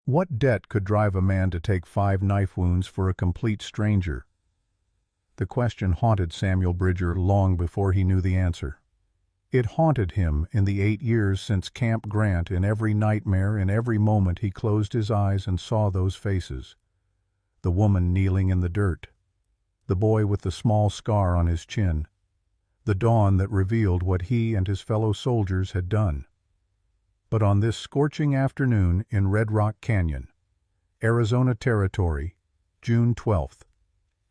What debt could drive a man to take 5 knife wounds for a complete stranger? The question haunted Samuel Bridger long before he knew the answer. It haunted him in the 8 years since Camp Grant, in every nightmare, in every moment he closed his eyes and saw those faces. The woman kneeling in the dirt. The boy with the small scar on his chin. The dawn that revealed what he and his fellow soldiers had done. But on this scorching afternoon in Red Rock Canyon, Arizona Territory, June 12,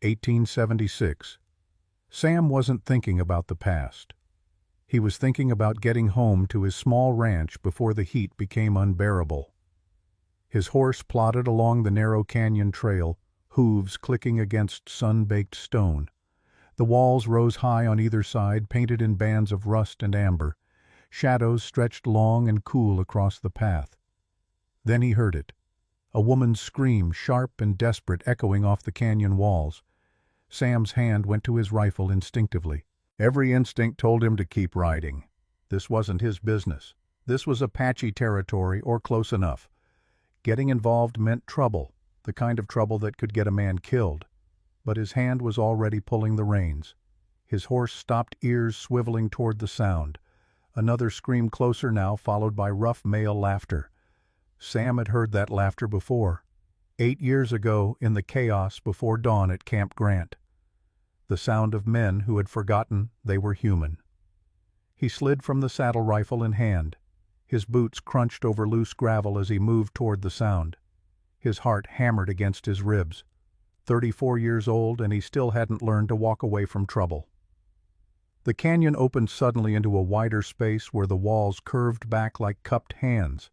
1876, Sam wasn't thinking about the past. He was thinking about getting home to his small ranch before the heat became unbearable. His horse plodded along the narrow canyon trail, hooves clicking against sun-baked stone. The walls rose high on either side, painted in bands of rust and amber. Shadows stretched long and cool across the path. Then he heard it. A woman's scream, sharp and desperate, echoing off the canyon walls. Sam's hand went to his rifle instinctively. Every instinct told him to keep riding. This wasn't his business. This was Apache territory, or close enough. Getting involved meant trouble, the kind of trouble that could get a man killed. But his hand was already pulling the reins. His horse stopped, ears swiveling toward the sound. Another scream closer now, followed by rough male laughter. Sam had heard that laughter before. 8 years ago, in the chaos before dawn at Camp Grant. The sound of men who had forgotten they were human. He slid from the saddle, rifle in hand. His boots crunched over loose gravel as he moved toward the sound. His heart hammered against his ribs. 34 years old, and he still hadn't learned to walk away from trouble. The canyon opened suddenly into a wider space where the walls curved back like cupped hands.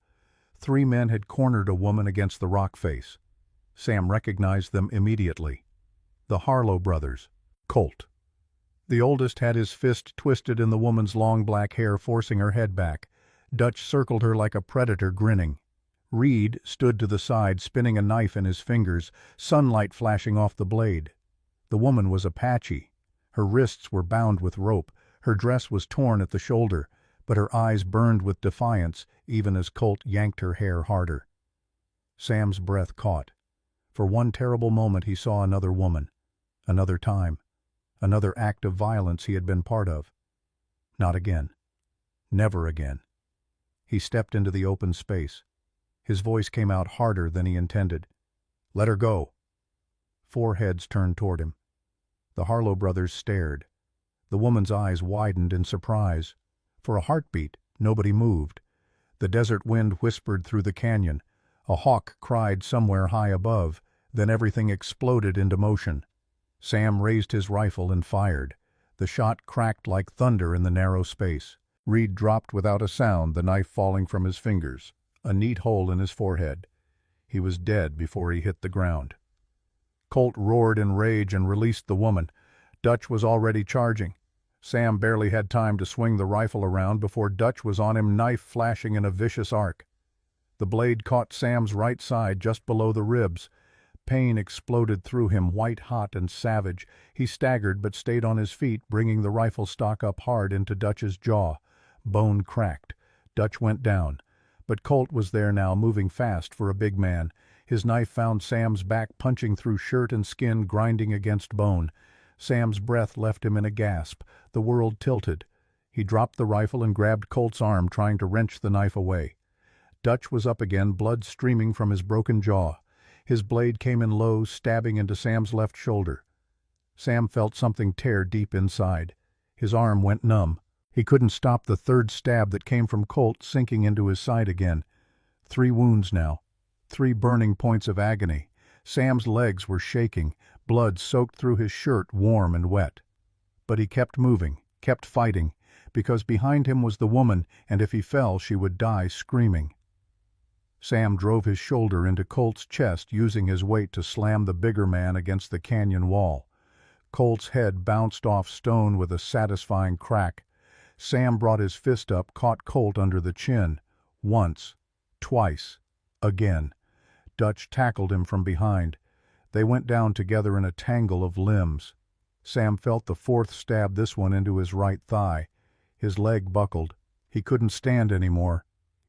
3 men had cornered a woman against the rock face. Sam recognized them immediately. The Harlow brothers, Colt. The oldest had his fist twisted in the woman's long black hair, forcing her head back. Dutch circled her like a predator, grinning. Reed stood to the side, spinning a knife in his fingers, sunlight flashing off the blade. The woman was Apache. Her wrists were bound with rope, her dress was torn at the shoulder, but her eyes burned with defiance even as Colt yanked her hair harder. Sam's breath caught. For one terrible moment he saw another woman, another time, another act of violence he had been part of. Not again. Never again. He stepped into the open space. His voice came out harder than he intended. "Let her go." 4 heads turned toward him. The Harlow brothers stared. The woman's eyes widened in surprise. For a heartbeat, nobody moved. The desert wind whispered through the canyon. A hawk cried somewhere high above. Then everything exploded into motion. Sam raised his rifle and fired. The shot cracked like thunder in the narrow space. Reed dropped without a sound, the knife falling from his fingers. A neat hole in his forehead. He was dead before he hit the ground. Colt roared in rage and released the woman. Dutch was already charging. Sam barely had time to swing the rifle around before Dutch was on him, knife flashing in a vicious arc. The blade caught Sam's right side just below the ribs. Pain exploded through him, white-hot and savage. He staggered but stayed on his feet, bringing the rifle stock up hard into Dutch's jaw. Bone cracked. Dutch went down. But Colt was there now, moving fast for a big man. His knife found Sam's back, punching through shirt and skin, grinding against bone. Sam's breath left him in a gasp. The world tilted. He dropped the rifle and grabbed Colt's arm, trying to wrench the knife away. Dutch was up again, blood streaming from his broken jaw. His blade came in low, stabbing into Sam's left shoulder. Sam felt something tear deep inside. His arm went numb. He couldn't stop the third stab that came from Colt, sinking into his side again. 3 wounds now. 3 burning points of agony. Sam's legs were shaking. Blood soaked through his shirt, warm and wet. But he kept moving, kept fighting, because behind him was the woman, and if he fell, she would die screaming. Sam drove his shoulder into Colt's chest, using his weight to slam the bigger man against the canyon wall. Colt's head bounced off stone with a satisfying crack. Sam brought his fist up, caught Colt under the chin. Once. Twice. Again. Dutch tackled him from behind. They went down together in a tangle of limbs. Sam felt the 4th stab, this one into his right thigh. His leg buckled. He couldn't stand anymore.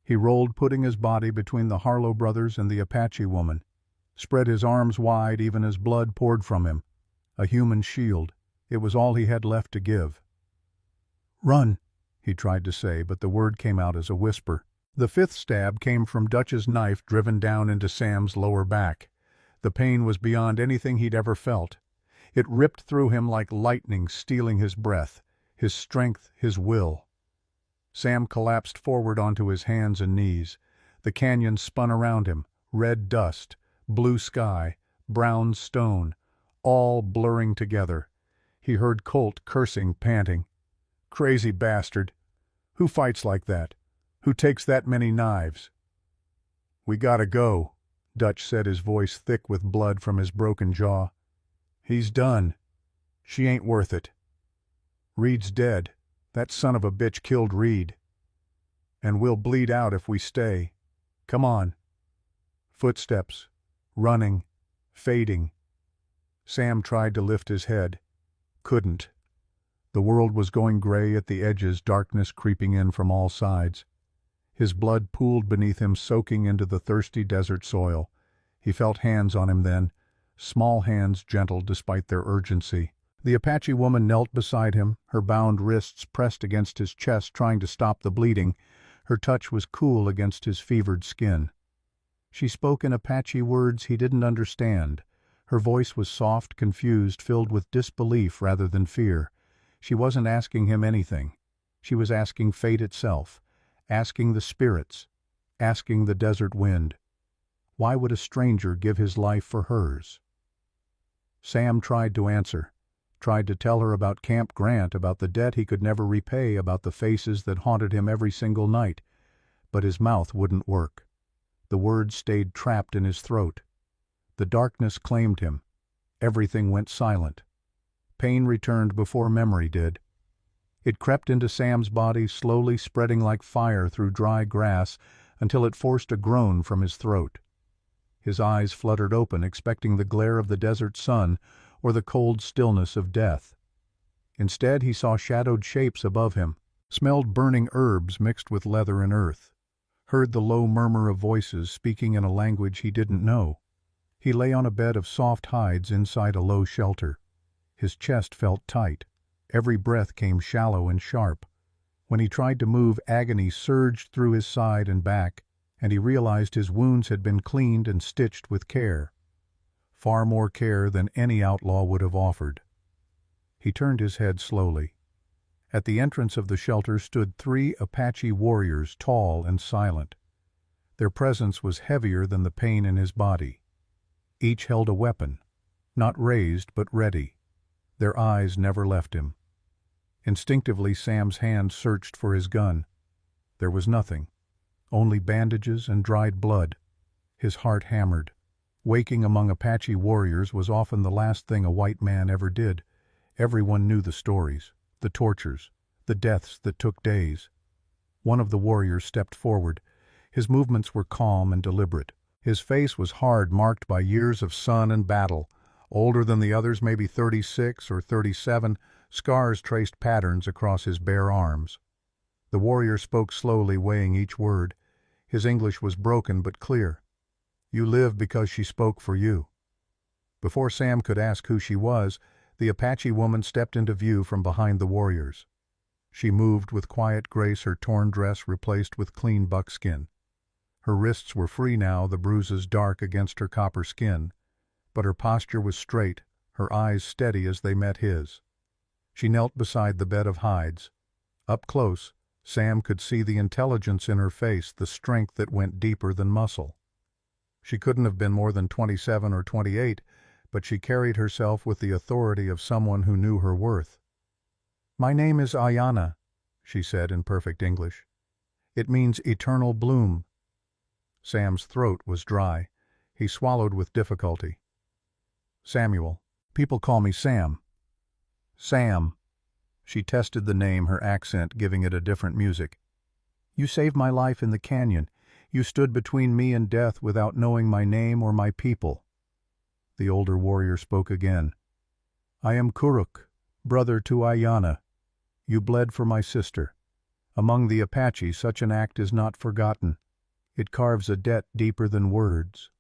He rolled, putting his body between the Harlow brothers and the Apache woman, spread his arms wide even as blood poured from him. A human shield. It was all he had left to give. "Run," he tried to say, but the word came out as a whisper. The fifth stab came from Dutch's knife driven down into Sam's lower back. The pain was beyond anything he'd ever felt. It ripped through him like lightning, stealing his breath, his strength, his will. Sam collapsed forward onto his hands and knees. The canyon spun around him, red dust, blue sky, brown stone, all blurring together. He heard Colt cursing, panting. "Crazy bastard! Who fights like that? Who takes that many knives?" "We gotta go," Dutch said, his voice thick with blood from his broken jaw. "He's done. She ain't worth it. Reed's dead. That son of a bitch killed Reed. And we'll bleed out if we stay. Come on." Footsteps. Running. Fading. Sam tried to lift his head. Couldn't. The world was going gray at the edges, darkness creeping in from all sides. His blood pooled beneath him, soaking into the thirsty desert soil. He felt hands on him then, small hands, gentle despite their urgency. The Apache woman knelt beside him, her bound wrists pressed against his chest, trying to stop the bleeding. Her touch was cool against his fevered skin. She spoke in Apache words he didn't understand. Her voice was soft, confused, filled with disbelief rather than fear. She wasn't asking him anything. She was asking fate itself, asking the spirits, asking the desert wind. Why would a stranger give his life for hers? Sam tried to answer, tried to tell her about Camp Grant, about the debt he could never repay, about the faces that haunted him every single night, but his mouth wouldn't work. The words stayed trapped in his throat. The darkness claimed him. Everything went silent. Pain returned before memory did. It crept into Sam's body, slowly spreading like fire through dry grass until it forced a groan from his throat. His eyes fluttered open, expecting the glare of the desert sun or the cold stillness of death. Instead, he saw shadowed shapes above him, smelled burning herbs mixed with leather and earth, heard the low murmur of voices speaking in a language he didn't know. He lay on a bed of soft hides inside a low shelter. His chest felt tight. Every breath came shallow and sharp. When he tried to move, agony surged through his side and back, and he realized his wounds had been cleaned and stitched with care. Far more care than any outlaw would have offered. He turned his head slowly. At the entrance of the shelter stood 3 Apache warriors, tall and silent. Their presence was heavier than the pain in his body. Each held a weapon, not raised but ready. Their eyes never left him. Instinctively, Sam's hand searched for his gun. There was nothing, only bandages and dried blood. His heart hammered. Waking among Apache warriors was often the last thing a white man ever did. Everyone knew the stories, the tortures, the deaths that took days. One of the warriors stepped forward. His movements were calm and deliberate. His face was hard, marked by years of sun and battle. Older than the others, maybe 36 or 37, scars traced patterns across his bare arms. The warrior spoke slowly, weighing each word. His English was broken but clear. "You live because she spoke for you." Before Sam could ask who she was, the Apache woman stepped into view from behind the warriors. She moved with quiet grace, her torn dress replaced with clean buckskin. Her wrists were free now, the bruises dark against her copper skin, but her posture was straight, her eyes steady as they met his. She knelt beside the bed of hides. Up close, Sam could see the intelligence in her face, the strength that went deeper than muscle. She couldn't have been more than 27 or 28, but she carried herself with the authority of someone who knew her worth. "My name is Ayana," she said in perfect English. "It means eternal bloom." Sam's throat was dry. He swallowed with difficulty. "Samuel. People call me Sam." "Sam." She tested the name, her accent giving it a different music. "You saved my life in the canyon. You stood between me and death without knowing my name or my people." The older warrior spoke again. "I am Kuruk, brother to Ayana. You bled for my sister. Among the Apache, such an act is not forgotten. It carves a debt deeper than words.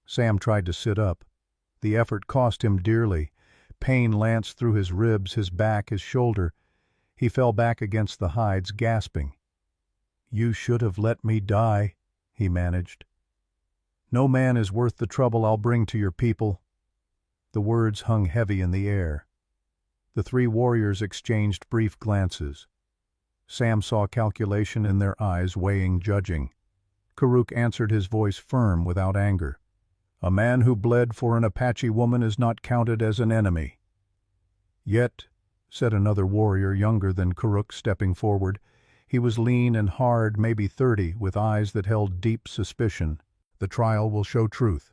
Sam tried to sit up. The effort cost him dearly. Pain lanced through his ribs, his back, his shoulder. He fell back against the hides, gasping. "You should have let me die," he managed. "No man is worth the trouble I'll bring to your people." The words hung heavy in the air. The three warriors exchanged brief glances. Sam saw calculation in their eyes, weighing, judging. Karuk answered, his voice firm without anger. "A man who bled for an Apache woman is not counted as an enemy." "Yet," said another warrior younger than Karuk, stepping forward. He was lean and hard, maybe 30, with eyes that held deep suspicion. "The trial will show truth."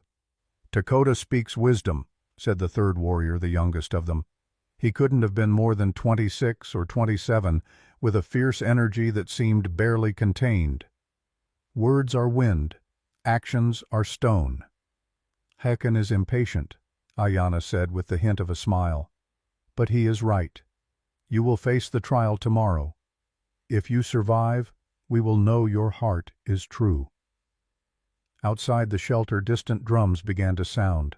"Dakota speaks wisdom," said the third warrior, the youngest of them. He couldn't have been more than 26 or 27, with a fierce energy that seemed barely contained. "Words are wind, actions are stone." "Häkken is impatient," Ayanna said with the hint of a smile. "But he is right. You will face the trial tomorrow. If you survive, we will know your heart is true." Outside the shelter, distant drums began to sound.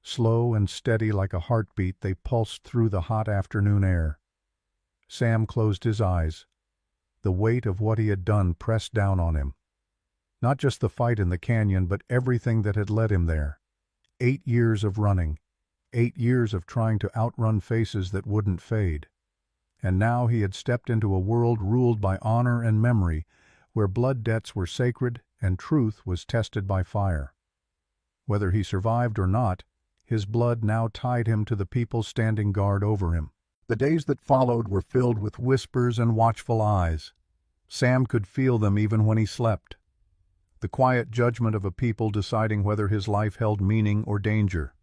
Slow and steady like a heartbeat, they pulsed through the hot afternoon air. Sam closed his eyes. The weight of what he had done pressed down on him. Not just the fight in the canyon, but everything that had led him there. 8 years of running. 8 years of trying to outrun faces that wouldn't fade. And now he had stepped into a world ruled by honor and memory, where blood debts were sacred and truth was tested by fire. Whether he survived or not, his blood now tied him to the people standing guard over him. The days that followed were filled with whispers and watchful eyes. Sam could feel them even when he slept. The quiet judgment of a people deciding whether his life held meaning or danger.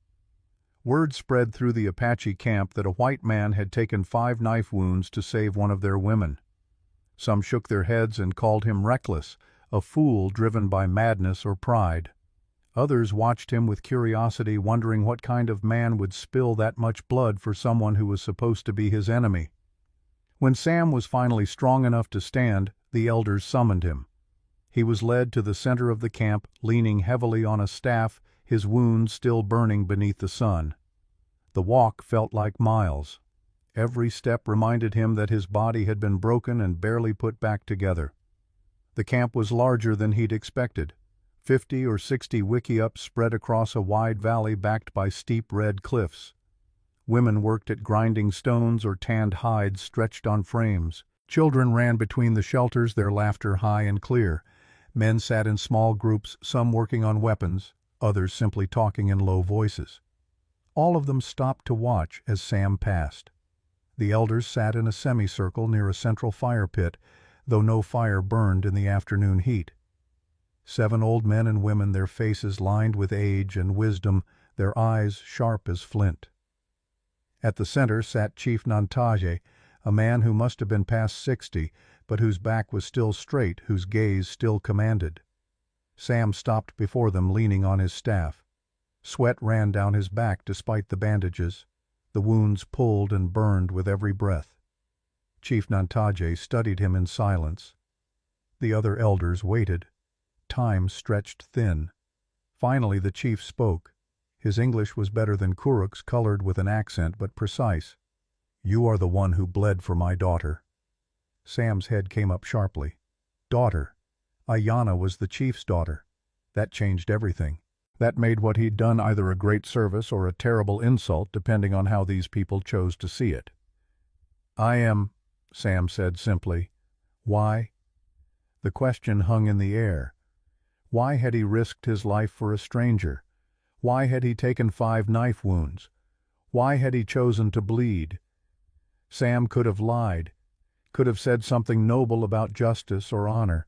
Word spread through the Apache camp that a white man had taken 5 knife wounds to save one of their women. Some shook their heads and called him reckless, a fool driven by madness or pride. Others watched him with curiosity, wondering what kind of man would spill that much blood for someone who was supposed to be his enemy. When Sam was finally strong enough to stand, the elders summoned him. He was led to the center of the camp, leaning heavily on a staff, his wounds still burning beneath the sun. The walk felt like miles. Every step reminded him that his body had been broken and barely put back together. The camp was larger than he'd expected. 50 or 60 wickiups spread across a wide valley backed by steep red cliffs. Women worked at grinding stones or tanned hides stretched on frames. Children ran between the shelters, their laughter high and clear. Men sat in small groups, some working on weapons, others simply talking in low voices. All of them stopped to watch as Sam passed. The elders sat in a semicircle near a central fire pit, though no fire burned in the afternoon heat. 7 old men and women, their faces lined with age and wisdom, their eyes sharp as flint. At the center sat Chief Nantaje, a man who must have been past 60, but whose back was still straight, whose gaze still commanded. Sam stopped before them, leaning on his staff. Sweat ran down his back despite the bandages. The wounds pulled and burned with every breath. Chief Nantaje studied him in silence. The other elders waited. Time stretched thin. Finally the chief spoke. His English was better than Kuruk's, colored with an accent but precise. "You are the one who bled for my daughter." Sam's head came up sharply. Daughter. Ayanna was the chief's daughter. That changed everything. That made what he'd done either a great service or a terrible insult, depending on how these people chose to see it. "I am," Sam said simply. "Why?" The question hung in the air. Why had he risked his life for a stranger? Why had he taken 5 knife wounds? Why had he chosen to bleed? Sam could have lied, could have said something noble about justice or honor.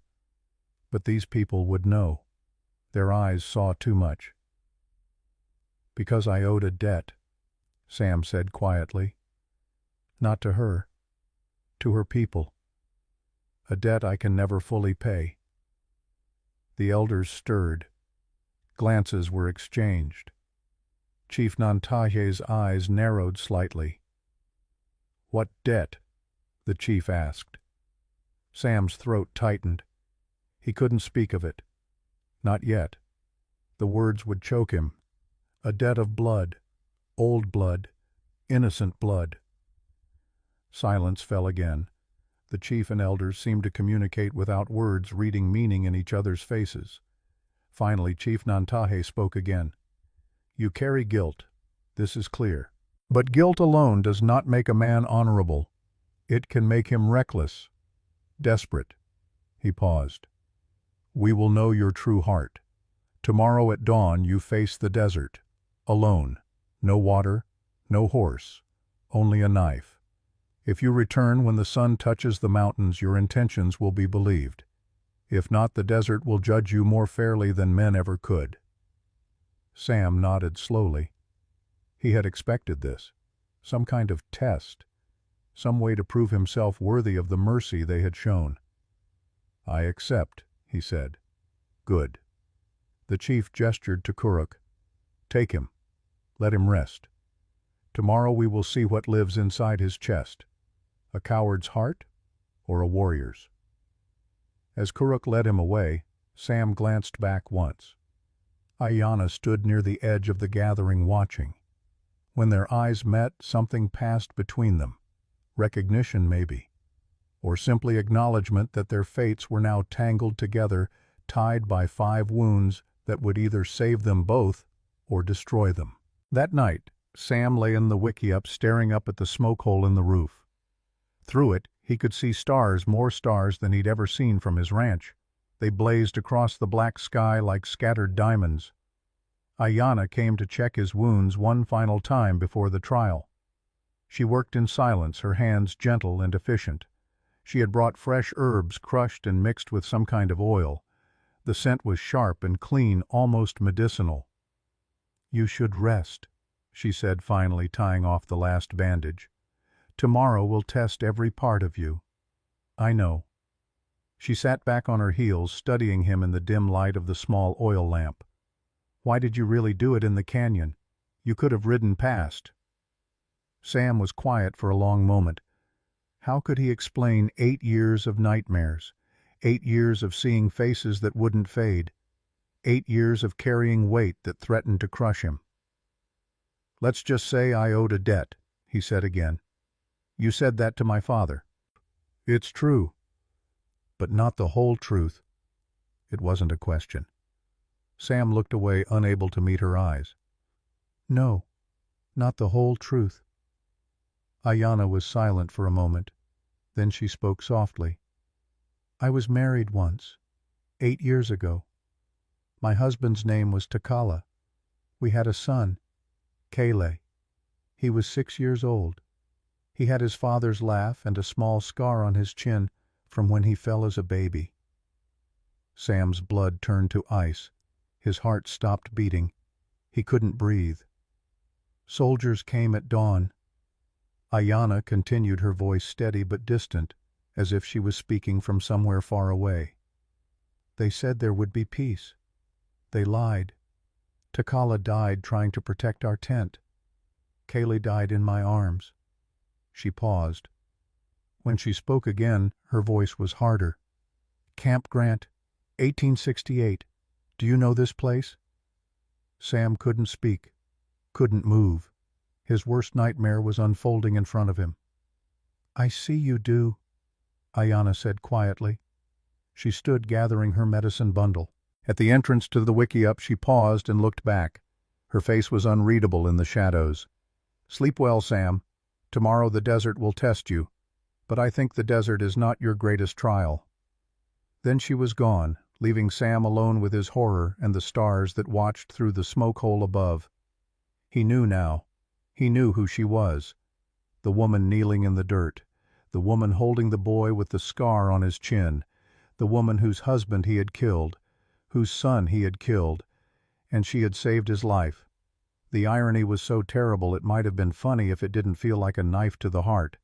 But these people would know. Their eyes saw too much. "Because I owed a debt," Sam said quietly. "Not to her, to her people. A debt I can never fully pay." The elders stirred. Glances were exchanged. Chief Nantaje's eyes narrowed slightly. "What debt?" the chief asked. Sam's throat tightened. He couldn't speak of it. Not yet. The words would choke him. A debt of blood. Old blood. Innocent blood. Silence fell again. The chief and elders seemed to communicate without words, reading meaning in each other's faces. Finally, Chief Nantahe spoke again. You carry guilt. This is clear. But guilt alone does not make a man honorable. It can make him reckless, desperate. He paused. We will know your true heart. Tomorrow at dawn you face the desert, alone. No water, no horse, only a knife. If you return when the sun touches the mountains, your intentions will be believed. If not, the desert will judge you more fairly than men ever could. Sam nodded slowly. He had expected this. Some kind of test. Some way to prove himself worthy of the mercy they had shown. I accept, he said. Good. The chief gestured to Kuruk. Take him. Let him rest. Tomorrow we will see what lives inside his chest. A coward's heart or a warrior's? As Kuruk led him away, Sam glanced back once. Ayanna stood near the edge of the gathering watching. When their eyes met, something passed between them. Recognition, maybe. Or simply acknowledgement that their fates were now tangled together, tied by 5 wounds that would either save them both or destroy them. That night, Sam lay in the wickiup staring up at the smoke hole in the roof. Through it, he could see stars, more stars than he'd ever seen from his ranch. They blazed across the black sky like scattered diamonds. Ayanna came to check his wounds one final time before the trial. She worked in silence, her hands gentle and efficient. She had brought fresh herbs crushed and mixed with some kind of oil. The scent was sharp and clean, almost medicinal. You should rest, she said finally, tying off the last bandage. Tomorrow will test every part of you. I know. She sat back on her heels, studying him in the dim light of the small oil lamp. Why did you really do it in the canyon? You could have ridden past. Sam was quiet for a long moment. How could he explain 8 years of nightmares, 8 years of seeing faces that wouldn't fade, 8 years of carrying weight that threatened to crush him? Let's just say I owed a debt, he said again. You said that to my father. It's true. But not the whole truth. It wasn't a question. Sam looked away, unable to meet her eyes. No, not the whole truth. Ayanna was silent for a moment. Then she spoke softly. I was married once, 8 years ago. My husband's name was Takala. We had a son, Kale. He was 6 years old. He had his father's laugh and a small scar on his chin from when he fell as a baby. Sam's blood turned to ice. His heart stopped beating. He couldn't breathe. Soldiers came at dawn. Ayanna continued, her voice steady but distant, as if she was speaking from somewhere far away. They said there would be peace. They lied. Takala died trying to protect our tent. Kaylee died in my arms. She paused. When she spoke again, her voice was harder. Camp Grant, 1868. Do you know this place? Sam couldn't speak, couldn't move. His worst nightmare was unfolding in front of him. I see you do, Ayanna said quietly. She stood gathering her medicine bundle. At the entrance to the wickiup, she paused and looked back. Her face was unreadable in the shadows. Sleep well, Sam. Tomorrow the desert will test you, but I think the desert is not your greatest trial. Then she was gone, leaving Sam alone with his horror and the stars that watched through the smoke hole above. He knew now. He knew who she was. The woman kneeling in the dirt, the woman holding the boy with the scar on his chin, the woman whose husband he had killed, whose son he had killed, and she had saved his life. The irony was so terrible it might have been funny if it didn't feel like a knife to the heart.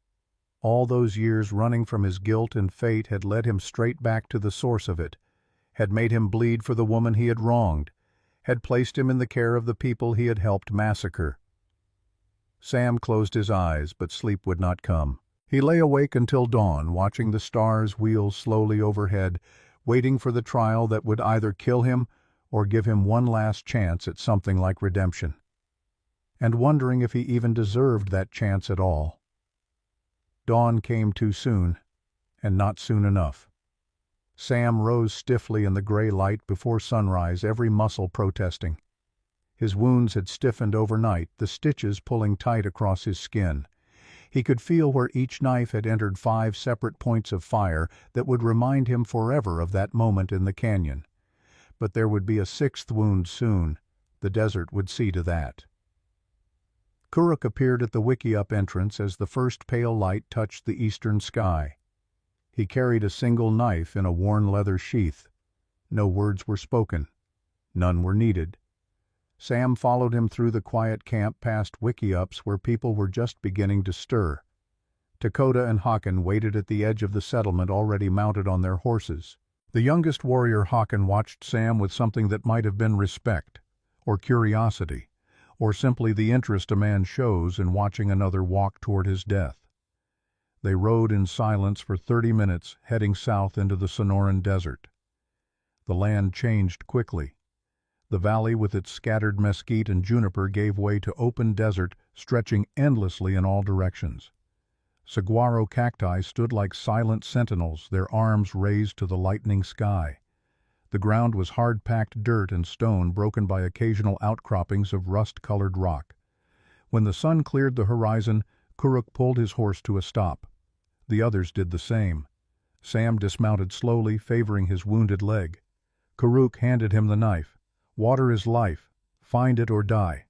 All those years running from his guilt and fate had led him straight back to the source of it, had made him bleed for the woman he had wronged, had placed him in the care of the people he had helped massacre. Sam closed his eyes, but sleep would not come. He lay awake until dawn, watching the stars wheel slowly overhead, waiting for the trial that would either kill him or give him one last chance at something like redemption, and wondering if he even deserved that chance at all. Dawn came too soon, and not soon enough. Sam rose stiffly in the gray light before sunrise, every muscle protesting. His wounds had stiffened overnight, the stitches pulling tight across his skin. He could feel where each knife had entered 5 separate points of fire that would remind him forever of that moment in the canyon. But there would be a 6th wound soon. The desert would see to that. Kuruk appeared at the Wickiup entrance as the first pale light touched the eastern sky. He carried a single knife in a worn leather sheath. No words were spoken. None were needed. Sam followed him through the quiet camp past Wickiups where people were just beginning to stir. Dakota and Hakan waited at the edge of the settlement, already mounted on their horses. The youngest warrior, Hakan, watched Sam with something that might have been respect, or curiosity, or simply the interest a man shows in watching another walk toward his death. They rode in silence for 30 minutes, heading south into the Sonoran Desert. The land changed quickly. The valley with its scattered mesquite and juniper gave way to open desert stretching endlessly in all directions. Saguaro cacti stood like silent sentinels, their arms raised to the lightening sky. The ground was hard-packed dirt and stone broken by occasional outcroppings of rust-colored rock. When the sun cleared the horizon, Kuruk pulled his horse to a stop. The others did the same. Sam dismounted slowly, favoring his wounded leg. Kuruk handed him the knife. "Water is life. Find it or die."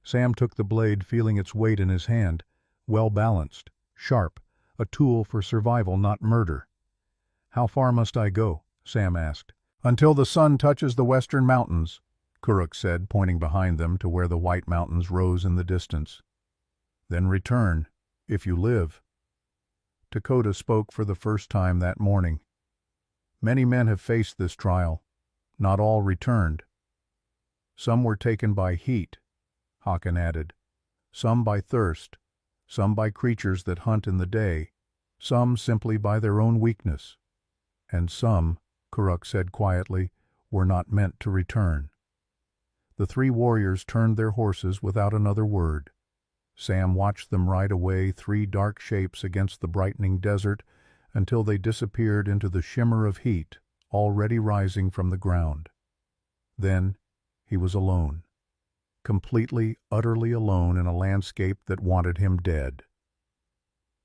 Sam took the blade, feeling its weight in his hand. Well balanced, sharp, a tool for survival, not murder. "How far must I go?" Sam asked. "Until the sun touches the western mountains," Kuruk said, pointing behind them to where the white mountains rose in the distance. "Then return, if you live." Dakota spoke for the first time that morning. "Many men have faced this trial. Not all returned." "Some were taken by heat," Hakan added. "Some by thirst, some by creatures that hunt in the day, some simply by their own weakness. And some," Kuruk said quietly, "were not meant to return." The 3 warriors turned their horses without another word. Sam watched them ride away, 3 dark shapes against the brightening desert, until they disappeared into the shimmer of heat already rising from the ground. Then he was alone. Completely, utterly alone in a landscape that wanted him dead.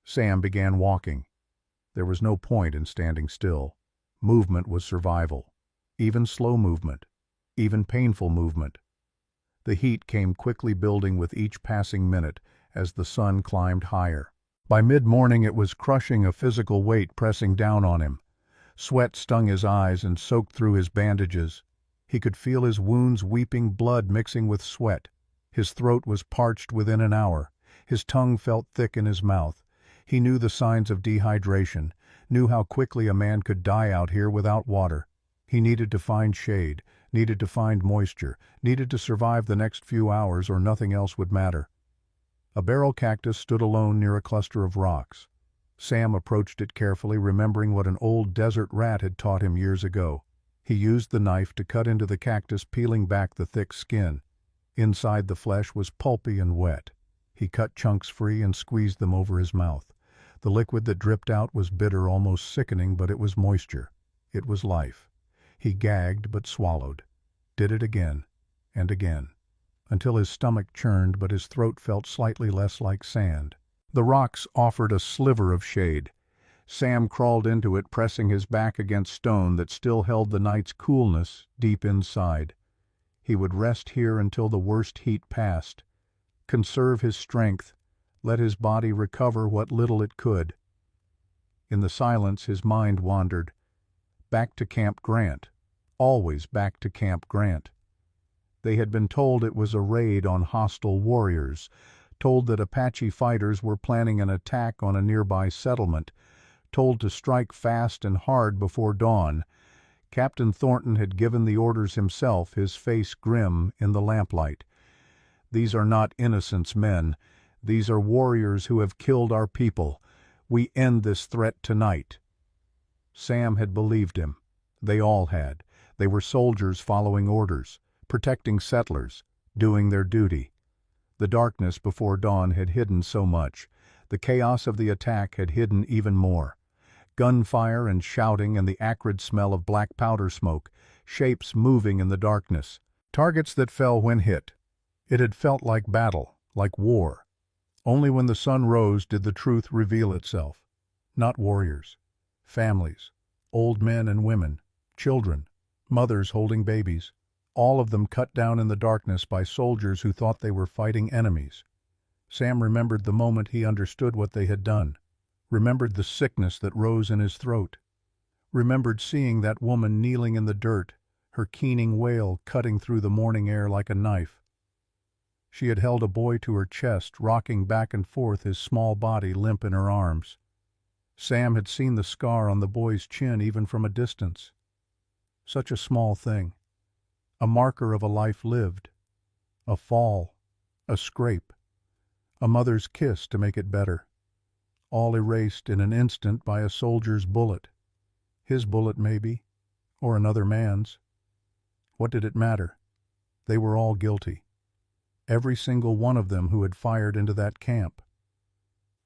Sam began walking. There was no point in standing still. Movement was survival. Even slow movement. Even painful movement. The heat came quickly building with each passing minute as the sun climbed higher. By mid-morning it was crushing, a physical weight pressing down on him. Sweat stung his eyes and soaked through his bandages. He could feel his wounds weeping, blood mixing with sweat. His throat was parched within an hour. His tongue felt thick in his mouth. He knew the signs of dehydration, knew how quickly a man could die out here without water. He needed to find shade, needed to find moisture, needed to survive the next few hours or nothing else would matter. A barrel cactus stood alone near a cluster of rocks. Sam approached it carefully, remembering what an old desert rat had taught him years ago. He used the knife to cut into the cactus, peeling back the thick skin. Inside, the flesh was pulpy and wet. He cut chunks free and squeezed them over his mouth. The liquid that dripped out was bitter, almost sickening, but it was moisture. It was life. He gagged but swallowed. Did it again and again, until his stomach churned but his throat felt slightly less like sand. The rocks offered a sliver of shade. Sam crawled into it, pressing his back against stone that still held the night's coolness deep inside. He would rest here until the worst heat passed, conserve his strength, let his body recover what little it could. In the silence his mind wandered. Back to Camp Grant. Always back to Camp Grant. They had been told it was a raid on hostile warriors, told that Apache fighters were planning an attack on a nearby settlement, told to strike fast and hard before dawn. Captain Thornton had given the orders himself, his face grim in the lamplight. "These are not innocents, men. These are warriors who have killed our people. We end this threat tonight." Sam had believed him. They all had. They were soldiers following orders, protecting settlers, doing their duty. The darkness before dawn had hidden so much. The chaos of the attack had hidden even more. Gunfire and shouting and the acrid smell of black powder smoke, shapes moving in the darkness, targets that fell when hit. It had felt like battle, like war. Only when the sun rose did the truth reveal itself. Not warriors. Families. Old men and women. Children. Mothers holding babies. All of them cut down in the darkness by soldiers who thought they were fighting enemies. Sam remembered the moment he understood what they had done. Remembered the sickness that rose in his throat. Remembered seeing that woman kneeling in the dirt, her keening wail cutting through the morning air like a knife. She had held a boy to her chest, rocking back and forth, his small body limp in her arms. Sam had seen the scar on the boy's chin even from a distance. Such a small thing. A marker of a life lived. A fall. A scrape. A mother's kiss to make it better. All erased in an instant by a soldier's bullet. His bullet, maybe, or another man's. What did it matter? They were all guilty. Every single one of them who had fired into that camp.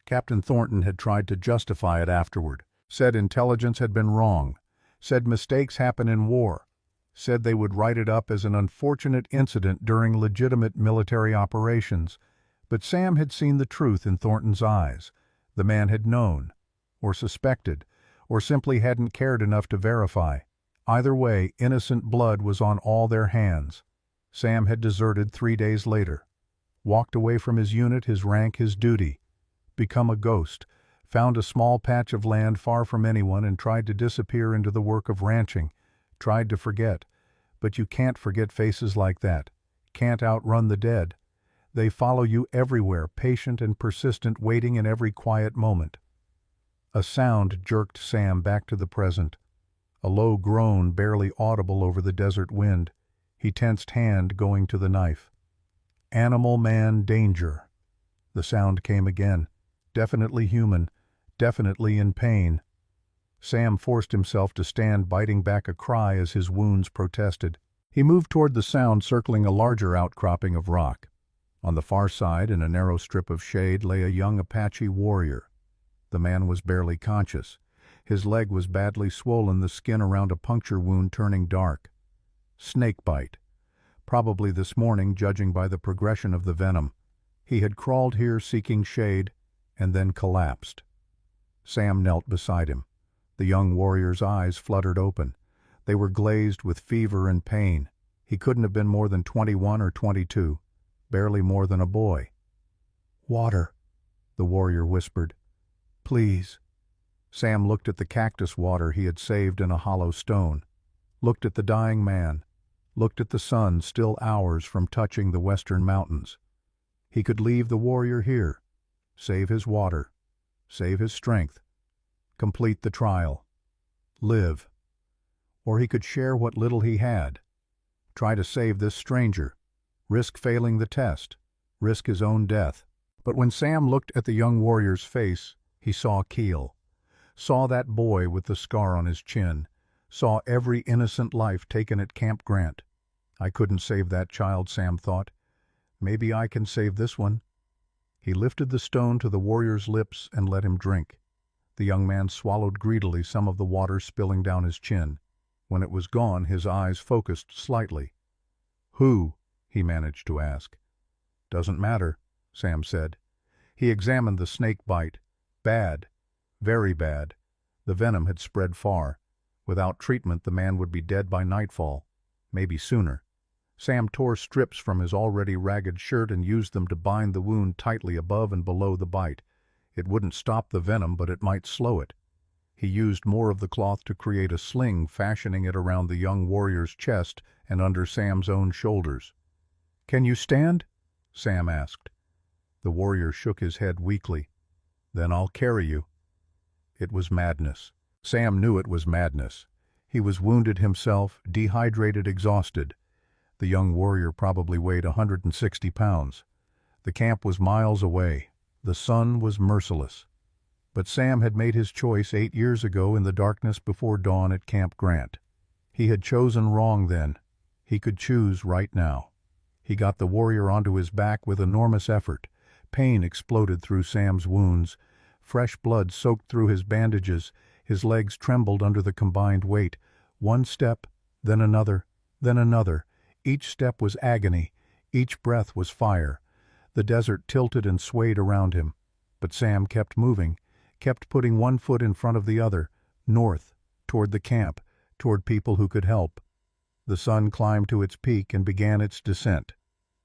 Captain Thornton had tried to justify it afterward, said intelligence had been wrong, said mistakes happen in war, said they would write it up as an unfortunate incident during legitimate military operations, but Sam had seen the truth in Thornton's eyes. The man had known, or suspected, or simply hadn't cared enough to verify. Either way, innocent blood was on all their hands. Sam had deserted 3 days later, walked away from his unit, his rank, his duty, become a ghost, found a small patch of land far from anyone and tried to disappear into the work of ranching, tried to forget. But you can't forget faces like that, can't outrun the dead. They follow you everywhere, patient and persistent, waiting in every quiet moment. A sound jerked Sam back to the present, a low groan barely audible over the desert wind. He tensed hand going to the knife. Animal man danger. The sound came again, definitely human, definitely in pain. Sam forced himself to stand, biting back a cry as his wounds protested. He moved toward the sound, circling a larger outcropping of rock. On the far side, in a narrow strip of shade, lay a young Apache warrior. The man was barely conscious. His leg was badly swollen, the skin around a puncture wound turning dark. Snake bite. Probably this morning, judging by the progression of the venom. He had crawled here seeking shade, and then collapsed. Sam knelt beside him. The young warrior's eyes fluttered open. They were glazed with fever and pain. He couldn't have been more than 21 or 22. Barely more than a boy. "Water," the warrior whispered. "Please." Sam looked at the cactus water he had saved in a hollow stone, looked at the dying man, looked at the sun still hours from touching the western mountains. He could leave the warrior here, save his water, save his strength, complete the trial, live. Or he could share what little he had, try to save this stranger, risk failing the test, risk his own death. But when Sam looked at the young warrior's face, he saw Keel, saw that boy with the scar on his chin, saw every innocent life taken at Camp Grant. I couldn't save that child, Sam thought. Maybe I can save this one. He lifted the stone to the warrior's lips and let him drink. The young man swallowed greedily, some of the water spilling down his chin. When it was gone, his eyes focused slightly. "Who?" he managed to ask. "Doesn't matter," Sam said. He examined the snake bite. Bad. Very bad. The venom had spread far. Without treatment, the man would be dead by nightfall. Maybe sooner. Sam tore strips from his already ragged shirt and used them to bind the wound tightly above and below the bite. It wouldn't stop the venom, but it might slow it. He used more of the cloth to create a sling, fashioning it around the young warrior's chest and under Sam's own shoulders. "Can you stand?" Sam asked. The warrior shook his head weakly. "Then I'll carry you." It was madness. Sam knew it was madness. He was wounded himself, dehydrated, exhausted. The young warrior probably weighed 160 pounds. The camp was miles away. The sun was merciless. But Sam had made his choice 8 years ago in the darkness before dawn at Camp Grant. He had chosen wrong then. He could choose right now. He got the warrior onto his back with enormous effort. Pain exploded through Sam's wounds. Fresh blood soaked through his bandages. His legs trembled under the combined weight. One step, then another, then another. Each step was agony. Each breath was fire. The desert tilted and swayed around him. But Sam kept moving, kept putting one foot in front of the other, north, toward the camp, toward people who could help. The sun climbed to its peak and began its descent.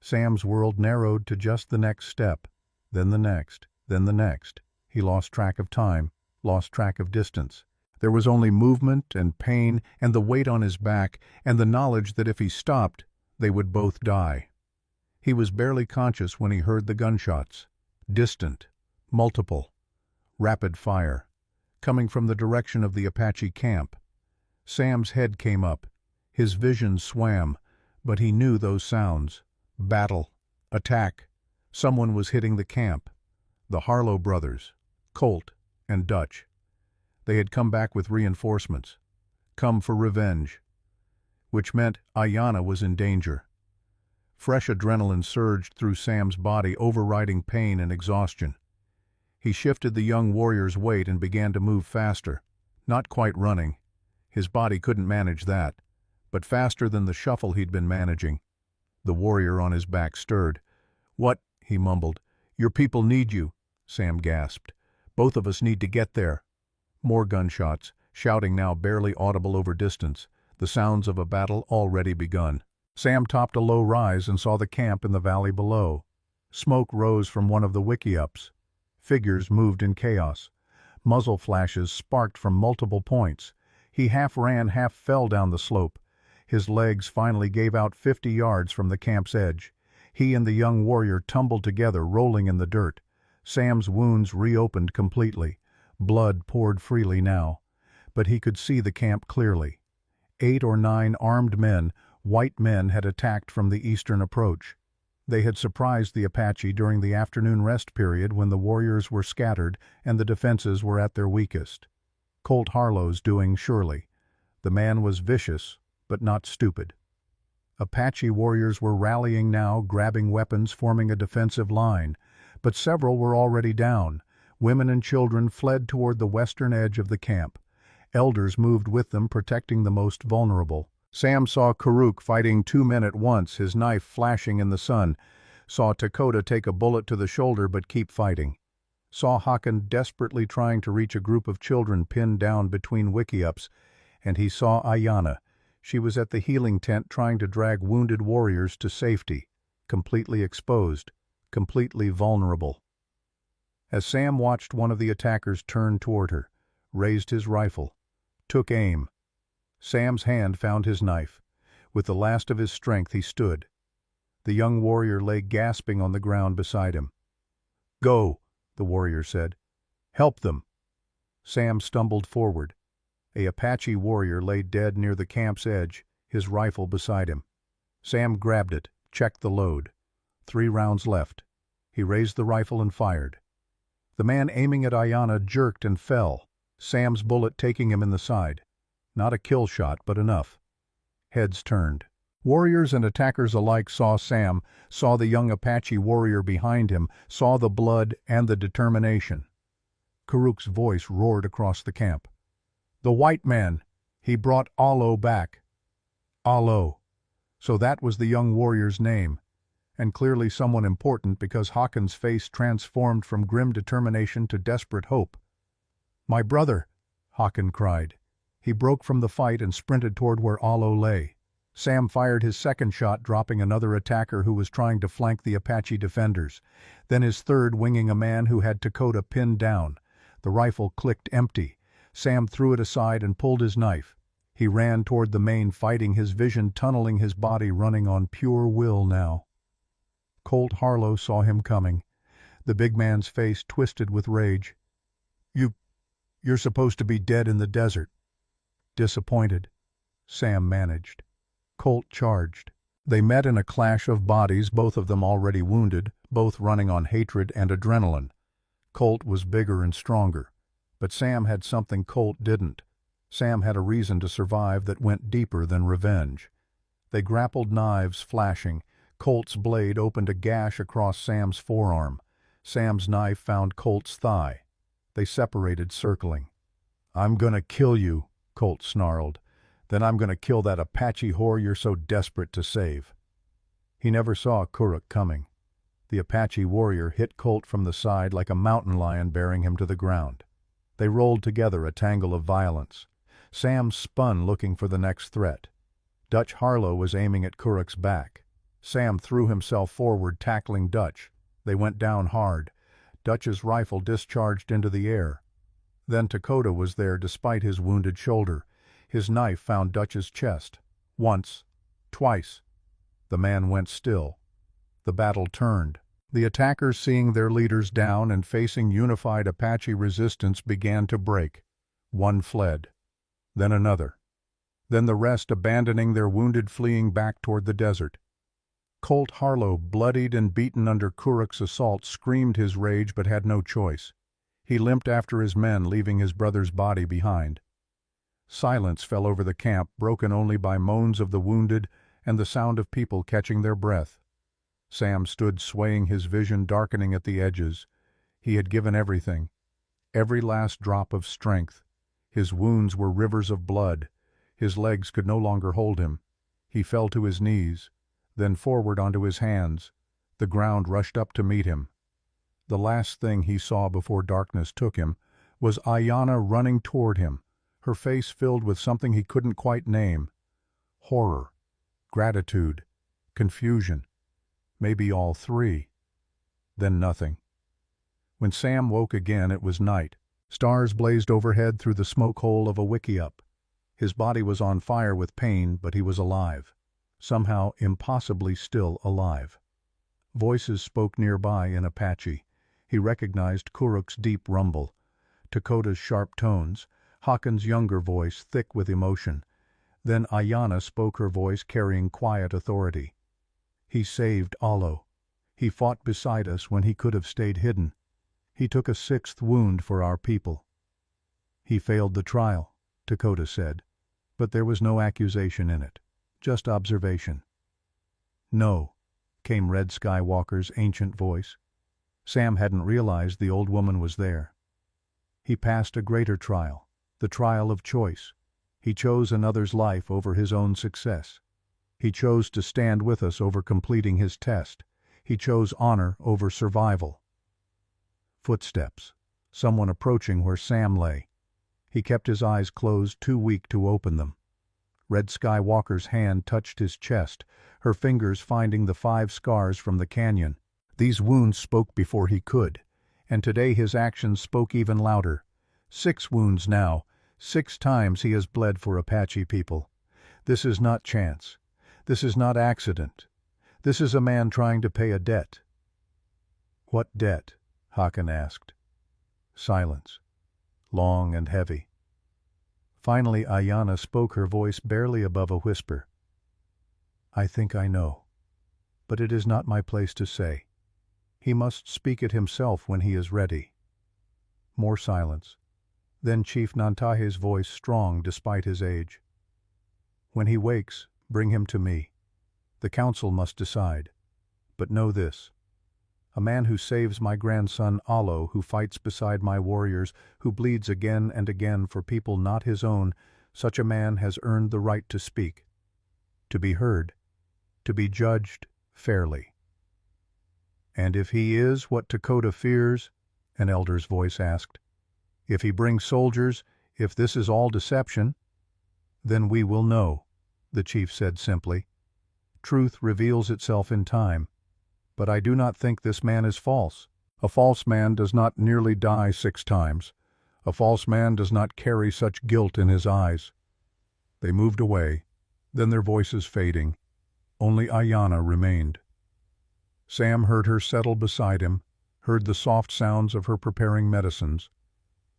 Sam's world narrowed to just the next step, then the next, then the next. He lost track of time, lost track of distance. There was only movement and pain and the weight on his back and the knowledge that if he stopped, they would both die. He was barely conscious when he heard the gunshots. Distant, multiple, rapid fire, coming from the direction of the Apache camp. Sam's head came up. His vision swam, but he knew those sounds. Battle, attack. Someone was hitting the camp. The Harlow brothers, Colt and Dutch. They had come back with reinforcements. Come for revenge. Which meant Ayanna was in danger. Fresh adrenaline surged through Sam's body, overriding pain and exhaustion. He shifted the young warrior's weight and began to move faster. Not quite running. His body couldn't manage that, but faster than the shuffle he'd been managing. The warrior on his back stirred. "What?" he mumbled. "Your people need you," Sam gasped. "Both of us need to get there." More gunshots, shouting now barely audible over distance, the sounds of a battle already begun. Sam topped a low rise and saw the camp in the valley below. Smoke rose from one of the wickiups. Figures moved in chaos. Muzzle flashes sparked from multiple points. He half ran, half fell down the slope. His legs finally gave out 50 yards from the camp's edge. He and the young warrior tumbled together, rolling in the dirt. Sam's wounds reopened completely. Blood poured freely now. But he could see the camp clearly. 8 or 9 armed men, white men, had attacked from the eastern approach. They had surprised the Apache during the afternoon rest period when the warriors were scattered and the defenses were at their weakest. Colt Harlow's doing, surely. The man was vicious, but not stupid. Apache warriors were rallying now, grabbing weapons, forming a defensive line. But several were already down. Women and children fled toward the western edge of the camp. Elders moved with them, protecting the most vulnerable. Sam saw Karuk fighting 2 men at once, his knife flashing in the sun. Saw Dakota take a bullet to the shoulder but keep fighting. Saw Hakan desperately trying to reach a group of children pinned down between wickiups. And he saw Ayanna. She was at the healing tent trying to drag wounded warriors to safety, completely exposed, completely vulnerable. As Sam watched one of the attackers turn toward her, raised his rifle, took aim. Sam's hand found his knife. With the last of his strength he stood. The young warrior lay gasping on the ground beside him. "Go," the warrior said. "Help them." Sam stumbled forward. A Apache warrior lay dead near the camp's edge, his rifle beside him. Sam grabbed it, checked the load. 3 rounds left. He raised the rifle and fired. The man aiming at Ayanna jerked and fell, Sam's bullet taking him in the side. Not a kill shot, but enough. Heads turned. Warriors and attackers alike saw Sam, saw the young Apache warrior behind him, saw the blood and the determination. Karuk's voice roared across the camp. "The white man! He brought Allo back." Allo. So that was the young warrior's name. And clearly someone important, because Hakan's face transformed from grim determination to desperate hope. "My brother!" Hakan cried. He broke from the fight and sprinted toward where Allo lay. Sam fired his second shot, dropping another attacker who was trying to flank the Apache defenders. Then his third, winging a man who had Dakota pinned down. The rifle clicked empty. Sam threw it aside and pulled his knife. He ran toward the main fighting, his vision tunneling his body, running on pure will now. Colt Harlow saw him coming. The big man's face twisted with rage. You're supposed to be dead in the desert." "Disappointed," Sam managed. Colt charged. They met in a clash of bodies, both of them already wounded, both running on hatred and adrenaline. Colt was bigger and stronger. But Sam had something Colt didn't. Sam had a reason to survive that went deeper than revenge. They grappled, knives flashing. Colt's blade opened a gash across Sam's forearm. Sam's knife found Colt's thigh. They separated, circling. "I'm gonna kill you," Colt snarled. "Then I'm gonna kill that Apache whore you're so desperate to save." He never saw Kuruk coming. The Apache warrior hit Colt from the side like a mountain lion, bearing him to the ground. They rolled together, a tangle of violence. Sam spun, looking for the next threat. Dutch Harlow was aiming at Kuruk's back. Sam threw himself forward, tackling Dutch. They went down hard. Dutch's rifle discharged into the air. Then Dakota was there despite his wounded shoulder. His knife found Dutch's chest. Once. Twice. The man went still. The battle turned. The attackers, seeing their leaders down and facing unified Apache resistance, began to break. One fled. Then another. Then the rest, abandoning their wounded, fleeing back toward the desert. Colt Harlow, bloodied and beaten under Kuruk's assault, screamed his rage but had no choice. He limped after his men, leaving his brother's body behind. Silence fell over the camp, broken only by moans of the wounded and the sound of people catching their breath. Sam stood swaying, his vision darkening at the edges. He had given everything, every last drop of strength. His wounds were rivers of blood. His legs could no longer hold him. He fell to his knees, then forward onto his hands. The ground rushed up to meet him. The last thing he saw before darkness took him was Ayanna running toward him, her face filled with something he couldn't quite name. Horror, gratitude, confusion, maybe all three. Then nothing. When Sam woke again, it was night. Stars blazed overhead through the smoke hole of a wickiup. His body was on fire with pain, but he was alive. Somehow impossibly still alive. Voices spoke nearby in Apache. He recognized Kuruk's deep rumble, Dakota's sharp tones, Hawkins' younger voice thick with emotion. Then Ayanna spoke, her voice carrying quiet authority. "He saved Alo. He fought beside us when he could have stayed hidden. He took a 6th wound for our people." "He failed the trial," Dakota said, but there was no accusation in it, just observation. "No," came Red Skywalker's ancient voice. Sam hadn't realized the old woman was there. "He passed a greater trial, the trial of choice. He chose another's life over his own success. He chose to stand with us over completing his test. He chose honor over survival." Footsteps. Someone approaching where Sam lay. He kept his eyes closed, too weak to open them. Red Skywalker's hand touched his chest, her fingers finding the 5 scars from the canyon. These wounds spoke before he could, and today his actions spoke even louder. 6 wounds now, 6 times he has bled for Apache people. This is not chance. This is not accident. This is a man trying to pay a debt. "What debt?" Hakan asked. Silence. Long and heavy. Finally Ayanna spoke, her voice barely above a whisper. "I think I know, but it is not my place to say. He must speak it himself when he is ready." More silence. Then Chief Nantahe's voice, strong despite his age. "When he wakes, bring him to me. The council must decide. But know this. A man who saves my grandson Alo, who fights beside my warriors, who bleeds again and again for people not his own, such a man has earned the right to speak, to be heard, to be judged fairly." "And if he is what Dakota fears?" an elder's voice asked. "If he brings soldiers, if this is all deception?" "Then we will know," the chief said simply. "Truth reveals itself in time. But I do not think this man is false. A false man does not nearly die 6 times. A false man does not carry such guilt in his eyes." They moved away, then their voices fading. Only Ayanna remained. Sam heard her settle beside him, heard the soft sounds of her preparing medicines.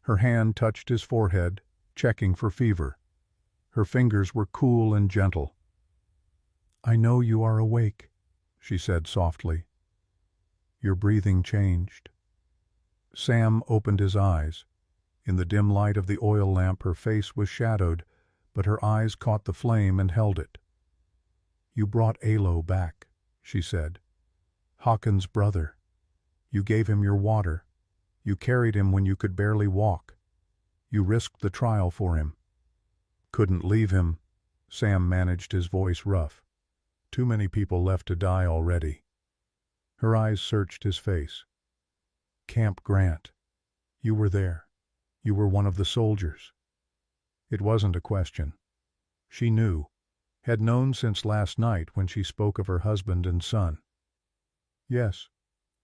Her hand touched his forehead, checking for fever. Her fingers were cool and gentle. "I know you are awake," she said softly. "Your breathing changed." Sam opened his eyes. In the dim light of the oil lamp her face was shadowed, but her eyes caught the flame and held it. "You brought Alo back," she said. "Haakon's brother. You gave him your water. You carried him when you could barely walk. You risked the trial for him." "Couldn't leave him." Sam managed his voice rough. "Too many people left to die already." Her eyes searched his face. "Camp Grant. You were there. You were one of the soldiers." It wasn't a question. She knew, had known since last night when she spoke of her husband and son. "Yes,"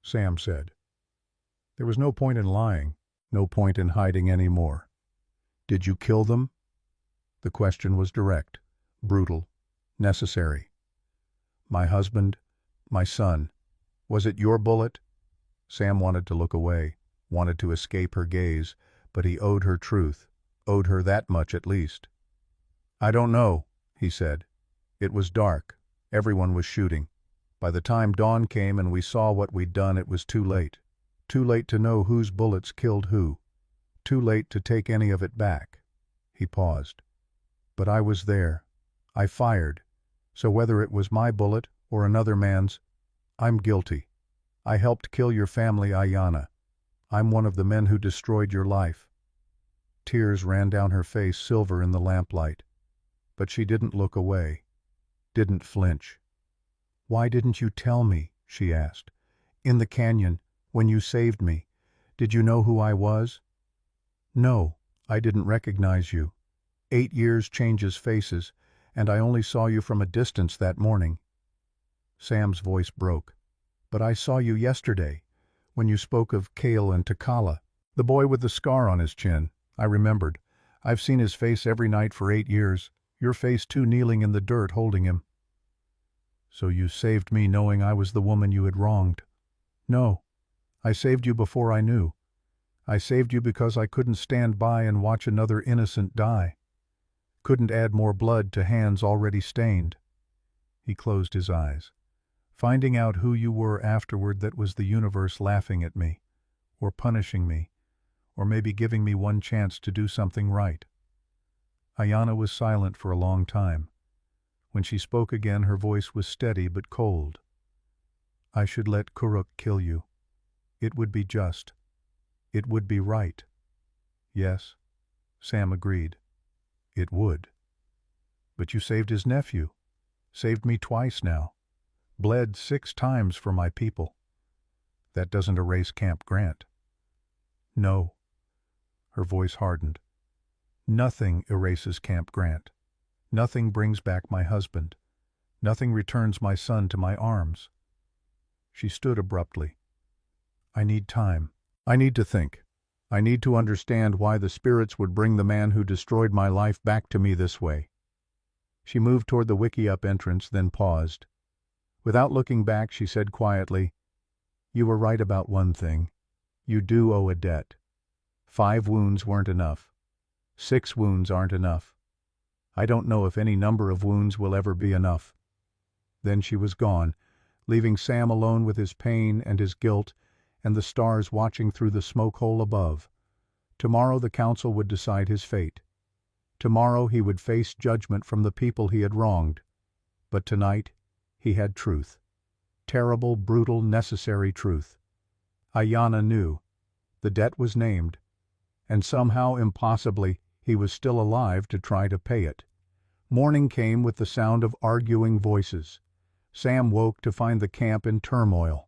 Sam said. There was no point in lying, no point in hiding any more. "Did you kill them?" The question was direct, brutal, necessary. "My husband, my son. Was it your bullet?" Sam wanted to look away, wanted to escape her gaze, but he owed her truth, owed her that much at least. "I don't know," he said. "It was dark. Everyone was shooting. By the time dawn came and we saw what we'd done, it was too late. Too late to know whose bullets killed who. Too late to take any of it back." He paused. "But I was there. I fired. So whether it was my bullet or another man's, I'm guilty. I helped kill your family, Ayanna. I'm one of the men who destroyed your life." Tears ran down her face, silver in the lamplight. But she didn't look away, didn't flinch. "Why didn't you tell me?" she asked. "In the canyon, when you saved me, did you know who I was?" "No, I didn't recognize you. 8 years changes faces, and I only saw you from a distance that morning." Sam's voice broke. "But I saw you yesterday, when you spoke of Kale and Takala. The boy with the scar on his chin. I remembered. I've seen his face every night for 8 years, your face too, kneeling in the dirt holding him." "So you saved me knowing I was the woman you had wronged?" "No. I saved you before I knew. I saved you because I couldn't stand by and watch another innocent die. Couldn't add more blood to hands already stained." He closed his eyes. "Finding out who you were afterward, that was the universe laughing at me, or punishing me, or maybe giving me one chance to do something right." Ayanna was silent for a long time. When she spoke again, her voice was steady but cold. "I should let Kuruk kill you. It would be just. It would be right." "Yes," Sam agreed. "It would." "But you saved his nephew. Saved me twice now. Bled 6 times for my people. That doesn't erase Camp Grant." "No." Her voice hardened. "Nothing erases Camp Grant. Nothing brings back my husband. Nothing returns my son to my arms." She stood abruptly. "I need time. I need to think. I need to understand why the spirits would bring the man who destroyed my life back to me this way." She moved toward the wiki-up entrance, then paused. Without looking back, she said quietly, "You were right about one thing. You do owe a debt. 5 wounds weren't enough. 6 wounds aren't enough. I don't know if any number of wounds will ever be enough." Then she was gone, leaving Sam alone with his pain and his guilt and the stars watching through the smoke hole above. Tomorrow the council would decide his fate. Tomorrow he would face judgment from the people he had wronged. But tonight he had truth. Terrible, brutal, necessary truth. Ayanna knew. The debt was named. And somehow, impossibly, he was still alive to try to pay it. Morning came with the sound of arguing voices. Sam woke to find the camp in turmoil.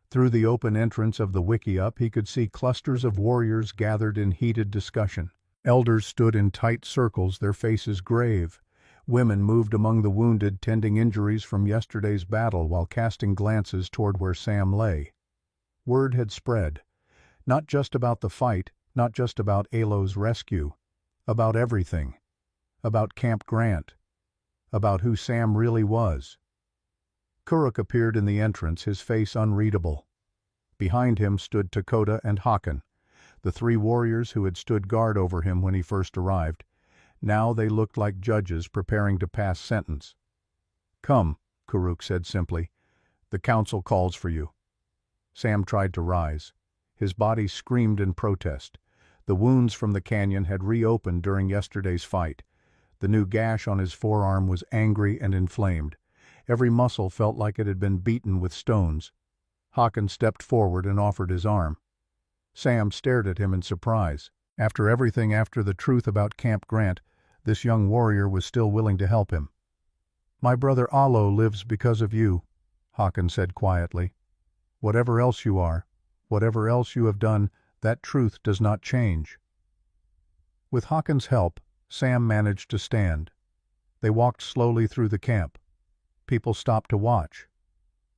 Through the open entrance of the wiki-up he could see clusters of warriors gathered in heated discussion. Elders stood in tight circles, their faces grave. Women moved among the wounded, tending injuries from yesterday's battle while casting glances toward where Sam lay. Word had spread. Not just about the fight, not just about Alo's rescue. About everything. About Camp Grant. About who Sam really was. Kuruk appeared in the entrance, his face unreadable. Behind him stood Takota and Haakon, the 3 warriors who had stood guard over him when he first arrived. Now they looked like judges preparing to pass sentence. "Come," Kuruk said simply. "The council calls for you." Sam tried to rise. His body screamed in protest. The wounds from the canyon had reopened during yesterday's fight. The new gash on his forearm was angry and inflamed. Every muscle felt like it had been beaten with stones. Hawkins stepped forward and offered his arm. Sam stared at him in surprise. After everything, after the truth about Camp Grant, this young warrior was still willing to help him. "My brother Allo lives because of you," Hawkins said quietly. "Whatever else you are, whatever else you have done, that truth does not change." With Hawkins' help, Sam managed to stand. They walked slowly through the camp. People stopped to watch.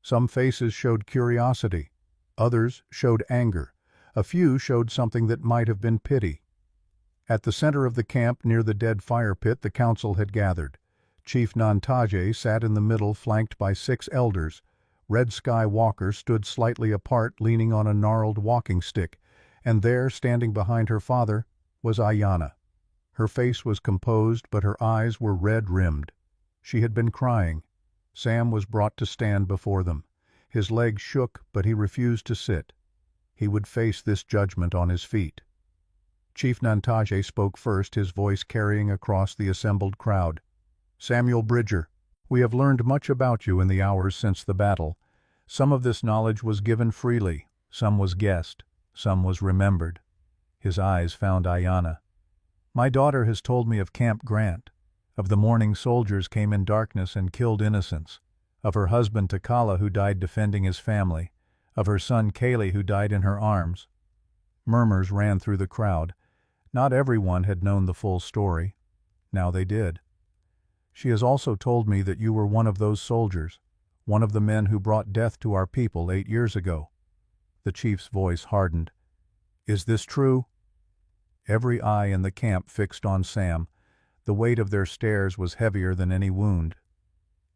Some faces showed curiosity. Others showed anger. A few showed something that might have been pity. At the center of the camp, near the dead fire pit, the council had gathered. Chief Nantaje sat in the middle, flanked by 6 elders. Red Sky Walker stood slightly apart, leaning on a gnarled walking stick, and there, standing behind her father, was Ayanna. Her face was composed, but her eyes were red-rimmed. She had been crying. Sam was brought to stand before them. His legs shook, but he refused to sit. He would face this judgment on his feet. Chief Nantaje spoke first, his voice carrying across the assembled crowd. "Samuel Bridger, we have learned much about you in the hours since the battle. Some of this knowledge was given freely, some was guessed, some was remembered." His eyes found Ayanna. "My daughter has told me of Camp Grant, of the morning soldiers came in darkness and killed innocents, of her husband Takala who died defending his family, of her son Kaylee who died in her arms." Murmurs ran through the crowd. Not everyone had known the full story. Now they did. "She has also told me that you were one of those soldiers, one of the men who brought death to our people 8 years ago." The chief's voice hardened. "Is this true?" Every eye in the camp fixed on Sam. The weight of their stares was heavier than any wound.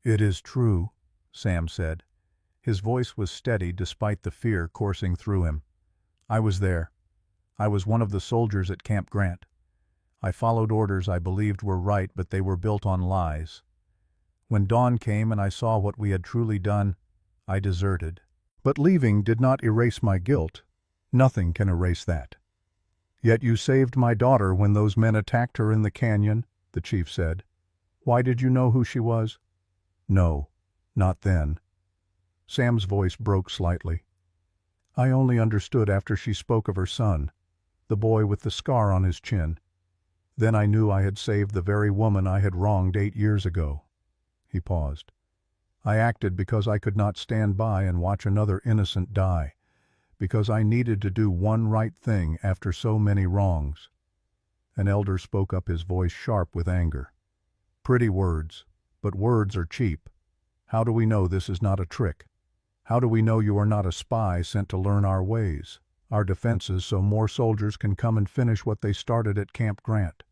"It is true," Sam said. His voice was steady despite the fear coursing through him. "I was there. I was one of the soldiers at Camp Grant. I followed orders I believed were right, but they were built on lies. When dawn came and I saw what we had truly done, I deserted. But leaving did not erase my guilt. Nothing can erase that." "Yet you saved my daughter when those men attacked her in the canyon," the chief said. "Why did you know who she was?" "No, not then." Sam's voice broke slightly. "I only understood after she spoke of her son, the boy with the scar on his chin. Then I knew I had saved the very woman I had wronged 8 years ago." He paused. "I acted because I could not stand by and watch another innocent die, because I needed to do one right thing after so many wrongs." An elder spoke up, his voice sharp with anger. "Pretty words, but words are cheap. How do we know this is not a trick? How do we know you are not a spy sent to learn our ways, our defenses, so more soldiers can come and finish what they started at Camp Grant?"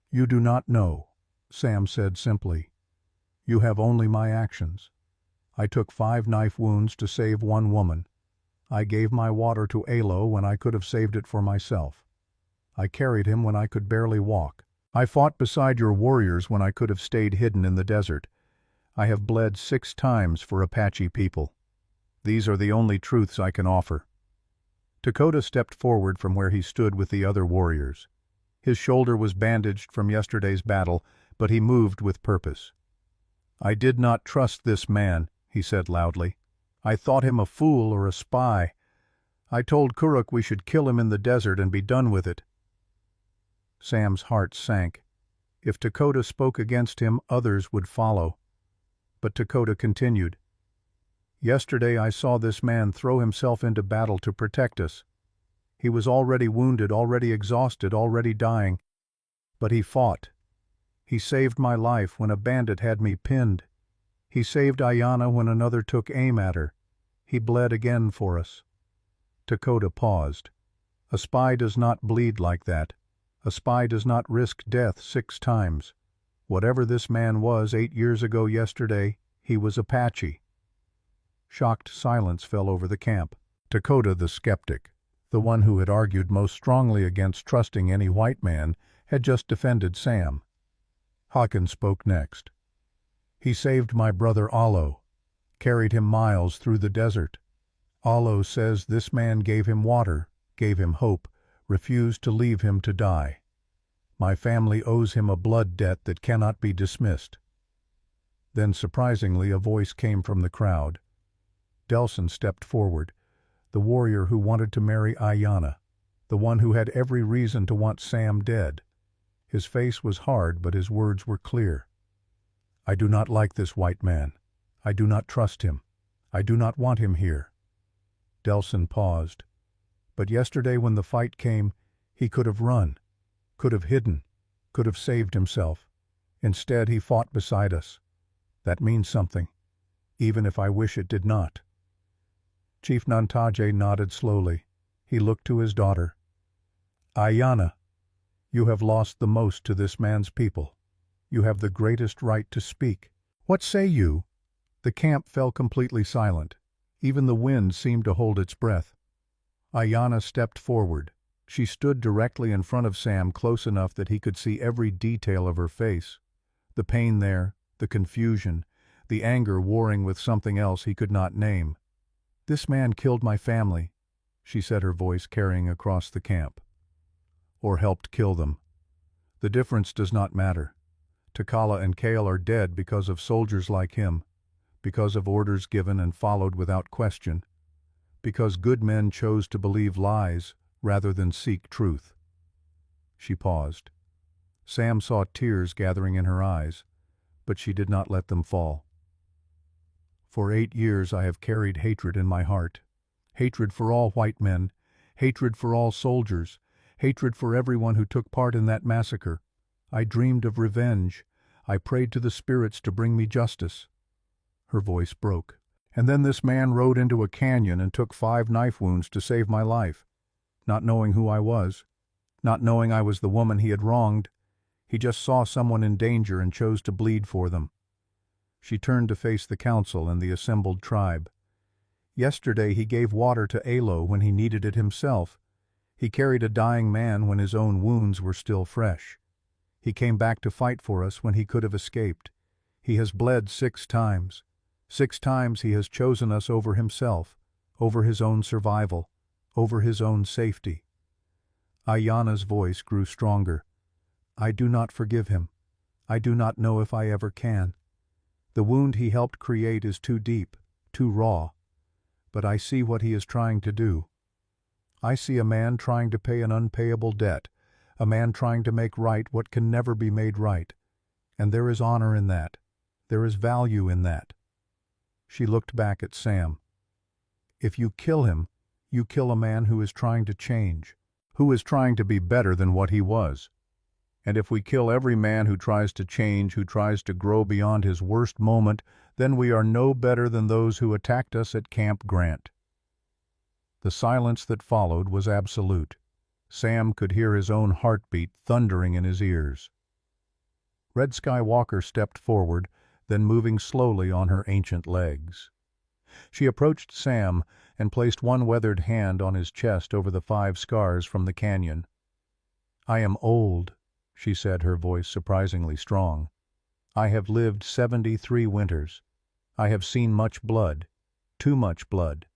"You do not know," Sam said simply. "You have only my actions. I took 5 knife wounds to save 1 woman. I gave my water to Alo when I could have saved it for myself. I carried him when I could barely walk. I fought beside your warriors when I could have stayed hidden in the desert. I have bled 6 times for Apache people. These are the only truths I can offer." Dakota stepped forward from where he stood with the other warriors. His shoulder was bandaged from yesterday's battle, but he moved with purpose. "I did not trust this man," he said loudly. "I thought him a fool or a spy. I told Kuruk we should kill him in the desert and be done with it." Sam's heart sank. If Dakota spoke against him, others would follow. But Dakota continued. "Yesterday I saw this man throw himself into battle to protect us. He was already wounded, already exhausted, already dying. But he fought. He saved my life when a bandit had me pinned. He saved Ayanna when another took aim at her. He bled again for us." Dakota paused. "A spy does not bleed like that. A spy does not risk death 6 times. Whatever this man was 8 years ago yesterday, he was Apache." Shocked silence fell over the camp. Dakota the skeptic, the one who had argued most strongly against trusting any white man, had just defended Sam. Hawkins spoke next. "He saved my brother Allo, carried him miles through the desert. Allo says this man gave him water, gave him hope, refused to leave him to die. My family owes him a blood debt that cannot be dismissed." Then, surprisingly, a voice came from the crowd. Delson stepped forward, the warrior who wanted to marry Ayanna, the one who had every reason to want Sam dead. His face was hard, but his words were clear. "I do not like this white man. I do not trust him. I do not want him here." Delson paused. But yesterday when the fight came, he could have run, could have hidden, could have saved himself. Instead, he fought beside us. That means something, even if I wish it did not. Chief Nantaje nodded slowly. He looked to his daughter. "Ayanna, you have lost the most to this man's people. You have the greatest right to speak. What say you?" The camp fell completely silent. Even the wind seemed to hold its breath. Ayanna stepped forward. She stood directly in front of Sam, close enough that he could see every detail of her face. The pain there, the confusion, the anger warring with something else he could not name. "This man killed my family," she said, her voice carrying across the camp. "Or helped kill them. The difference does not matter. Takala and Kale are dead because of soldiers like him, because of orders given and followed without question, because good men chose to believe lies rather than seek truth." She paused. Sam saw tears gathering in her eyes, but she did not let them fall. "For 8 years I have carried hatred in my heart. Hatred for all white men, hatred for all soldiers, hatred for everyone who took part in that massacre. I dreamed of revenge. I prayed to the spirits to bring me justice." Her voice broke. "And then this man rode into a canyon and took 5 knife wounds to save my life. Not knowing who I was, not knowing I was the woman he had wronged, he just saw someone in danger and chose to bleed for them." She turned to face the council and the assembled tribe. "Yesterday he gave water to Alo when he needed it himself. He carried a dying man when his own wounds were still fresh. He came back to fight for us when he could have escaped. He has bled 6 times. 6 times he has chosen us over himself, over his own survival, over his own safety." Ayanna's voice grew stronger. "I do not forgive him. I do not know if I ever can. The wound he helped create is too deep, too raw. But I see what he is trying to do. I see a man trying to pay an unpayable debt, a man trying to make right what can never be made right. And there is honor in that. There is value in that." She looked back at Sam. "If you kill him, you kill a man who is trying to change, who is trying to be better than what he was. And if we kill every man who tries to change, who tries to grow beyond his worst moment, then we are no better than those who attacked us at Camp Grant." The silence that followed was absolute. Sam could hear his own heartbeat thundering in his ears. Red Sky Walker stepped forward, then moving slowly on her ancient legs. She approached Sam and placed one weathered hand on his chest over the 5 scars from the canyon. "I am old," she said, her voice surprisingly strong. "I have lived 73 winters. I have seen much blood, too much blood.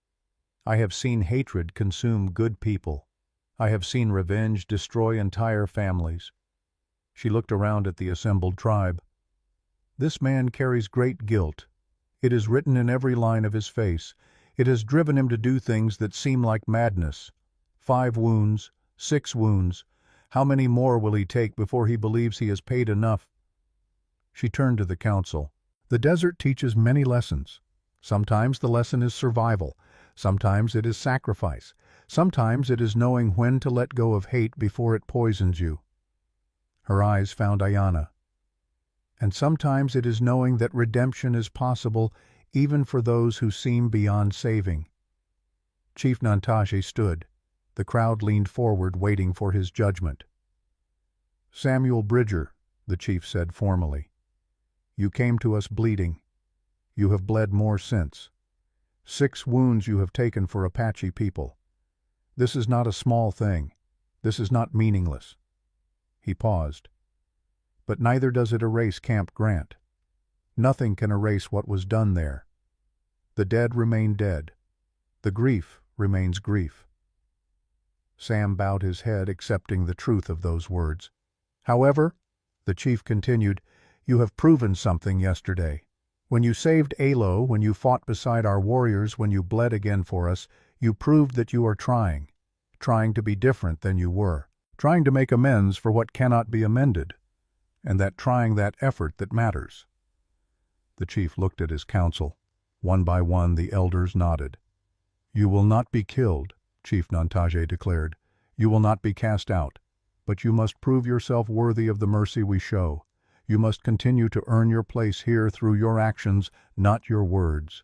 I have seen hatred consume good people. I have seen revenge destroy entire families." She looked around at the assembled tribe. "This man carries great guilt. It is written in every line of his face. It has driven him to do things that seem like madness. 5 wounds, 6 wounds. How many more will he take before he believes he has paid enough?" She turned to the council. "The desert teaches many lessons. Sometimes the lesson is survival. Sometimes it is sacrifice. Sometimes it is knowing when to let go of hate before it poisons you." Her eyes found Ayanna. "And sometimes it is knowing that redemption is possible even for those who seem beyond saving." Chief Nantaje stood. The crowd leaned forward, waiting for his judgment. "Samuel Bridger," the chief said formally, "you came to us bleeding. You have bled more since. 6 wounds you have taken for Apache people. This is not a small thing. This is not meaningless." He paused. "But neither does it erase Camp Grant. Nothing can erase what was done there. The dead remain dead. The grief remains grief." Sam bowed his head, accepting the truth of those words. "However," the chief continued, "you have proven something yesterday. When you saved Alo, when you fought beside our warriors, when you bled again for us, you proved that you are trying to be different than you were, trying to make amends for what cannot be amended, and that effort that matters." The chief looked at his council. One by one the elders nodded. "You will not be killed," Chief Nantaje declared. "You will not be cast out. But you must prove yourself worthy of the mercy we show. You must continue to earn your place here through your actions, not your words."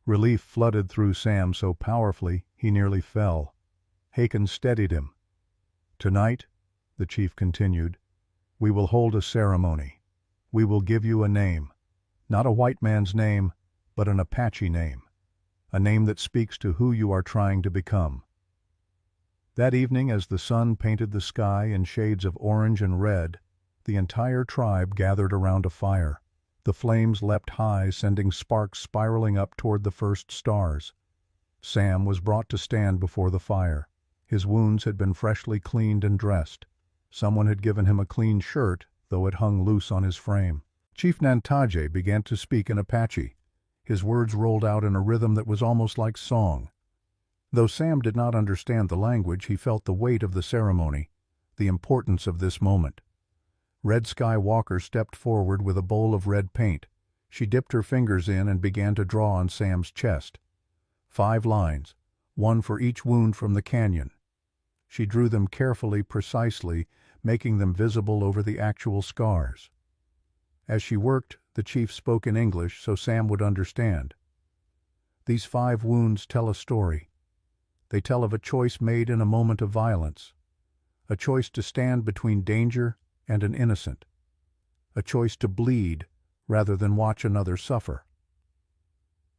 Relief flooded through Sam so powerfully he nearly fell. Haken steadied him. "Tonight," the chief continued, "we will hold a ceremony. We will give you a name. Not a white man's name, but an Apache name. A name that speaks to who you are trying to become." That evening, as the sun painted the sky in shades of orange and red, the entire tribe gathered around a fire. The flames leapt high, sending sparks spiraling up toward the first stars. Sam was brought to stand before the fire. His wounds had been freshly cleaned and dressed. Someone had given him a clean shirt, though it hung loose on his frame. Chief Nantaje began to speak in Apache. His words rolled out in a rhythm that was almost like song. Though Sam did not understand the language, he felt the weight of the ceremony, the importance of this moment. Red Sky Walker stepped forward with a bowl of red paint. She dipped her fingers in and began to draw on Sam's chest. 5 lines, one for each wound from the canyon. She drew them carefully, precisely, making them visible over the actual scars. As she worked, the chief spoke in English so Sam would understand. "These 5 wounds tell a story. They tell of a choice made in a moment of violence, a choice to stand between danger and an innocent, a choice to bleed rather than watch another suffer."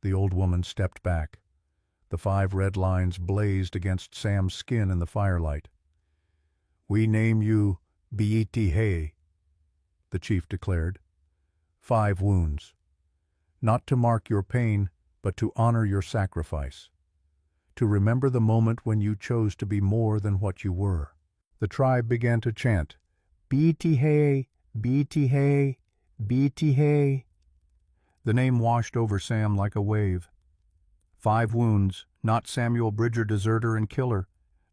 The old woman stepped back. The 5 red lines blazed against Sam's skin in the firelight. "We name you Biiti-He," the chief declared. 5 wounds. Not to mark your pain, but to honor your sacrifice. To remember the moment when you chose to be more than what you were. The tribe began to chant, "Biiti-He, Biiti-He, Biiti-He." The name washed over Sam like a wave. 5 wounds, not Samuel Bridger, deserter and killer,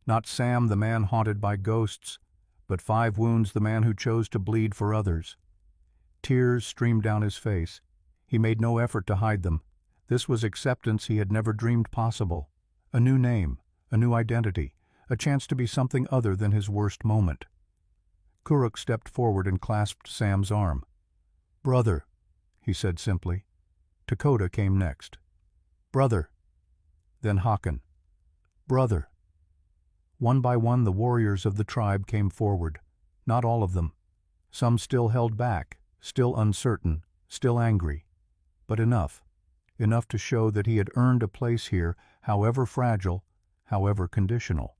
not Sam the man haunted by ghosts, but 5 wounds, the man who chose to bleed for others. Tears streamed down his face. He made no effort to hide them. This was acceptance he had never dreamed possible. A new name, a new identity, a chance to be something other than his worst moment. Kuruk stepped forward and clasped Sam's arm. "Brother," he said simply. Dakota came next. "Brother." Then Haken. "Brother." One by one the warriors of the tribe came forward. Not all of them. Some still held back, still uncertain, still angry. But enough to show that he had earned a place here, however fragile, however conditional.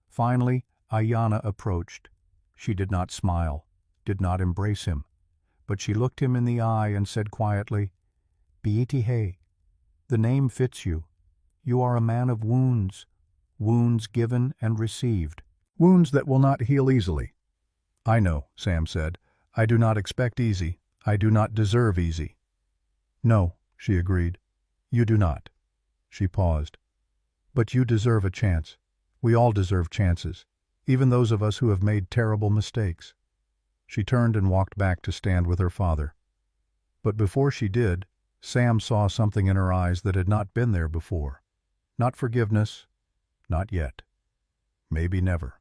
Finally, Ayana approached. She did not smile, did not embrace him, but she looked him in the eye and said quietly, "Biiti-He, the name fits you. You are a man of wounds, wounds given and received. Wounds that will not heal easily." "I know," Sam said. "I do not expect easy. I do not deserve easy." "No," she agreed. "You do not." She paused. "But you deserve a chance. We all deserve chances, even those of us who have made terrible mistakes." She turned and walked back to stand with her father. But before she did, Sam saw something in her eyes that had not been there before. Not forgiveness, not yet. Maybe never.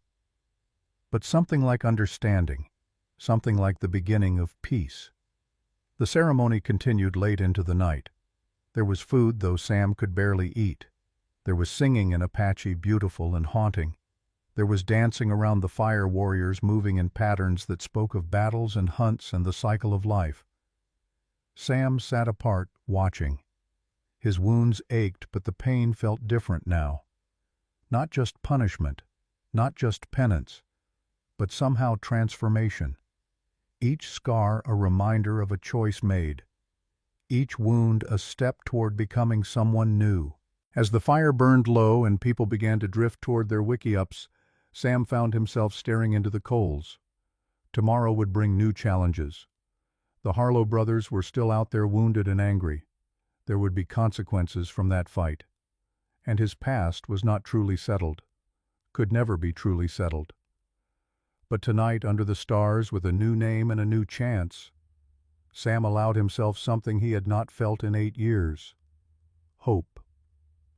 But something like understanding, something like the beginning of peace. The ceremony continued late into the night. There was food, though Sam could barely eat. There was singing in Apache, beautiful and haunting. There was dancing around the fire warriors, moving in patterns that spoke of battles and hunts and the cycle of life. Sam sat apart, watching. His wounds ached, but the pain felt different now. Not just punishment, not just penance, but somehow transformation. Each scar a reminder of a choice made. Each wound a step toward becoming someone new. As the fire burned low and people began to drift toward their wiki-ups, Sam found himself staring into the coals. Tomorrow would bring new challenges. The Harlow brothers were still out there wounded and angry. There would be consequences from that fight. And his past was not truly settled. Could never be truly settled. But tonight, under the stars, with a new name and a new chance, Sam allowed himself something he had not felt in 8 years. Hope.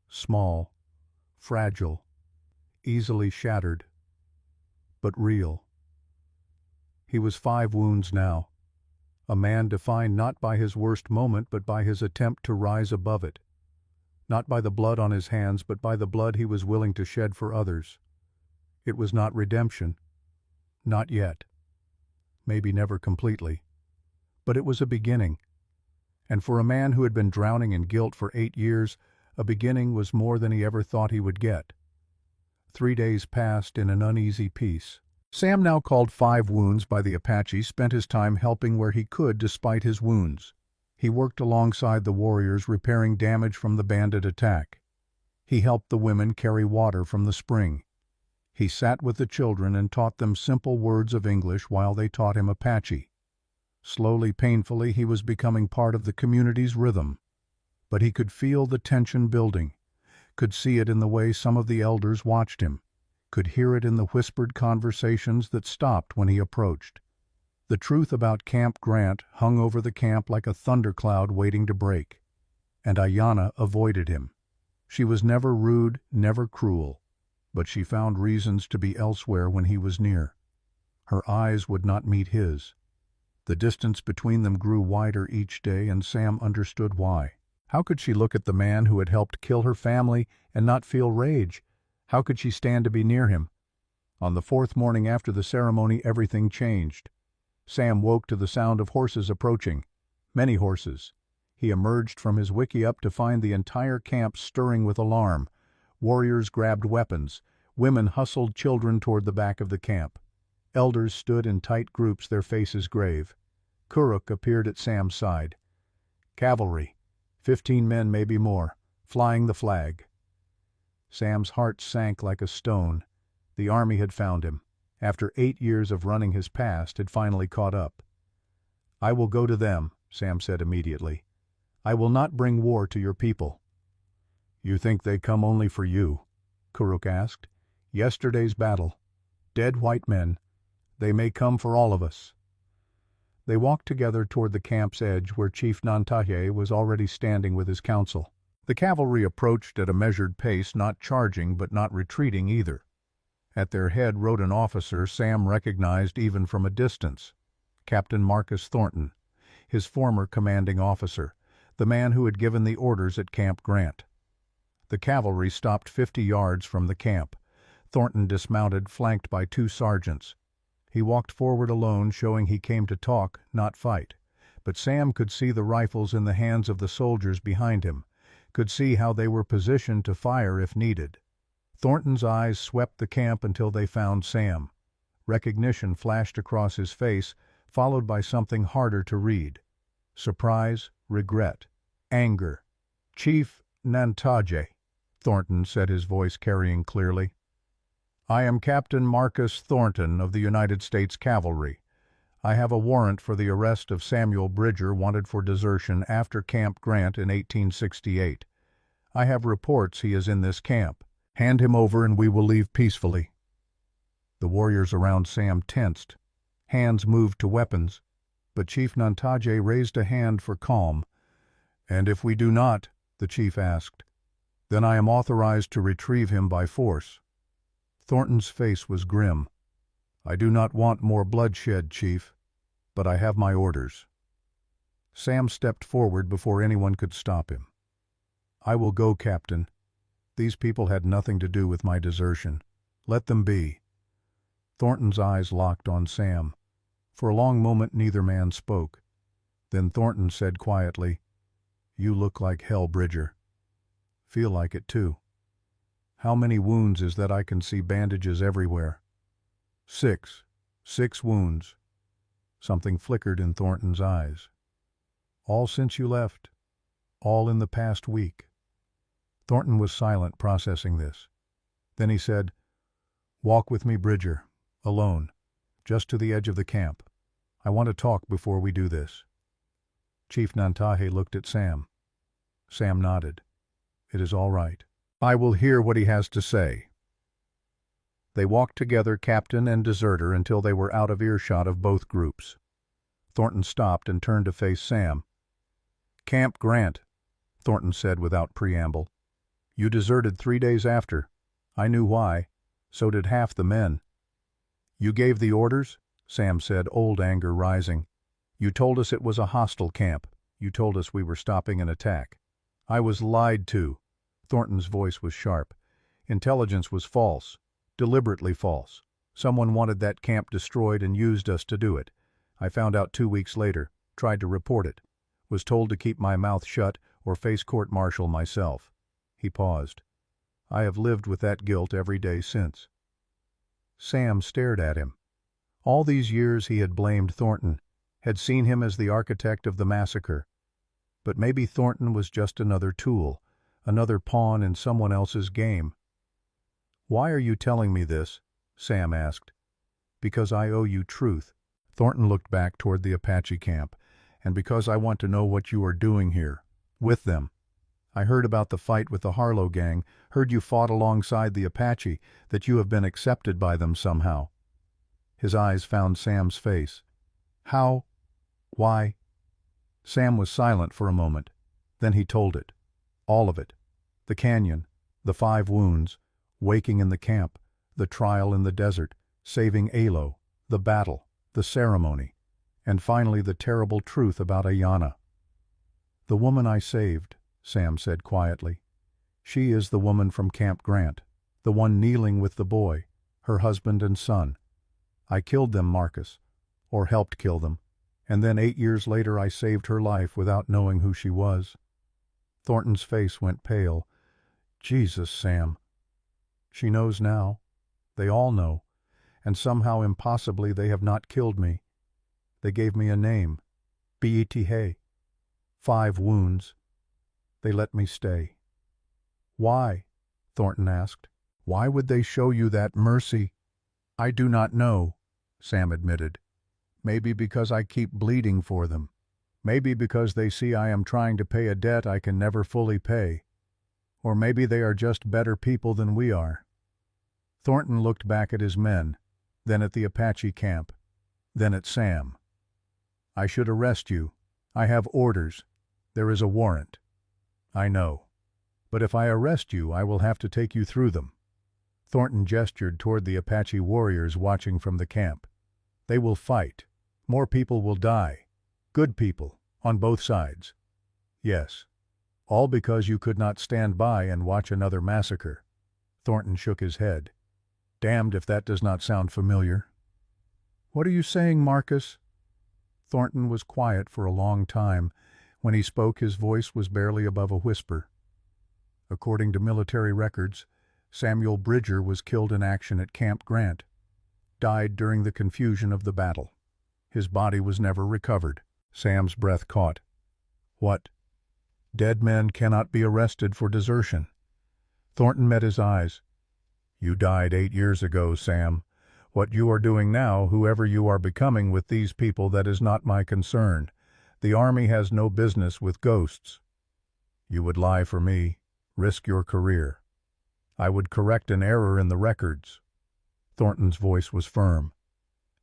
Small, fragile, easily shattered, but real. He was 5 wounds now, a man defined not by his worst moment but by his attempt to rise above it, not by the blood on his hands but by the blood he was willing to shed for others. It was not redemption, not yet, maybe never completely, but it was a beginning, and for a man who had been drowning in guilt for 8 years, a beginning was more than he ever thought he would get. 3 days passed in an uneasy peace. Sam, now called 5 Wounds by the Apache, spent his time helping where he could despite his wounds. He worked alongside the warriors repairing damage from the bandit attack. He helped the women carry water from the spring. He sat with the children and taught them simple words of English while they taught him Apache. Slowly, painfully, he was becoming part of the community's rhythm. But he could feel the tension building, could see it in the way some of the elders watched him, could hear it in the whispered conversations that stopped when he approached. The truth about Camp Grant hung over the camp like a thundercloud waiting to break. And Ayanna avoided him. She was never rude, never cruel, but she found reasons to be elsewhere when he was near. Her eyes would not meet his. The distance between them grew wider each day, and Sam understood why. How could she look at the man who had helped kill her family and not feel rage? How could she stand to be near him? On the 4th morning after the ceremony, everything changed. Sam woke to the sound of horses approaching. Many horses. He emerged from his wiki-up to find the entire camp stirring with alarm. Warriors grabbed weapons. Women hustled children toward the back of the camp. Elders stood in tight groups, their faces grave. Kuruk appeared at Sam's side. Cavalry. 15 men, maybe more, flying the flag. Sam's heart sank like a stone. The army had found him. After 8 years of running his past, had finally caught up. "I will go to them," Sam said immediately. "I will not bring war to your people." "You think they come only for you?" Kuruk asked. "Yesterday's battle. Dead white men. They may come for all of us." They walked together toward the camp's edge where Chief Nantaye was already standing with his council. The cavalry approached at a measured pace, not charging but not retreating either. At their head rode an officer Sam recognized even from a distance, Captain Marcus Thornton, his former commanding officer, the man who had given the orders at Camp Grant. The cavalry stopped 50 yards from the camp. Thornton dismounted, flanked by 2 sergeants. He walked forward alone, showing he came to talk, not fight. But Sam could see the rifles in the hands of the soldiers behind him, could see how they were positioned to fire if needed. Thornton's eyes swept the camp until they found Sam. Recognition flashed across his face, followed by something harder to read. Surprise, regret, anger. "Chief Nantaye," Thornton said, his voice carrying clearly. "I am Captain Marcus Thornton of the United States Cavalry. I have a warrant for the arrest of Samuel Bridger, wanted for desertion after Camp Grant in 1868. I have reports he is in this camp. Hand him over and we will leave peacefully." The warriors around Sam tensed. Hands moved to weapons, but Chief Nantaye raised a hand for calm. "And if we do not," the chief asked, "then I am authorized to retrieve him by force." Thornton's face was grim. "I do not want more bloodshed, Chief, but I have my orders." Sam stepped forward before anyone could stop him. "I will go, Captain. These people had nothing to do with my desertion. Let them be." Thornton's eyes locked on Sam. For a long moment neither man spoke. Then Thornton said quietly, "You look like hell, Bridger. Feel like it too. How many wounds is that? I can see bandages everywhere." 6. 6 wounds. Something flickered in Thornton's eyes. "All since you left? All in the past week?" Thornton was silent, processing this. Then he said, "Walk with me, Bridger, alone, just to the edge of the camp. I want to talk before we do this." Chief Nantahe looked at Sam. Sam nodded. "It is all right. I will hear what he has to say." They walked together, captain and deserter, until they were out of earshot of both groups. Thornton stopped and turned to face Sam. "Camp Grant," Thornton said without preamble. "You deserted 3 days after. I knew why. So did half the men." "You gave the orders?" Sam said, old anger rising. "You told us it was a hostile camp. You told us we were stopping an attack." "I was lied to." Thornton's voice was sharp. "Intelligence was false. Deliberately false. Someone wanted that camp destroyed and used us to do it. I found out 2 weeks later, tried to report it. Was told to keep my mouth shut or face court-martial myself." He paused. "I have lived with that guilt every day since." Sam stared at him. All these years he had blamed Thornton, had seen him as the architect of the massacre. But maybe Thornton was just another tool, another pawn in someone else's game. "Why are you telling me this?" Sam asked. "Because I owe you truth." Thornton looked back toward the Apache camp. "And because I want to know what you are doing here, with them. I heard about the fight with the Harlow gang, heard you fought alongside the Apache, that you have been accepted by them somehow." His eyes found Sam's face. "How? Why?" Sam was silent for a moment. Then he told it. All of it. The canyon, the 5 wounds, waking in the camp, the trial in the desert, saving Alo, the battle, the ceremony, and finally the terrible truth about Ayanna. "The woman I saved," Sam said quietly. "She is the woman from Camp Grant, the one kneeling with the boy, her husband and son. I killed them, Marcus, or helped kill them, and then 8 years later I saved her life without knowing who she was." Thornton's face went pale. "Jesus, Sam." "She knows now. They all know. And somehow impossibly they have not killed me. They gave me a name. Beete. 5 wounds. They let me stay." "Why?" Thornton asked. "Why would they show you that mercy?" "I do not know," Sam admitted. "Maybe because I keep bleeding for them. Maybe because they see I am trying to pay a debt I can never fully pay. Or maybe they are just better people than we are." Thornton looked back at his men, then at the Apache camp, then at Sam. "I should arrest you. I have orders. There is a warrant." "I know. But if I arrest you, I will have to take you through them." Thornton gestured toward the Apache warriors watching from the camp. "They will fight. More people will die. Good people, on both sides. Yes. All because you could not stand by and watch another massacre." Thornton shook his head. "Damned if that does not sound familiar." "What are you saying, Marcus?" Thornton was quiet for a long time. When he spoke, his voice was barely above a whisper. "According to military records, Samuel Bridger was killed in action at Camp Grant. Died during the confusion of the battle. His body was never recovered." Sam's breath caught. "What? Dead men cannot be arrested for desertion." Thornton met his eyes. "You died 8 years ago, Sam. What you are doing now, whoever you are becoming with these people, that is not my concern. The Army has no business with ghosts. You would lie for me, risk your career. I would correct an error in the records." Thornton's voice was firm.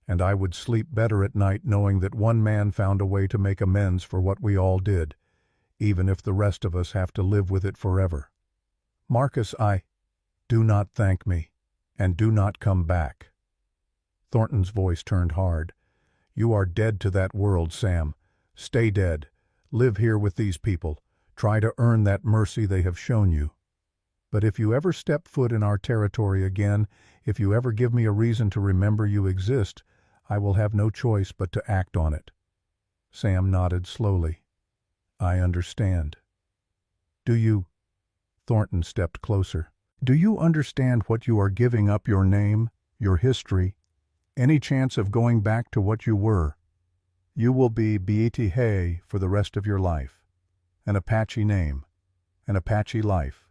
"And I would sleep better at night knowing that one man found a way to make amends for what we all did, even if the rest of us have to live with it forever. Marcus, do not thank me, and do not come back." Thornton's voice turned hard. "You are dead to that world, Sam. Stay dead. Live here with these people. Try to earn that mercy they have shown you. But if you ever step foot in our territory again, if you ever give me a reason to remember you exist, I will have no choice but to act on it." Sam nodded slowly. "I understand." "Do you—" Thornton stepped closer. "Do you understand what you are giving up? Your name, your history, any chance of going back to what you were? You will be Beete for the rest of your life. An Apache name, an Apache life.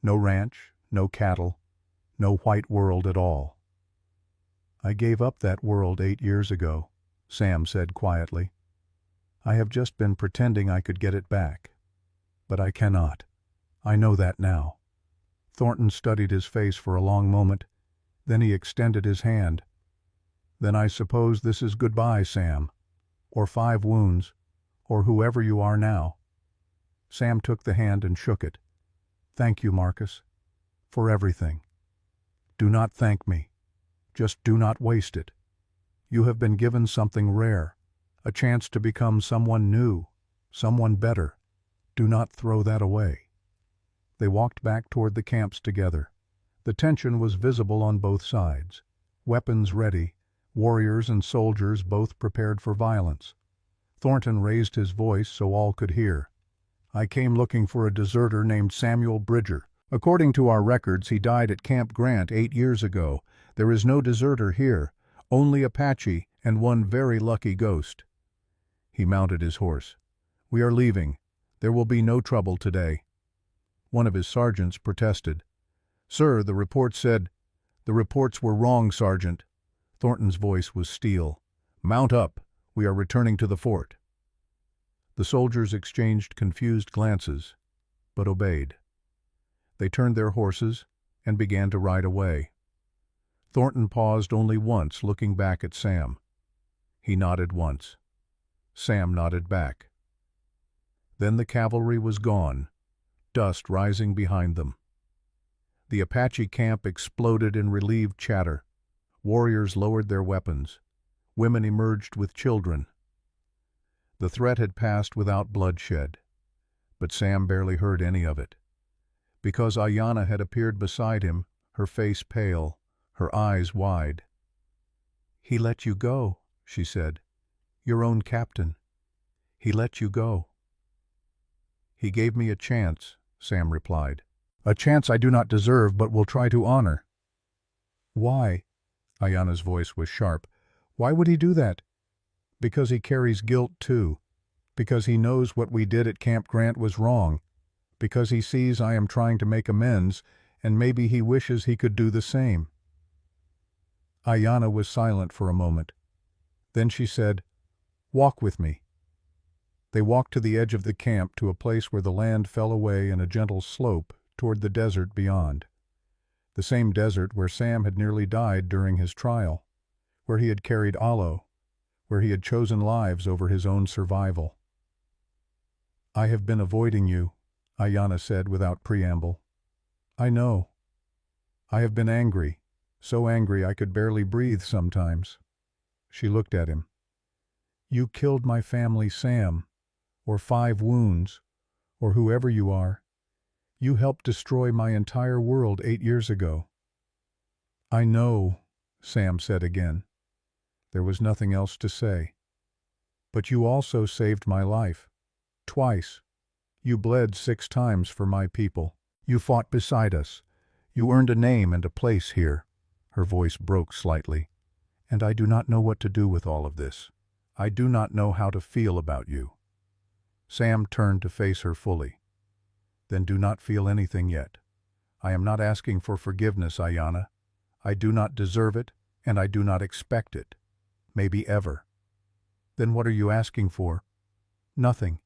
No ranch, no cattle, no white world at all. I gave up that world 8 years ago, Sam said quietly. I have just been pretending I could get it back. But I cannot. I know that now. Thornton studied his face for a long moment. Then he extended his hand. Then I suppose this is goodbye, Sam. Or 5 wounds. Or whoever you are now. Sam took the hand and shook it. Thank you, Marcus. For everything. Do not thank me. Just do not waste it. You have been given something rare. A chance to become someone new. Someone better. Do not throw that away. They walked back toward the camps together. The tension was visible on both sides. Weapons ready. Warriors and soldiers both prepared for violence. Thornton raised his voice so all could hear. I came looking for a deserter named Samuel Bridger. According to our records, he died at Camp Grant 8 years ago. There is no deserter here, only Apache and one very lucky ghost. He mounted his horse. We are leaving. There will be no trouble today. One of his sergeants protested. Sir, the report said... The reports were wrong, Sergeant. Thornton's voice was steel. Mount up. We are returning to the fort. The soldiers exchanged confused glances, but obeyed. They turned their horses and began to ride away. Thornton paused only once, looking back at Sam. He nodded once. Sam nodded back. Then the cavalry was gone, dust rising behind them. The Apache camp exploded in relieved chatter. Warriors lowered their weapons. Women emerged with children. The threat had passed without bloodshed, but Sam barely heard any of it. Because Ayanna had appeared beside him, her face pale, her eyes wide. He let you go, she said. Your own captain. He let you go. He gave me a chance, Sam replied. A chance I do not deserve but will try to honor. Why? Ayanna's voice was sharp. Why would he do that? Because he carries guilt too. Because he knows what we did at Camp Grant was wrong. Because he sees I am trying to make amends, and maybe he wishes he could do the same. Ayanna was silent for a moment. Then she said, Walk with me. They walked to the edge of the camp to a place where the land fell away in a gentle slope toward the desert beyond. The same desert where Sam had nearly died during his trial, where he had carried aloe, where he had chosen lives over his own survival. I have been avoiding you, Ayanna said without preamble. I know. I have been angry, so angry I could barely breathe sometimes. She looked at him. You killed my family, Sam, or 5 wounds, or whoever you are. You helped destroy my entire world 8 years ago. I know, Sam said again. There was nothing else to say. But you also saved my life. Twice. You bled 6 times for my people. You fought beside us. You earned a name and a place here. Her voice broke slightly. And I do not know what to do with all of this. I do not know how to feel about you. Sam turned to face her fully. Then do not feel anything yet. I am not asking for forgiveness, Ayanna. I do not deserve it, and I do not expect it. Maybe ever. Then what are you asking for? Nothing.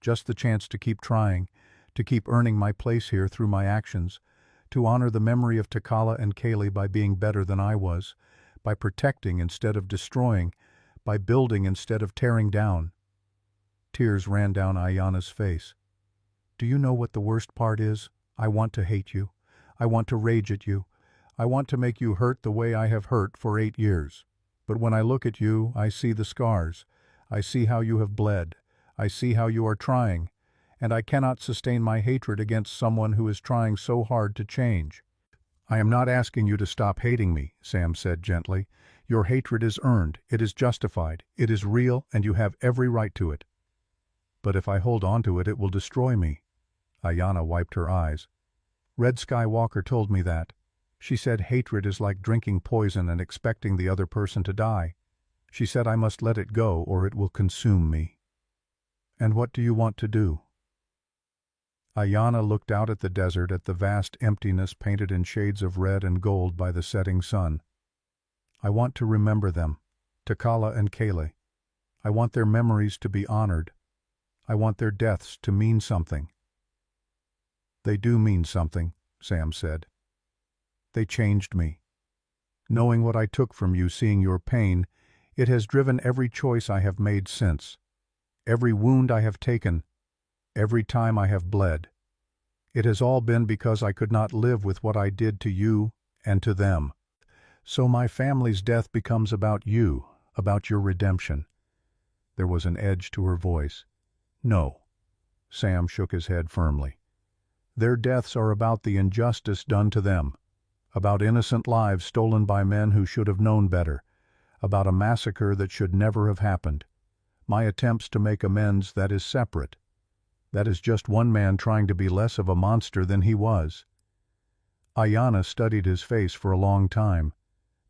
Just the chance to keep trying, to keep earning my place here through my actions, to honor the memory of Takala and Kaylee by being better than I was, by protecting instead of destroying, by building instead of tearing down. Tears ran down Ayanna's face. Do you know what the worst part is? I want to hate you. I want to rage at you. I want to make you hurt the way I have hurt for 8 years. But when I look at you, I see the scars. I see how you have bled. I see how you are trying. And I cannot sustain my hatred against someone who is trying so hard to change. I am not asking you to stop hating me, Sam said gently. Your hatred is earned. It is justified. It is real, and you have every right to it. But if I hold on to it, it will destroy me. Ayanna wiped her eyes. Red Skywalker told me that. She said hatred is like drinking poison and expecting the other person to die. She said I must let it go or it will consume me. And what do you want to do? Ayanna looked out at the desert, at the vast emptiness painted in shades of red and gold by the setting sun. I want to remember them, Takala and Kale. I want their memories to be honored. I want their deaths to mean something. They do mean something, Sam said. They changed me. Knowing what I took from you, seeing your pain, it has driven every choice I have made since. Every wound I have taken, every time I have bled. It has all been because I could not live with what I did to you and to them. So my family's death becomes about you, about your redemption. There was an edge to her voice. No. Sam shook his head firmly. Their deaths are about the injustice done to them, about innocent lives stolen by men who should have known better, about a massacre that should never have happened. My attempts to make amends, that is separate. That is just one man trying to be less of a monster than he was. Ayanna studied his face for a long time.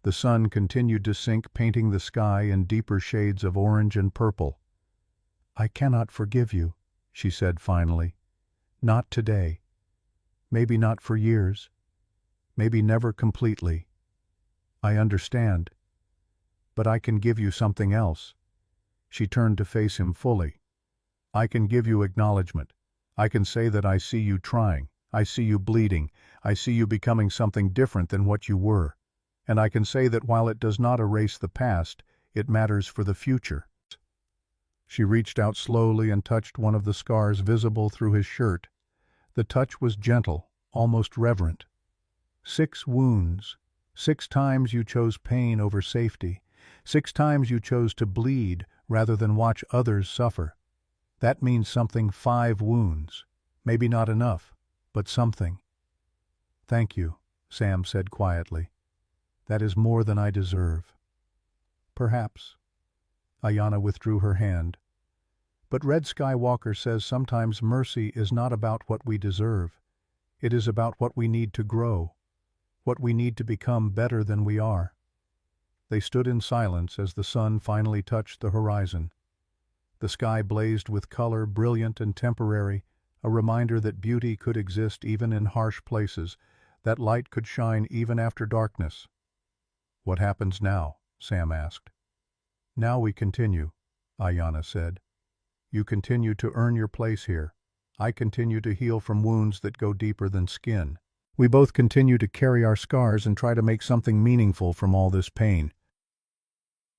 The sun continued to sink, painting the sky in deeper shades of orange and purple. I cannot forgive you, she said finally. Not today. Maybe not for years. Maybe never completely. I understand. But I can give you something else. She turned to face him fully. I can give you acknowledgement. I can say that I see you trying. I see you bleeding. I see you becoming something different than what you were. And I can say that while it does not erase the past, it matters for the future. She reached out slowly and touched one of the scars visible through his shirt. The touch was gentle, almost reverent. 6 wounds. 6 times you chose pain over safety. 6 times you chose to bleed rather than watch others suffer. That means something. 5 wounds. Maybe not enough, but something. Thank you, Sam said quietly. That is more than I deserve. Perhaps. Ayanna withdrew her hand. But Red Skywalker says sometimes mercy is not about what we deserve. It is about what we need to grow, what we need to become better than we are. They stood in silence as the sun finally touched the horizon. The sky blazed with color, brilliant and temporary, a reminder that beauty could exist even in harsh places, that light could shine even after darkness. What happens now? Sam asked. Now we continue, Ayanna said. You continue to earn your place here. I continue to heal from wounds that go deeper than skin. We both continue to carry our scars and try to make something meaningful from all this pain.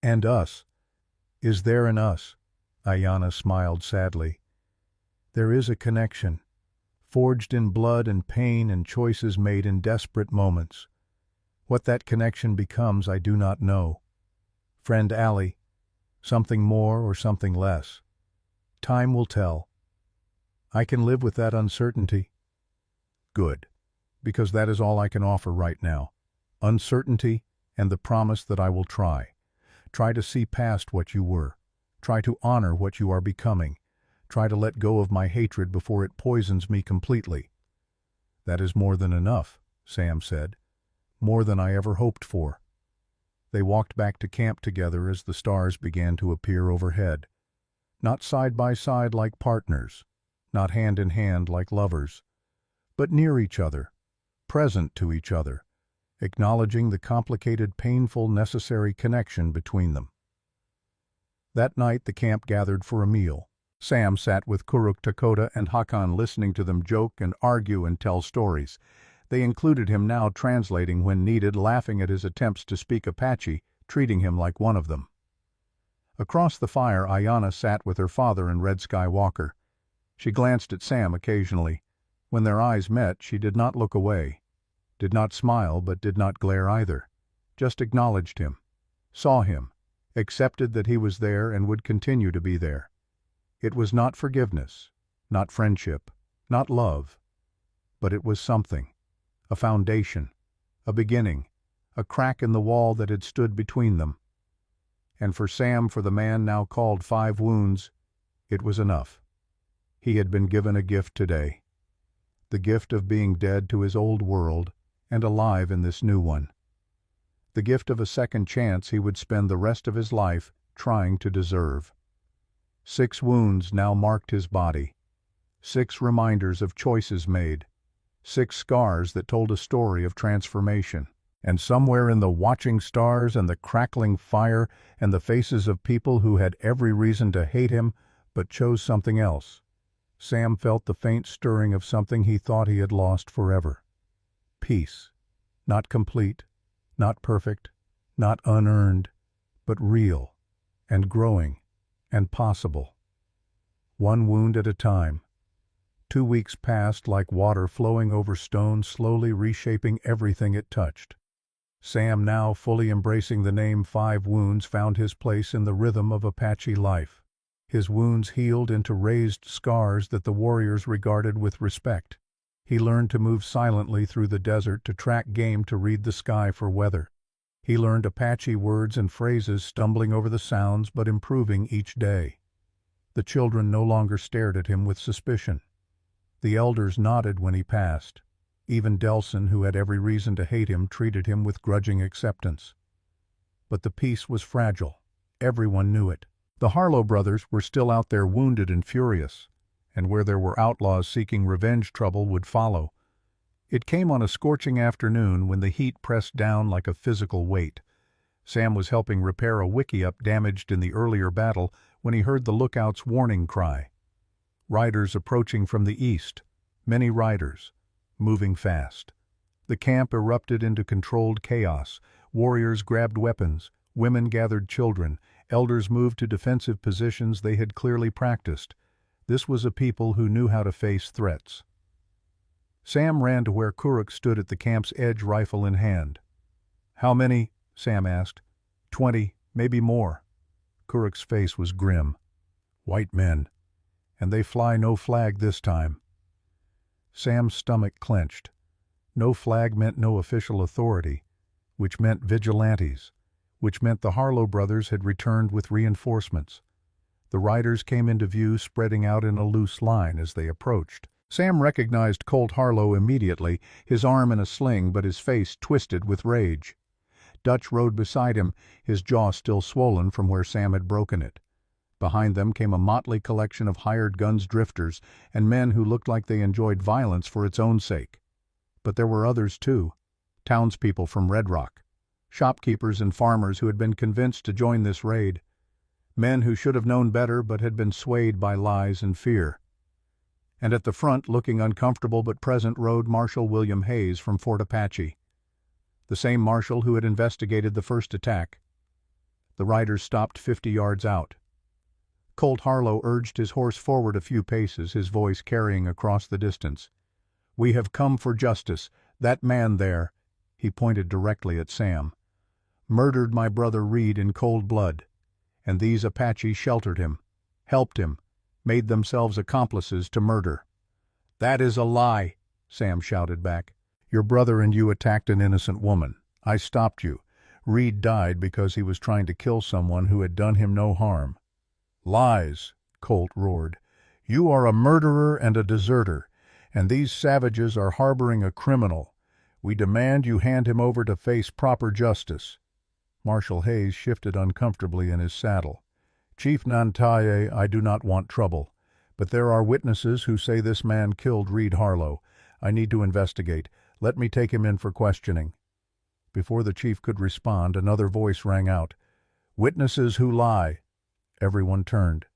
And us. Is there an us? Ayanna smiled sadly. There is a connection, forged in blood and pain and choices made in desperate moments. What that connection becomes, I do not know. Friend Allie, something more or something less. Time will tell. I can live with that uncertainty. Good, because that is all I can offer right now. Uncertainty and the promise that I will try. Try to see past what you were. Try to honor what you are becoming. Try to let go of my hatred before it poisons me completely. That is more than enough, Sam said. More than I ever hoped for. They walked back to camp together as the stars began to appear overhead. Not side by side like partners, not hand in hand like lovers, but near each other, present to each other, acknowledging the complicated, painful, necessary connection between them. That night the camp gathered for a meal. Sam sat with Kuruk Takota and Hakan, listening to them joke and argue and tell stories. They included him now, translating when needed, laughing at his attempts to speak Apache, treating him like one of them. Across the fire, Ayanna sat with her father and Red Skywalker. She glanced at Sam occasionally. When their eyes met, she did not look away, did not smile, but did not glare either. Just acknowledged him, saw him, accepted that he was there and would continue to be there. It was not forgiveness, not friendship, not love, but it was something, a foundation, a beginning, a crack in the wall that had stood between them. And for Sam, for the man now called 5 wounds, it was enough. He had been given a gift today, the gift of being dead to his old world and alive in this new one. The gift of a second chance he would spend the rest of his life trying to deserve. 6 wounds now marked his body. 6 reminders of choices made. 6 scars that told a story of transformation. And somewhere in the watching stars and the crackling fire and the faces of people who had every reason to hate him but chose something else, Sam felt the faint stirring of something he thought he had lost forever. Peace. Not complete, not perfect, not unearned, but real, and growing, and possible. One wound at a time. 2 weeks passed like water flowing over stone, slowly reshaping everything it touched. Sam, now fully embracing the name 5 Wounds, found his place in the rhythm of Apache life. His wounds healed into raised scars that the warriors regarded with respect. He learned to move silently through the desert, to track game, to read the sky for weather. He learned Apache words and phrases, stumbling over the sounds but improving each day. The children no longer stared at him with suspicion. The elders nodded when he passed. Even Delson, who had every reason to hate him, treated him with grudging acceptance. But the peace was fragile. Everyone knew it. The Harlow brothers were still out there, wounded and furious, and where there were outlaws seeking revenge, trouble would follow. It came on a scorching afternoon when the heat pressed down like a physical weight. Sam was helping repair a wickiup damaged in the earlier battle when he heard the lookout's warning cry. Riders approaching from the east, many riders, moving fast. The camp erupted into controlled chaos. Warriors grabbed weapons, women gathered children, elders moved to defensive positions they had clearly practiced. This was a people who knew how to face threats. Sam ran to where Kuruk stood at the camp's edge, rifle in hand. "How many?" Sam asked. 20, maybe more." Kuruk's face was grim. "White men. And they fly no flag this time." Sam's stomach clenched. No flag meant no official authority, which meant vigilantes, which meant the Harlow brothers had returned with reinforcements. The riders came into view, spreading out in a loose line as they approached. Sam recognized Colt Harlow immediately, his arm in a sling but his face twisted with rage. Dutch rode beside him, his jaw still swollen from where Sam had broken it. Behind them came a motley collection of hired guns, drifters, and men who looked like they enjoyed violence for its own sake. But there were others too, townspeople from Red Rock, shopkeepers and farmers who had been convinced to join this raid, men who should have known better but had been swayed by lies and fear. And at the front, looking uncomfortable but present, rode Marshal William Hayes from Fort Apache, the same marshal who had investigated the first attack. The riders stopped 50 yards out. Colt Harlow urged his horse forward a few paces, his voice carrying across the distance. "We have come for justice. That man there," he pointed directly at Sam, "murdered my brother Reed in cold blood, and these Apache sheltered him, helped him, made themselves accomplices to murder." "That is a lie," Sam shouted back. "Your brother and you attacked an innocent woman. I stopped you. Reed died because he was trying to kill someone who had done him no harm." "Lies," Colt roared. "You are a murderer and a deserter, and these savages are harboring a criminal. We demand you hand him over to face proper justice." Marshal Hayes shifted uncomfortably in his saddle. "Chief Nantaye, I do not want trouble, but there are witnesses who say this man killed Reed Harlow. I need to investigate. Let me take him in for questioning." Before the chief could respond, another voice rang out. "Witnesses who lie." Everyone turned.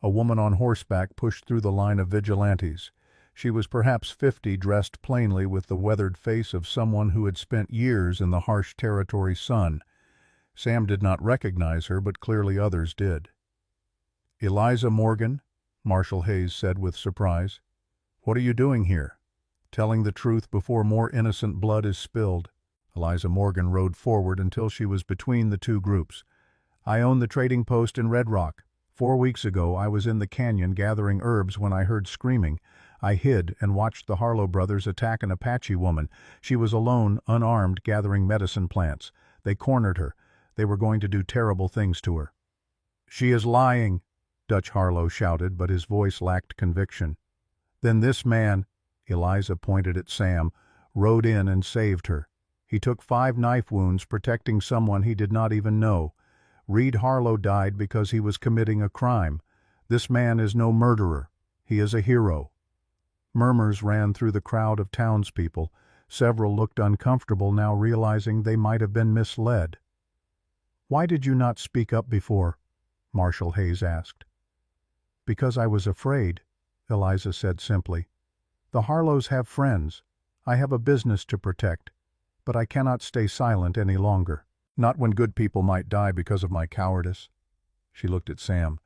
A woman on horseback pushed through the line of vigilantes. She was perhaps 50, dressed plainly with the weathered face of someone who had spent years in the harsh territory sun. Sam did not recognize her, but clearly others did. "Eliza Morgan," Marshal Hayes said with surprise. "What are you doing here?" "Telling the truth before more innocent blood is spilled." Eliza Morgan rode forward until she was between the two groups. "I own the trading post in Red Rock. 4 weeks ago I was in the canyon gathering herbs when I heard screaming. I hid and watched the Harlow brothers attack an Apache woman. She was alone, unarmed, gathering medicine plants. They cornered her. They were going to do terrible things to her." "She is lying," Dutch Harlow shouted, but his voice lacked conviction. "Then this man," Eliza pointed at Sam, "rode in and saved her. He took 5 knife wounds protecting someone he did not even know. Reed Harlow died because he was committing a crime. This man is no murderer. He is a hero." Murmurs ran through the crowd of townspeople. Several looked uncomfortable now, realizing they might have been misled. "Why did you not speak up before?" Marshal Hayes asked. "Because I was afraid," Eliza said simply. "The Harlows have friends. I have a business to protect, but I cannot stay silent any longer. Not when good people might die because of my cowardice." She looked at Sam.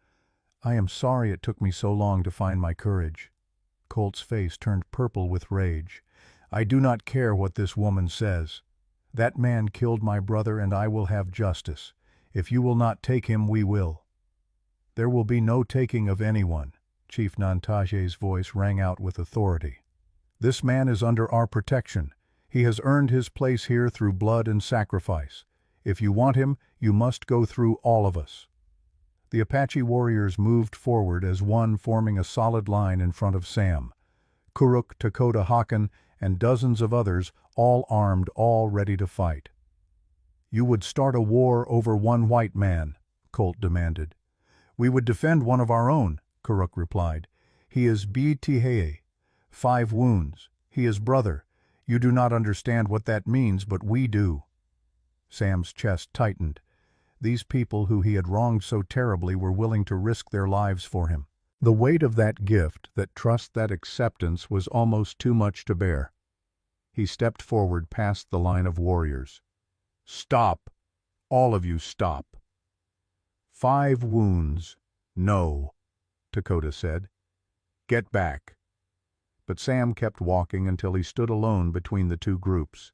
"I am sorry it took me so long to find my courage." Colt's face turned purple with rage. "I do not care what this woman says. That man killed my brother and I will have justice. If you will not take him, we will." "There will be no taking of anyone," Chief Nantage's voice rang out with authority. "This man is under our protection. He has earned his place here through blood and sacrifice. If you want him, you must go through all of us." The Apache warriors moved forward as one, forming a solid line in front of Sam. Kuruk, Dakota Hakan, and dozens of others, all armed, all ready to fight. "You would start a war over one white man," Colt demanded. "We would defend one of our own," Kuruk replied. "He is Bthe, 5 wounds. He is brother. You do not understand what that means, but we do." Sam's chest tightened. These people who he had wronged so terribly were willing to risk their lives for him. The weight of that gift, that trust, that acceptance was almost too much to bear. He stepped forward past the line of warriors. "Stop! All of you stop!" "5 wounds. No," Dakota said. "Get back." But Sam kept walking until he stood alone between the two groups.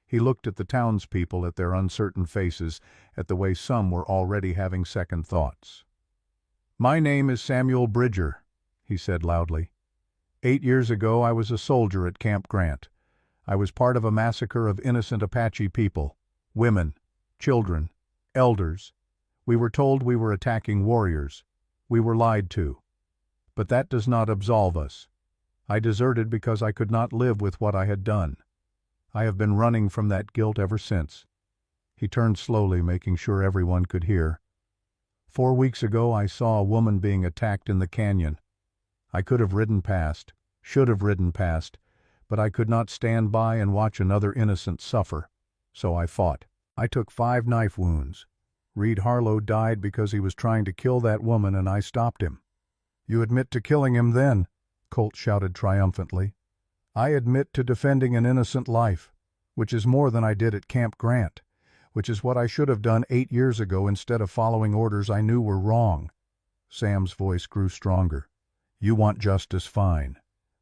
He looked at the townspeople, at their uncertain faces, at the way some were already having second thoughts. "My name is Samuel Bridger," he said loudly. 8 years ago I was a soldier at Camp Grant. I was part of a massacre of innocent Apache people, women, children, elders. We were told we were attacking warriors. We were lied to. But that does not absolve us. I deserted because I could not live with what I had done. I have been running from that guilt ever since." He turned slowly, making sure everyone could hear. 4 weeks ago I saw a woman being attacked in the canyon. I could have ridden past, should have ridden past, but I could not stand by and watch another innocent suffer. So I fought. I took 5 knife wounds. Reed Harlow died because he was trying to kill that woman and I stopped him." "You admit to killing him then?" Colt shouted triumphantly. "I admit to defending an innocent life, which is more than I did at Camp Grant, which is what I should have done 8 years ago instead of following orders I knew were wrong." Sam's voice grew stronger. "You want justice, fine.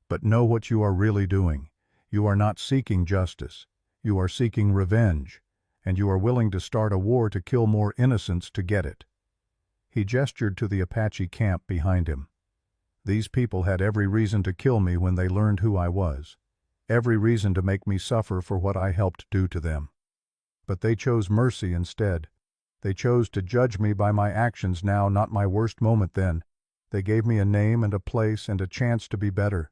But know what you are really doing. You are not seeking justice. You are seeking revenge, and you are willing to start a war to kill more innocents to get it." He gestured to the Apache camp behind him. "These people had every reason to kill me when they learned who I was. Every reason to make me suffer for what I helped do to them. But they chose mercy instead. They chose to judge me by my actions now, not my worst moment then. They gave me a name and a place and a chance to be better."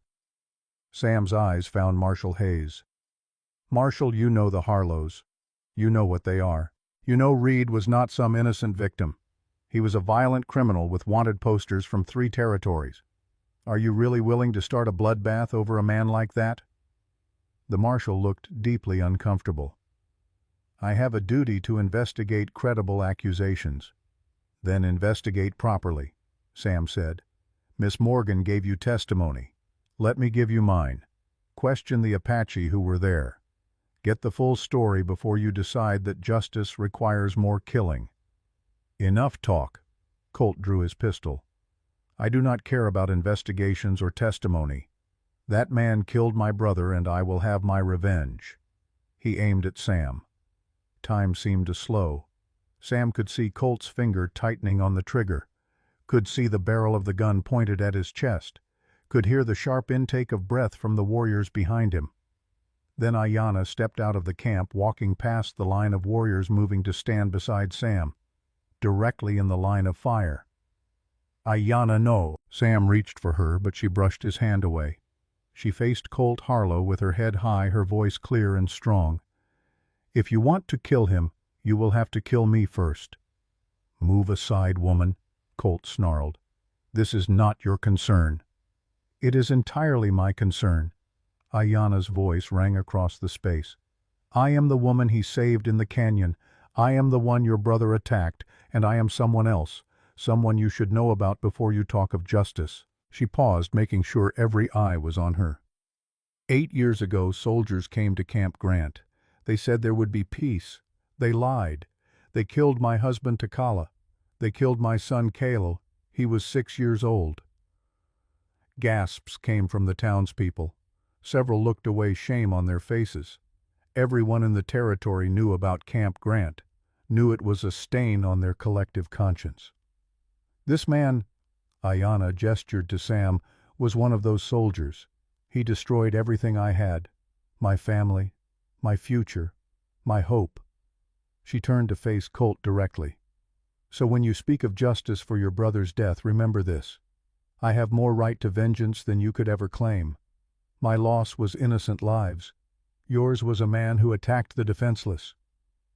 Sam's eyes found Marshal Hayes. "Marshal, you know the Harlows. You know what they are. You know Reed was not some innocent victim. He was a violent criminal with wanted posters from 3 territories. Are you really willing to start a bloodbath over a man like that?" The marshal looked deeply uncomfortable. "I have a duty to investigate credible accusations." "Then investigate properly," Sam said. "Miss Morgan gave you testimony. Let me give you mine. Question the Apache who were there. Get the full story before you decide that justice requires more killing." "Enough talk." Colt drew his pistol. "I do not care about investigations or testimony. That man killed my brother and I will have my revenge." He aimed at Sam. Time seemed to slow. Sam could see Colt's finger tightening on the trigger, could see the barrel of the gun pointed at his chest, could hear the sharp intake of breath from the warriors behind him. Then Ayanna stepped out of the camp, walking past the line of warriors moving to stand beside Sam, directly in the line of fire. "Ayanna, no." Sam reached for her, but she brushed his hand away. She faced Colt Harlow with her head high, her voice clear and strong. "If you want to kill him, you will have to kill me first." "Move aside, woman," Colt snarled. "This is not your concern." It is entirely my concern. Ayanna's voice rang across the space. I am the woman he saved in the canyon. I am the one your brother attacked, and I am someone else, someone you should know about before you talk of justice. She paused, making sure every eye was on her. 8 years ago, soldiers came to Camp Grant. They said there would be peace. They lied. They killed my husband Takala. They killed my son Kalo. He was 6 years old. Gasps came from the townspeople. Several looked away, shame on their faces. Everyone in the territory knew about Camp Grant, knew it was a stain on their collective conscience. This man, Ayanna gestured to Sam, was one of those soldiers. He destroyed everything I had, my family, my future, my hope. She turned to face Colt directly. So when you speak of justice for your brother's death, remember this. I have more right to vengeance than you could ever claim. My loss was innocent lives. Yours was a man who attacked the defenseless.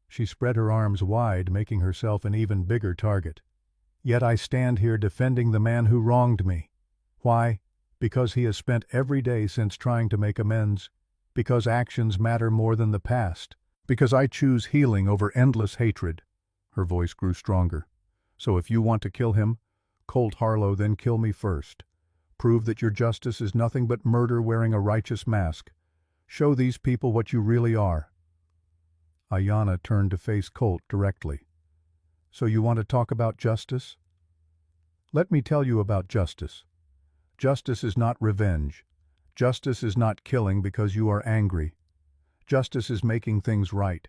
She spread her arms wide, making herself an even bigger target. Yet I stand here defending the man who wronged me. Why? Because he has spent every day since trying to make amends. Because actions matter more than the past. Because I choose healing over endless hatred. Her voice grew stronger. So if you want to kill him, Colt Harlow, then kill me first. Prove that your justice is nothing but murder wearing a righteous mask. Show these people what you really are. Ayanna turned to face Colt directly. So you want to talk about justice? Let me tell you about justice. Justice is not revenge. Justice is not killing because you are angry. Justice is making things right.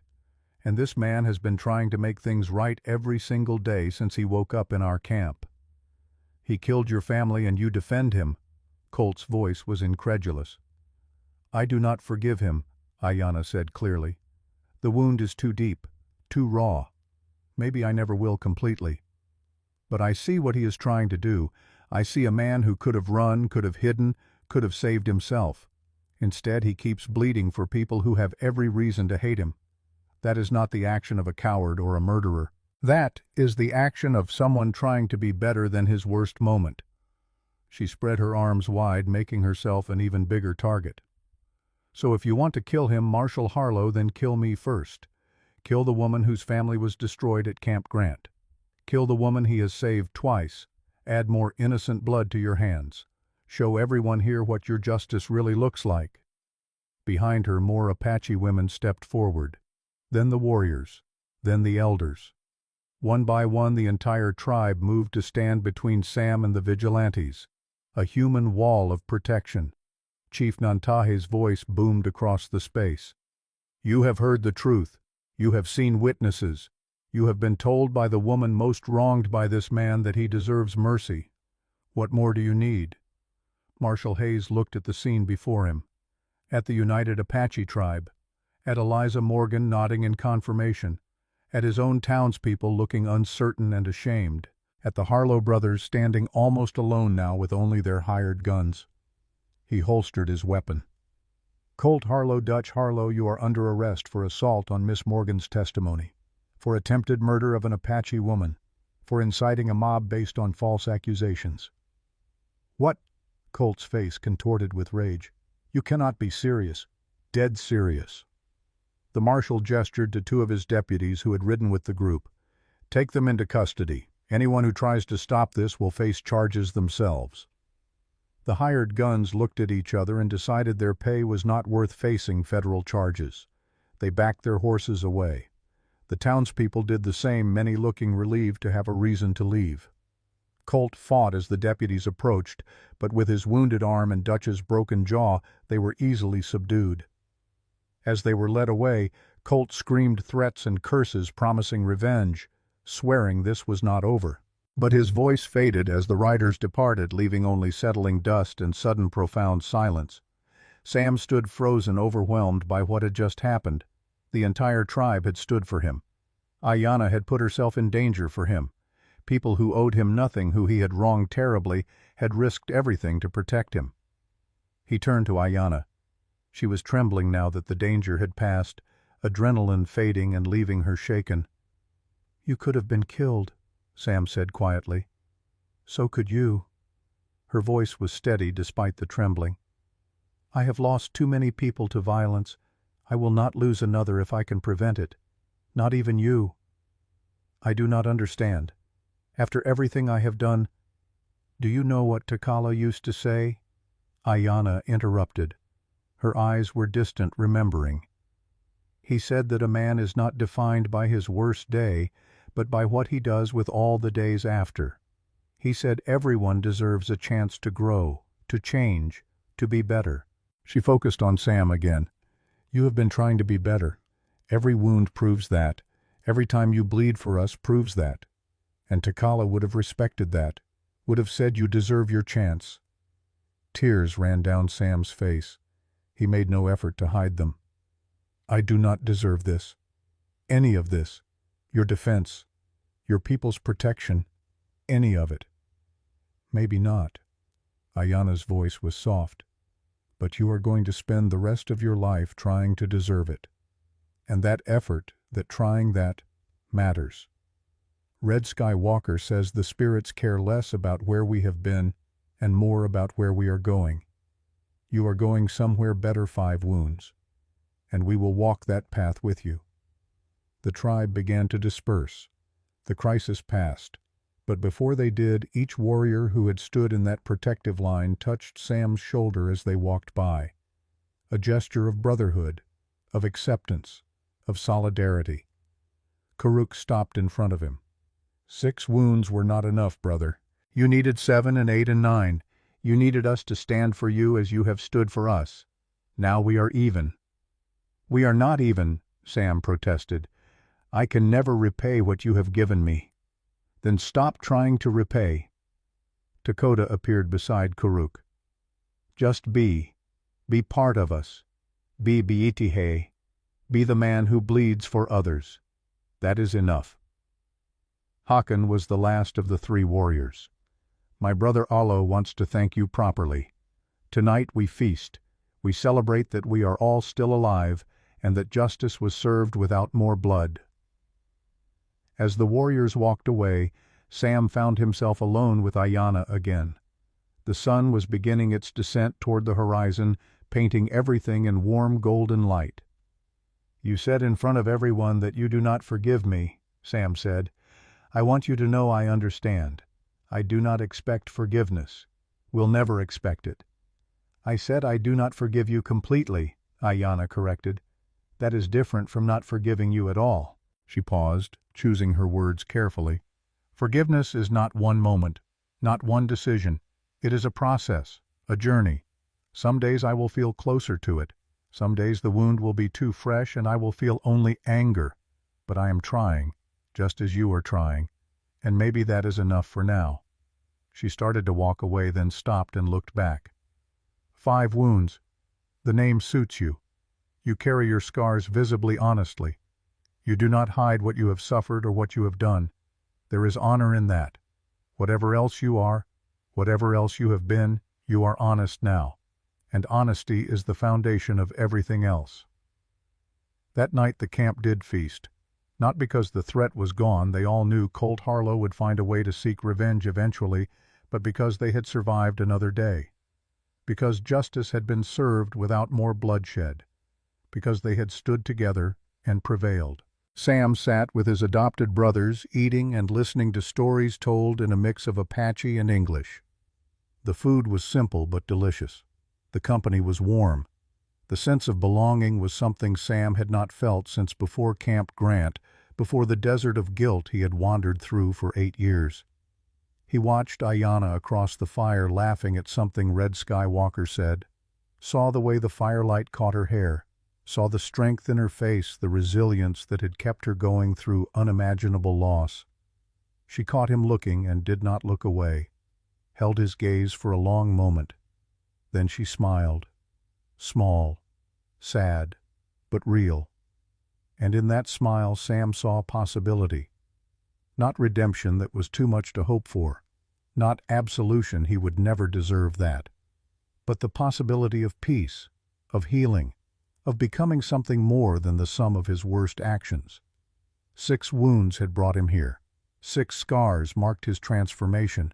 And this man has been trying to make things right every single day since he woke up in our camp. He killed your family and you defend him. Colt's voice was incredulous. I do not forgive him, Ayanna said clearly. The wound is too deep, too raw. Maybe I never will completely. But I see what he is trying to do. I see a man who could have run, could have hidden, could have saved himself. Instead, he keeps bleeding for people who have every reason to hate him. That is not the action of a coward or a murderer. That is the action of someone trying to be better than his worst moment. She spread her arms wide, making herself an even bigger target. So if you want to kill him, Marshal Harlow, then kill me first. Kill the woman whose family was destroyed at Camp Grant. Kill the woman he has saved twice. Add more innocent blood to your hands. Show everyone here what your justice really looks like. Behind her, more Apache women stepped forward. Then the warriors. Then the elders. One by one, the entire tribe moved to stand between Sam and the vigilantes. A human wall of protection. Chief Nantahe's voice boomed across the space. You have heard the truth. You have seen witnesses. You have been told by the woman most wronged by this man that he deserves mercy. What more do you need? Marshal Hayes looked at the scene before him. At the United Apache tribe. At Eliza Morgan nodding in confirmation. At his own townspeople looking uncertain and ashamed. At the Harlow brothers standing almost alone now with only their hired guns. He holstered his weapon. Colt Harlow, Dutch Harlow, you are under arrest for assault on Miss Morgan's testimony, for attempted murder of an Apache woman, for inciting a mob based on false accusations. What? Colt's face contorted with rage. You cannot be serious. Dead serious. The marshal gestured to two of his deputies who had ridden with the group. Take them into custody. Anyone who tries to stop this will face charges themselves. The hired guns looked at each other and decided their pay was not worth facing federal charges. They backed their horses away. The townspeople did the same, many looking relieved to have a reason to leave. Colt fought as the deputies approached, but with his wounded arm and Dutch's broken jaw, they were easily subdued. As they were led away, Colt screamed threats and curses promising revenge, swearing this was not over. But his voice faded as the riders departed, leaving only settling dust and sudden profound silence. Sam stood frozen, overwhelmed by what had just happened. The entire tribe had stood for him. Ayanna had put herself in danger for him. People who owed him nothing, who he had wronged terribly, had risked everything to protect him. He turned to Ayanna. She was trembling now that the danger had passed, adrenaline fading and leaving her shaken. You could have been killed, Sam said quietly. So could you. Her voice was steady despite the trembling. "I have lost too many people to violence. I will not lose another if I can prevent it. Not even you." "I do not understand. After everything I have done—" "Do you know what Takala used to say?" Ayanna interrupted. Her eyes were distant, remembering. "He said that a man is not defined by his worst day, but by what he does with all the days after. He said everyone deserves a chance to grow, to change, to be better." She focused on Sam again. "You have been trying to be better. Every wound proves that. Every time you bleed for us proves that. And Takala would have respected that, would have said you deserve your chance." Tears ran down Sam's face. He made no effort to hide them. "I do not deserve this. Any of this. Your defense. Your people's protection. Any of it." "Maybe not." Ayanna's voice was soft. "But you are going to spend the rest of your life trying to deserve it. And that effort, that trying that, matters. Red Sky Walker says the spirits care less about where we have been and more about where we are going. You are going somewhere better, 5 Wounds. And we will walk that path with you." The tribe began to disperse. The crisis passed. But before they did, each warrior who had stood in that protective line touched Sam's shoulder as they walked by. A gesture of brotherhood, of acceptance, of solidarity. Karuk stopped in front of him. 6 wounds were not enough, brother. You needed 7 and 8 and 9. You needed us to stand for you as you have stood for us. Now we are even." "We are not even," Sam protested. "I can never repay what you have given me." "Then stop trying to repay." Dakota appeared beside Karuk. "Just be. Be part of us. Be Biitihe. Be the man who bleeds for others. That is enough." Hakan was the last of the 3 warriors. "My brother Allo wants to thank you properly. Tonight we feast. We celebrate that we are all still alive and that justice was served without more blood." As the warriors walked away, Sam found himself alone with Ayanna again. The sun was beginning its descent toward the horizon, painting everything in warm golden light. "You said in front of everyone that you do not forgive me," Sam said. "I want you to know I understand. I do not expect forgiveness. Will never expect it." "I said I do not forgive you completely," Ayanna corrected. "That is different from not forgiving you at all." She paused, choosing her words carefully. "Forgiveness is not one moment, not one decision. It is a process, a journey. Some days I will feel closer to it. Some days the wound will be too fresh and I will feel only anger. But I am trying, just as you are trying. And maybe that is enough for now." She started to walk away, then stopped and looked back. 5 Wounds. The name suits you. You carry your scars visibly honestly. You do not hide what you have suffered or what you have done. There is honor in that. Whatever else you are, whatever else you have been, you are honest now. And honesty is the foundation of everything else. That night the camp did feast. Not because the threat was gone, they all knew Colt Harlow would find a way to seek revenge eventually, but because they had survived another day. Because justice had been served without more bloodshed. Because they had stood together and prevailed. Sam sat with his adopted brothers, eating and listening to stories told in a mix of Apache and English. The food was simple but delicious. The company was warm. The sense of belonging was something Sam had not felt since before Camp Grant, before the desert of guilt he had wandered through for 8 years. He watched Ayanna across the fire laughing at something Red Sky Walker said, saw the way the firelight caught her hair, saw the strength in her face, the resilience that had kept her going through unimaginable loss. She caught him looking and did not look away, held his gaze for a long moment. Then she smiled, small, sad, but real. And in that smile Sam saw possibility. Not redemption that was too much to hope for, not absolution, he would never deserve that, but the possibility of peace, of healing, of becoming something more than the sum of his worst actions. 6 wounds had brought him here. 6 scars marked his transformation,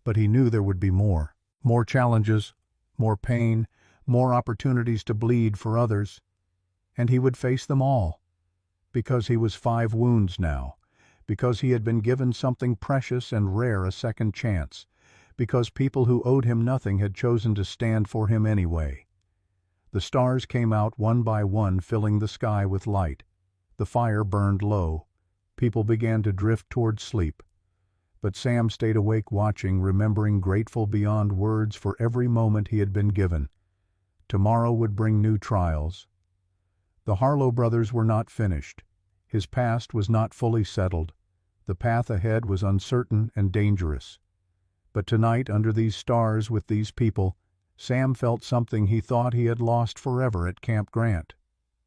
but he knew there would be more. More challenges, more pain, more opportunities to bleed for others, and he would face them all. Because he was 5 wounds now, because he had been given something precious and rare a second chance, because people who owed him nothing had chosen to stand for him anyway. The stars came out one by one, filling the sky with light. The fire burned low. People began to drift toward sleep. But Sam stayed awake watching, remembering, grateful beyond words for every moment he had been given. Tomorrow would bring new trials. The Harlow brothers were not finished. His past was not fully settled. The path ahead was uncertain and dangerous. But tonight, under these stars with these people, Sam felt something he thought he had lost forever at Camp Grant.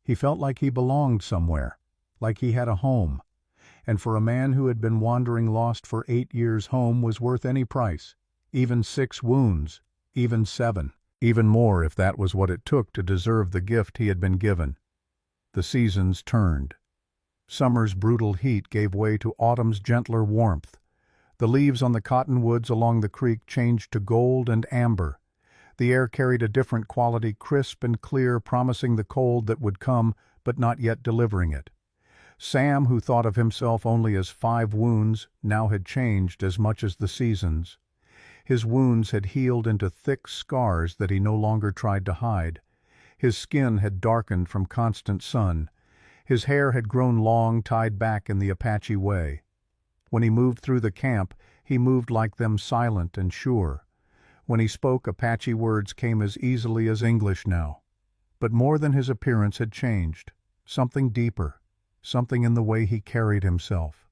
He felt like he belonged somewhere, like he had a home. And for a man who had been wandering lost for 8 years, home was worth any price, even 6 wounds, even 7, even more if that was what it took to deserve the gift he had been given. The seasons turned. Summer's brutal heat gave way to autumn's gentler warmth. The leaves on the cottonwoods along the creek changed to gold and amber. The air carried a different quality, crisp and clear, promising the cold that would come, but not yet delivering it. Sam, who thought of himself only as 5 wounds, now had changed as much as the seasons. His wounds had healed into thick scars that he no longer tried to hide. His skin had darkened from constant sun. His hair had grown long, tied back in the Apache way. When he moved through the camp, he moved like them, silent and sure. When he spoke, Apache words came as easily as English now. But more than his appearance had changed. Something deeper. Something in the way he carried himself.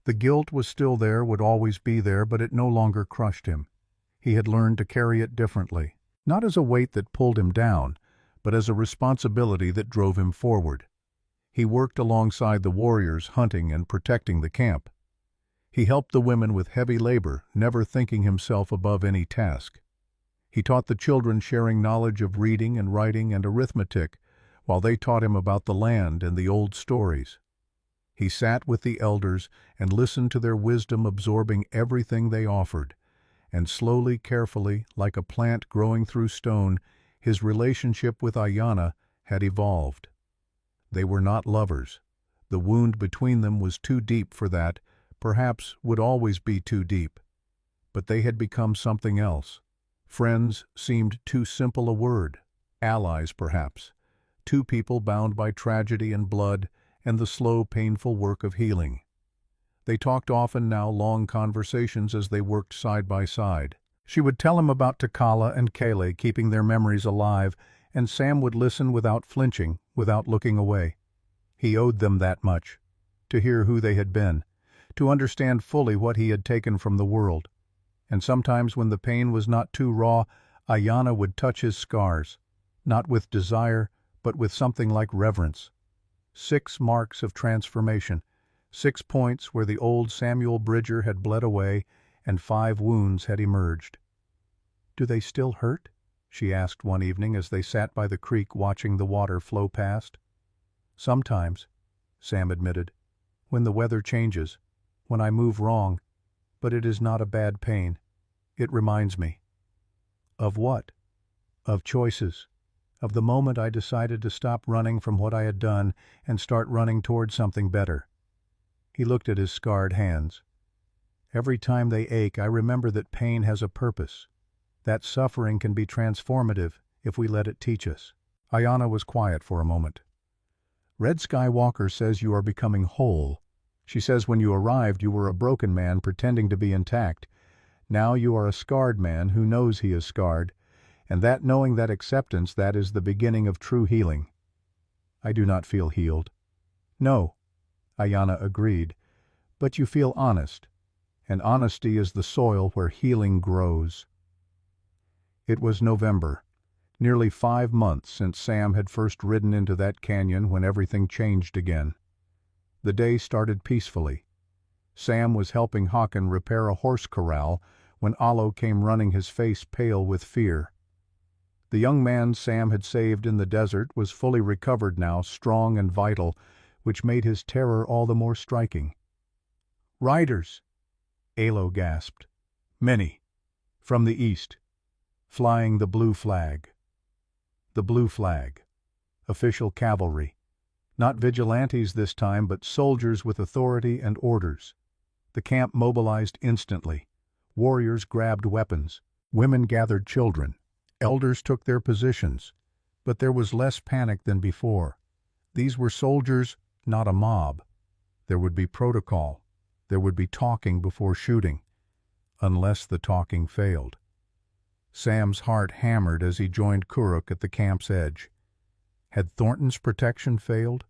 The guilt was still there, would always be there, but it no longer crushed him. He had learned to carry it differently, not as a weight that pulled him down, but as a responsibility that drove him forward. He worked alongside the warriors, hunting and protecting the camp. He helped the women with heavy labor, never thinking himself above any task. He taught the children, sharing knowledge of reading and writing and arithmetic, while they taught him about the land and the old stories. He sat with the elders and listened to their wisdom, absorbing everything they offered. And slowly, carefully, like a plant growing through stone, his relationship with Ayanna had evolved. They were not lovers. The wound between them was too deep for that, perhaps would always be too deep. But they had become something else. Friends seemed too simple a word. Allies, perhaps. 2 people bound by tragedy and blood and the slow, painful work of healing. They talked often now, long conversations as they worked side by side. She would tell him about Takala and Kele, keeping their memories alive, and Sam would listen without flinching, without looking away. He owed them that much, to hear who they had been, to understand fully what he had taken from the world. And sometimes when the pain was not too raw, Ayanna would touch his scars, not with desire, but with something like reverence. 6 marks of transformation, 6 points where the old Samuel Bridger had bled away and 5 wounds had emerged. "Do they still hurt?" she asked one evening as they sat by the creek watching the water flow past. "Sometimes," Sam admitted, "when the weather changes, when I move wrong, but it is not a bad pain. It reminds me." "Of what?" "Of choices. Of the moment I decided to stop running from what I had done and start running toward something better." He looked at his scarred hands. "Every time they ache, I remember that pain has a purpose. That suffering can be transformative if we let it teach us." Ayanna was quiet for a moment. "Red Skywalker says you are becoming whole. She says when you arrived you were a broken man pretending to be intact. Now you are a scarred man who knows he is scarred, and that knowing, that acceptance, that is the beginning of true healing." "I do not feel healed." "No," Ayanna agreed, "but you feel honest, and honesty is the soil where healing grows." It was November, nearly 5 months since Sam had first ridden into that canyon when everything changed again. The day started peacefully. Sam was helping Hakan repair a horse corral when Allo came running, his face pale with fear. The young man Sam had saved in the desert was fully recovered now, strong and vital, which made his terror all the more striking. "Riders!" Allo gasped. "Many. From the east. flying the blue flag. The blue flag. Official cavalry. Not vigilantes this time, but soldiers with authority and orders. The camp mobilized instantly. Warriors grabbed weapons. Women gathered children. Elders took their positions. But there was less panic than before. These were soldiers, not a mob. There would be protocol. There would be talking before shooting. Unless the talking failed. Sam's heart hammered as he joined Kuruk at the camp's edge. Had Thornton's protection failed?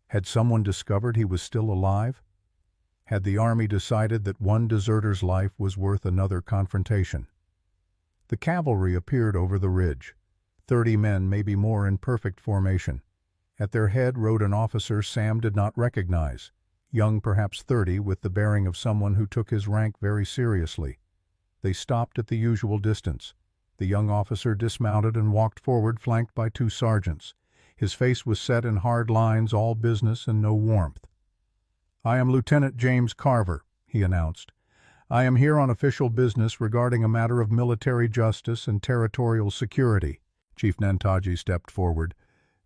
Had someone discovered he was still alive? Had the army decided that one deserter's life was worth another confrontation? The cavalry appeared over the ridge. 30 men, maybe more, in perfect formation. At their head rode an officer Sam did not recognize, young, perhaps 30, with the bearing of someone who took his rank very seriously. They stopped at the usual distance. The young officer dismounted and walked forward, flanked by 2 sergeants. His face was set in hard lines, all business and no warmth. "I am Lieutenant James Carver," he announced. "I am here on official business regarding a matter of military justice and territorial security." Chief Nantaji stepped forward.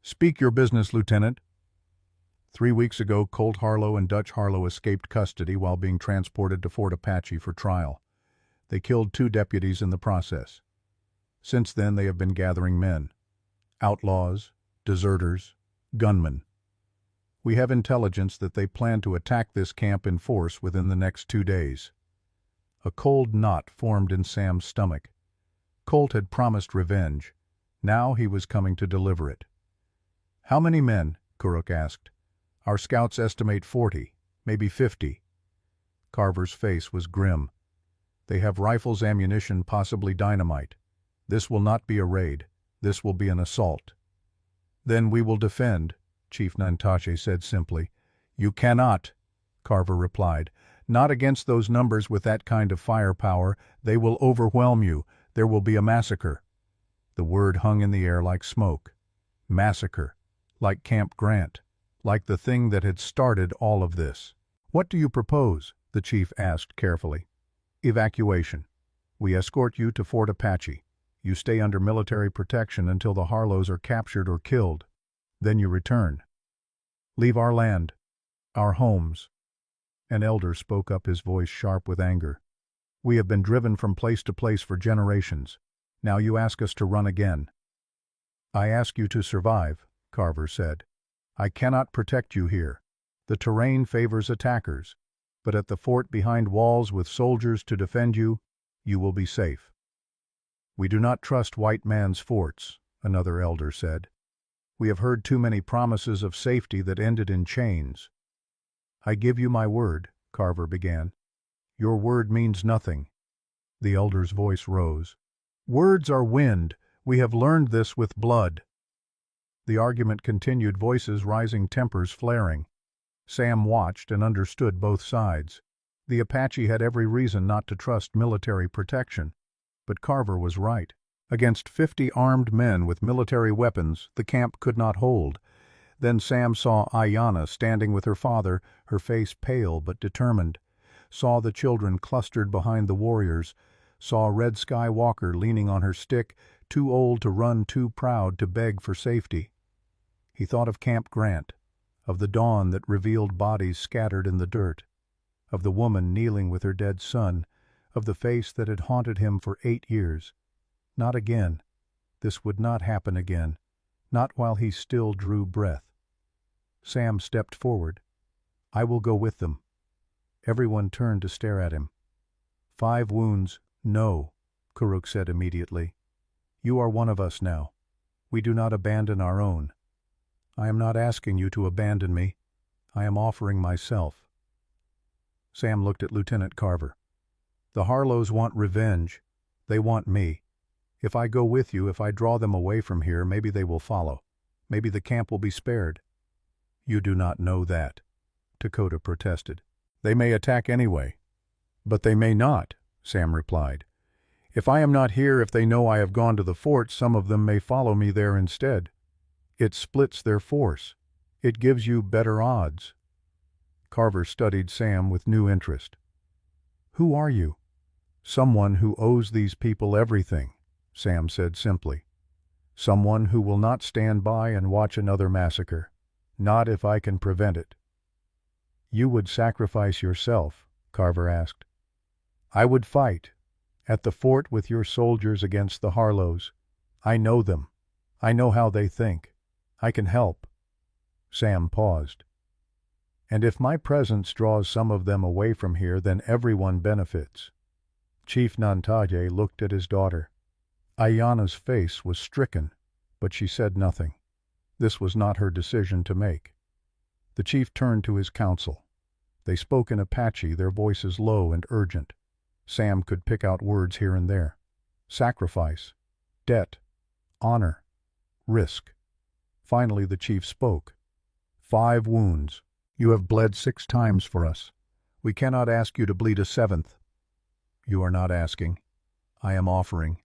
"Speak your business, Lieutenant." 3 weeks ago, Colt Harlow and Dutch Harlow escaped custody while being transported to Fort Apache for trial. They killed 2 deputies in the process. Since then, they have been gathering men. Outlaws, deserters, gunmen. We have intelligence that they plan to attack this camp in force within the next 2 days. A cold knot formed in Sam's stomach. Colt had promised revenge. Now he was coming to deliver it. "How many men?" Kuruk asked. "Our scouts estimate 40, maybe 50. Carver's face was grim. "They have rifles, ammunition, possibly dynamite. This will not be a raid. This will be an assault." "Then we will defend," Chief Nantache said simply. "You cannot," Carver replied. "Not against those numbers with that kind of firepower. They will overwhelm you. There will be a massacre." The word hung in the air like smoke. Massacre. Like Camp Grant. Like the thing that had started all of this. "What do you propose?" the chief asked carefully. "Evacuation. We escort you to Fort Apache. You stay under military protection until the Harlows are captured or killed. Then you return. Leave our land, our homes." An elder spoke up, his voice sharp with anger. "We have been driven from place to place for generations. Now you ask us to run again." "I ask you to survive," Carver said. "I cannot protect you here. The terrain favors attackers. But at the fort behind walls with soldiers to defend you, you will be safe." "We do not trust white man's forts," another elder said. "We have heard too many promises of safety that ended in chains." "I give you my word," Carver began. "Your word means nothing." The elder's voice rose. "Words are wind. We have learned this with blood." The argument continued, voices rising, tempers flaring. Sam watched and understood both sides. The Apache had every reason not to trust military protection. But Carver was right. Against 50 armed men with military weapons, the camp could not hold. Then Sam saw Ayanna standing with her father, her face pale but determined. Saw the children clustered behind the warriors. Saw Red Sky Walker leaning on her stick, too old to run, too proud to beg for safety. He thought of Camp Grant, of the dawn that revealed bodies scattered in the dirt, of the woman kneeling with her dead son, of the face that had haunted him for 8 years. Not again. This would not happen again. Not while he still drew breath. Sam stepped forward. "I will go with them." Everyone turned to stare at him. 5 wounds, no, Kuruk said immediately. "You are one of us now. We do not abandon our own. I am not asking you to abandon me. I am offering myself." Sam looked at Lieutenant Carver. "The Harlows want revenge. They want me. If I go with you, if I draw them away from here, maybe they will follow. Maybe the camp will be spared." "You do not know that," Dakota protested. "They may attack anyway." "But they may not," Sam replied. "If I am not here, if they know I have gone to the fort, some of them may follow me there instead. It splits their force. It gives you better odds." Carver studied Sam with new interest. "Who are you?" "Someone who owes these people everything. Sam said simply. Someone who will not stand by and watch another massacre. Not if I can prevent it. You would sacrifice yourself? Carver asked. I would fight. At the fort with your soldiers against the Harlows. I know them. I know how they think. I can help. Sam paused. And if my presence draws some of them away from here, then everyone benefits. Chief Nantaje looked at his daughter. Ayana's face was stricken, but she said nothing. This was not her decision to make. The chief turned to his council. They spoke in Apache, their voices low and urgent. Sam could pick out words here and there. Sacrifice, debt, honor, risk. Finally the chief spoke. 5 wounds. You have bled 6 times for us. We cannot ask you to bleed a 7th. You are not asking. I am offering.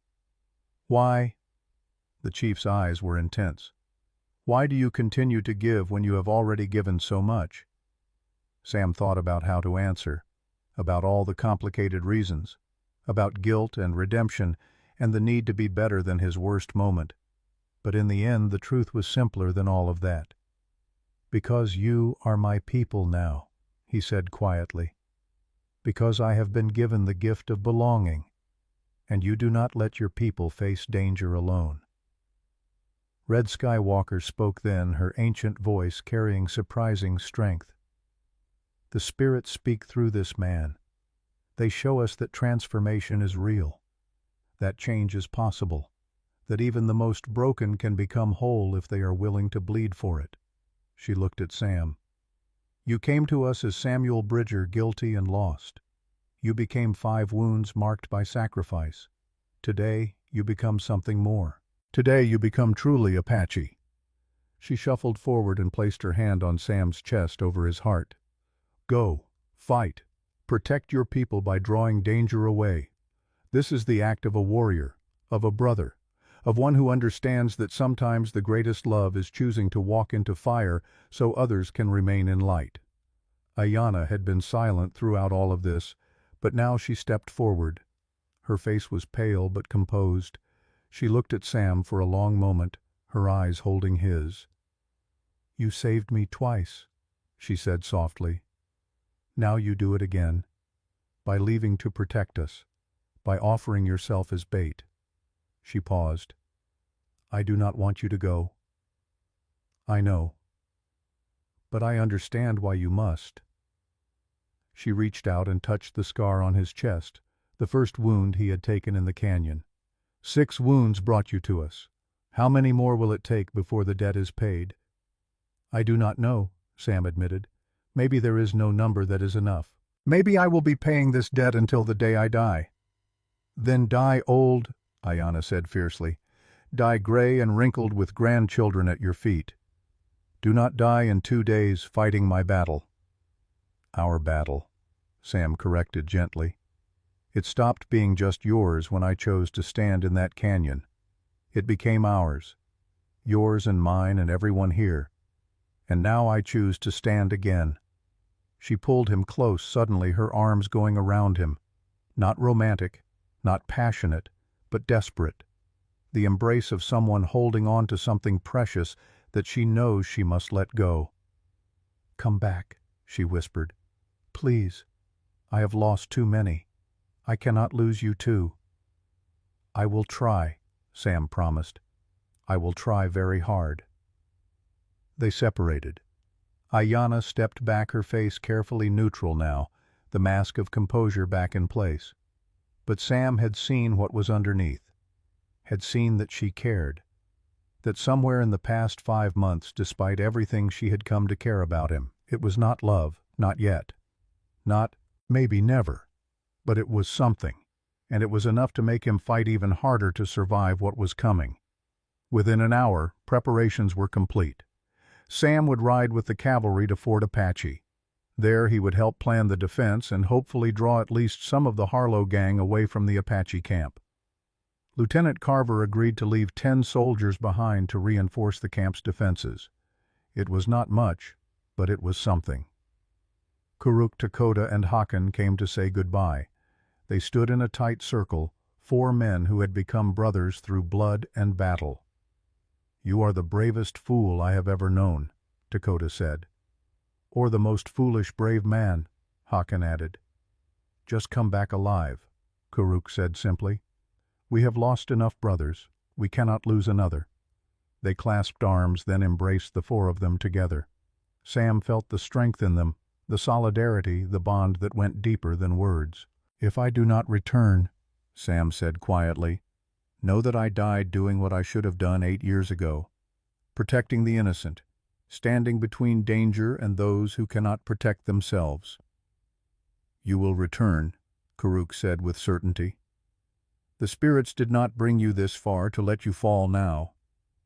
Why? The chief's eyes were intense. Why do you continue to give when you have already given so much? Sam thought about how to answer, about all the complicated reasons, about guilt and redemption and the need to be better than his worst moment. But in the end, the truth was simpler than all of that. Because you are my people now, he said quietly. Because I have been given the gift of belonging, and you do not let your people face danger alone. Red Skywalker spoke then, her ancient voice carrying surprising strength. The spirits speak through this man. They show us that transformation is real, that change is possible, that even the most broken can become whole if they are willing to bleed for it. She looked at Sam. You came to us as Samuel Bridger, guilty and lost. You became 5 wounds marked by sacrifice. Today, you become something more. Today, you become truly Apache. She shuffled forward and placed her hand on Sam's chest over his heart. Go, fight, protect your people by drawing danger away. This is the act of a warrior, of a brother, of one who understands that sometimes the greatest love is choosing to walk into fire so others can remain in light. Ayana had been silent throughout all of this, but now she stepped forward. Her face was pale but composed. She looked at Sam for a long moment, her eyes holding his. You saved me twice, she said softly. Now you do it again, by leaving to protect us, by offering yourself as bait. She paused. I do not want you to go. I know. But I understand why you must. She reached out and touched the scar on his chest, the first wound he had taken in the canyon. 6 wounds brought you to us. How many more will it take before the debt is paid? I do not know, Sam admitted. Maybe there is no number that is enough. Maybe I will be paying this debt until the day I die. Then die old, Ayana said fiercely. Die gray and wrinkled with grandchildren at your feet. Do not die in 2 days fighting my battle. Our battle, Sam corrected gently. It stopped being just yours when I chose to stand in that canyon. It became ours, yours and mine and everyone here. And now I choose to stand again. She pulled him close suddenly, her arms going around him. Not romantic, not passionate, but desperate. The embrace of someone holding on to something precious that she knows she must let go. Come back, she whispered. Please. I have lost too many. I cannot lose you too. I will try, Sam promised. I will try very hard. They separated. Ayana stepped back, her face carefully neutral now, the mask of composure back in place. But Sam had seen what was underneath, had seen that she cared, that somewhere in the past 5 months, despite everything she had come to care about him, it was not love, not yet, not, maybe never, but it was something, and it was enough to make him fight even harder to survive what was coming. Within an hour, preparations were complete. Sam would ride with the cavalry to Fort Apache. There he would help plan the defense and hopefully draw at least some of the Harlow gang away from the Apache camp. Lieutenant Carver agreed to leave 10 soldiers behind to reinforce the camp's defenses. It was not much, but it was something. Kuruk, Dakota, and Hakan came to say goodbye. They stood in a tight circle, 4 men who had become brothers through blood and battle. "You are the bravest fool I have ever known," Dakota said. "Or the most foolish brave man," Hakan added. "Just come back alive," Karuk said simply. "We have lost enough brothers. We cannot lose another." They clasped arms, then embraced, the 4 of them together. Sam felt the strength in them, the solidarity, the bond that went deeper than words. "If I do not return," Sam said quietly, "know that I died doing what I should have done 8 years ago, protecting the innocent, standing between danger and those who cannot protect themselves." "You will return," Karuk said with certainty. "The spirits did not bring you this far to let you fall now.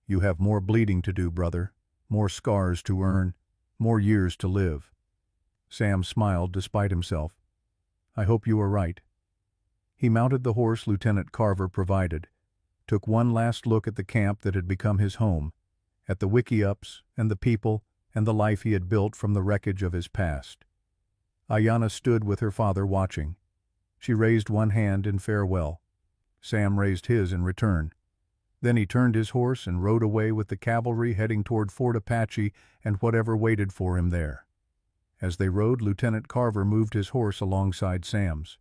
You have more bleeding to do, brother, more scars to earn, more years to live." Sam smiled despite himself. "I hope you are right." He mounted the horse Lieutenant Carver provided, took one last look at the camp that had become his home, at the wickiups and the people and the life he had built from the wreckage of his past. Ayanna stood with her father watching. She raised one hand in farewell. Sam raised his in return. Then he turned his horse and rode away with the cavalry, heading toward Fort Apache and whatever waited for him there. As they rode, Lieutenant Carver moved his horse alongside Sam's.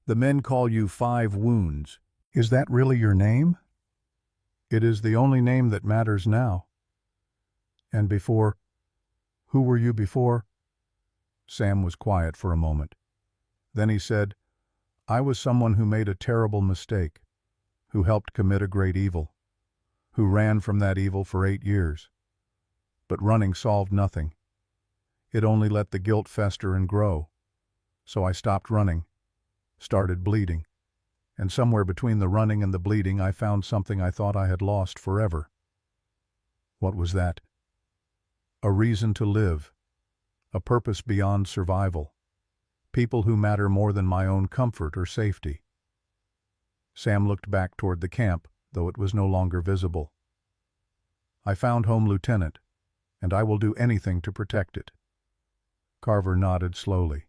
"The men call you 5 Wounds. Is that really your name?" "It is the only name that matters now." "And before? Who were you before?" Sam was quiet for a moment. Then he said, "I was someone who made a terrible mistake, who helped commit a great evil, who ran from that evil for 8 years. But running solved nothing. It only let the guilt fester and grow. So I stopped running, started bleeding. And somewhere between the running and the bleeding I found something I thought I had lost forever." "What was that?" "A reason to live. A purpose beyond survival. People who matter more than my own comfort or safety." Sam looked back toward the camp, though it was no longer visible. "I found home, Lieutenant, and I will do anything to protect it." Carver nodded slowly.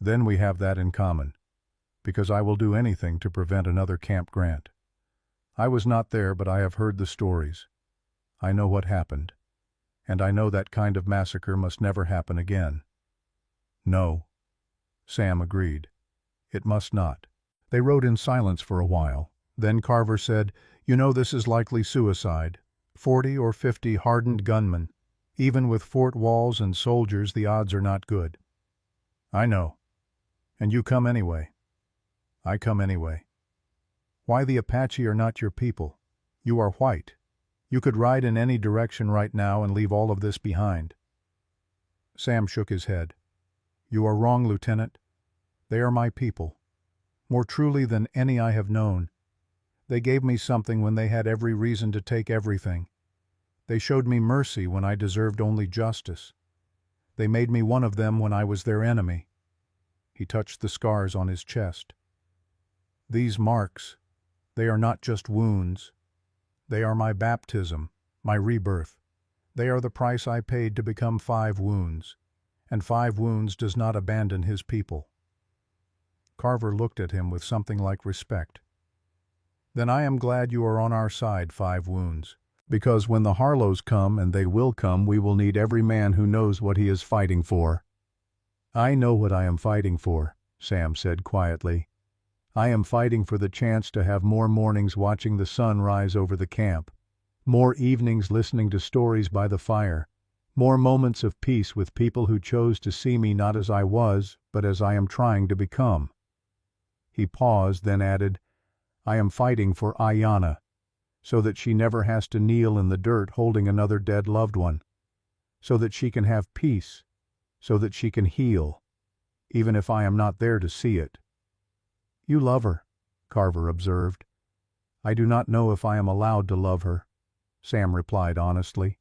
"Then we have that in common, because I will do anything to prevent another Camp Grant. I was not there, but I have heard the stories. I know what happened, and I know that kind of massacre must never happen again." "No," Sam agreed. "It must not." They rode in silence for a while. Then Carver said, "You know this is likely suicide. 40 or 50 hardened gunmen. Even with fort walls and soldiers, the odds are not good." "I know. And you come anyway." "I come anyway." "Why the Apache are not your people? You are white. You could ride in any direction right now and leave all of this behind." Sam shook his head. "You are wrong, Lieutenant. They are my people. More truly than any I have known. They gave me something when they had every reason to take everything. They showed me mercy when I deserved only justice. They made me one of them when I was their enemy." He touched the scars on his chest. "These marks, they are not just wounds. They are my baptism, my rebirth. They are the price I paid to become 5 Wounds. And 5 Wounds does not abandon his people." Carver looked at him with something like respect. "Then I am glad you are on our side, 5 Wounds. Because when the Harlows come, and they will come, we will need every man who knows what he is fighting for." "I know what I am fighting for," Sam said quietly. "I am fighting for the chance to have more mornings watching the sun rise over the camp, more evenings listening to stories by the fire, more moments of peace with people who chose to see me not as I was, but as I am trying to become." He paused, then added, "I am fighting for Ayanna, so that she never has to kneel in the dirt holding another dead loved one, so that she can have peace, so that she can heal, even if I am not there to see it." "You love her," Carver observed. "I do not know if I am allowed to love her," Sam replied honestly.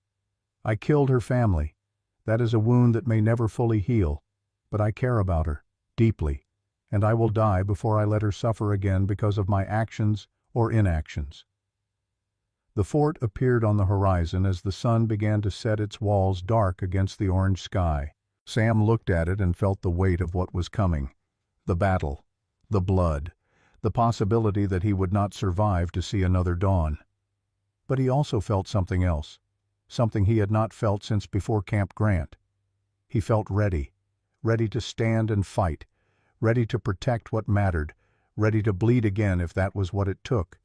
"I killed her family. That is a wound that may never fully heal, but I care about her, deeply, and I will die before I let her suffer again because of my actions or inactions." The fort appeared on the horizon as the sun began to set its walls dark against the orange sky. Sam looked at it and felt the weight of what was coming. The battle, the blood, the possibility that he would not survive to see another dawn. But he also felt something else, something he had not felt since before Camp Grant. He felt ready, ready to stand and fight, ready to protect what mattered, ready to bleed again if that was what it took,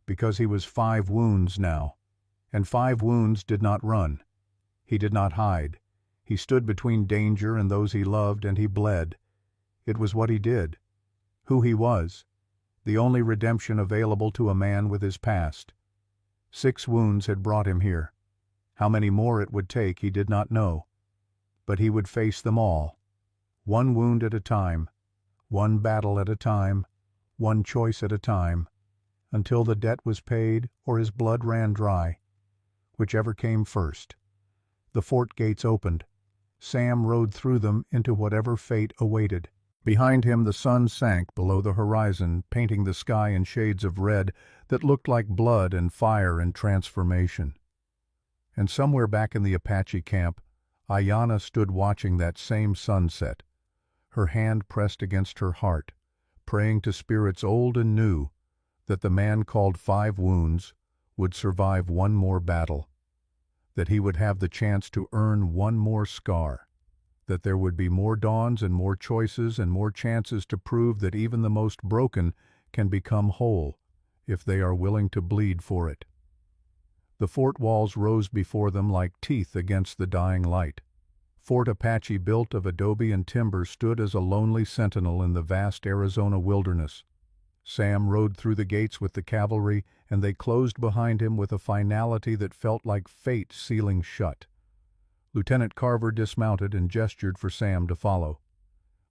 because he was 5 wounds now, and 5 wounds did not run. He did not hide. He stood between danger and those he loved, and he bled. It was what he did, who he was, the only redemption available to a man with his past. 6 wounds had brought him here. How many more it would take he did not know, but he would face them all, 1 wound at a time, 1 battle at a time, 1 choice at a time, until the debt was paid or his blood ran dry, whichever came first. The fort gates opened. Sam rode through them into whatever fate awaited. Behind him the sun sank below the horizon, painting the sky in shades of red that looked like blood and fire and transformation. And somewhere back in the Apache camp, Ayanna stood watching that same sunset, her hand pressed against her heart, praying to spirits old and new that the man called 5 Wounds would survive 1 more battle, that he would have the chance to earn 1 more scar, that there would be more dawns and more choices and more chances to prove that even the most broken can become whole if they are willing to bleed for it. The fort walls rose before them like teeth against the dying light. Fort Apache, built of adobe and timber, stood as a lonely sentinel in the vast Arizona wilderness. Sam rode through the gates with the cavalry, and they closed behind him with a finality that felt like fate sealing shut. Lieutenant Carver dismounted and gestured for Sam to follow.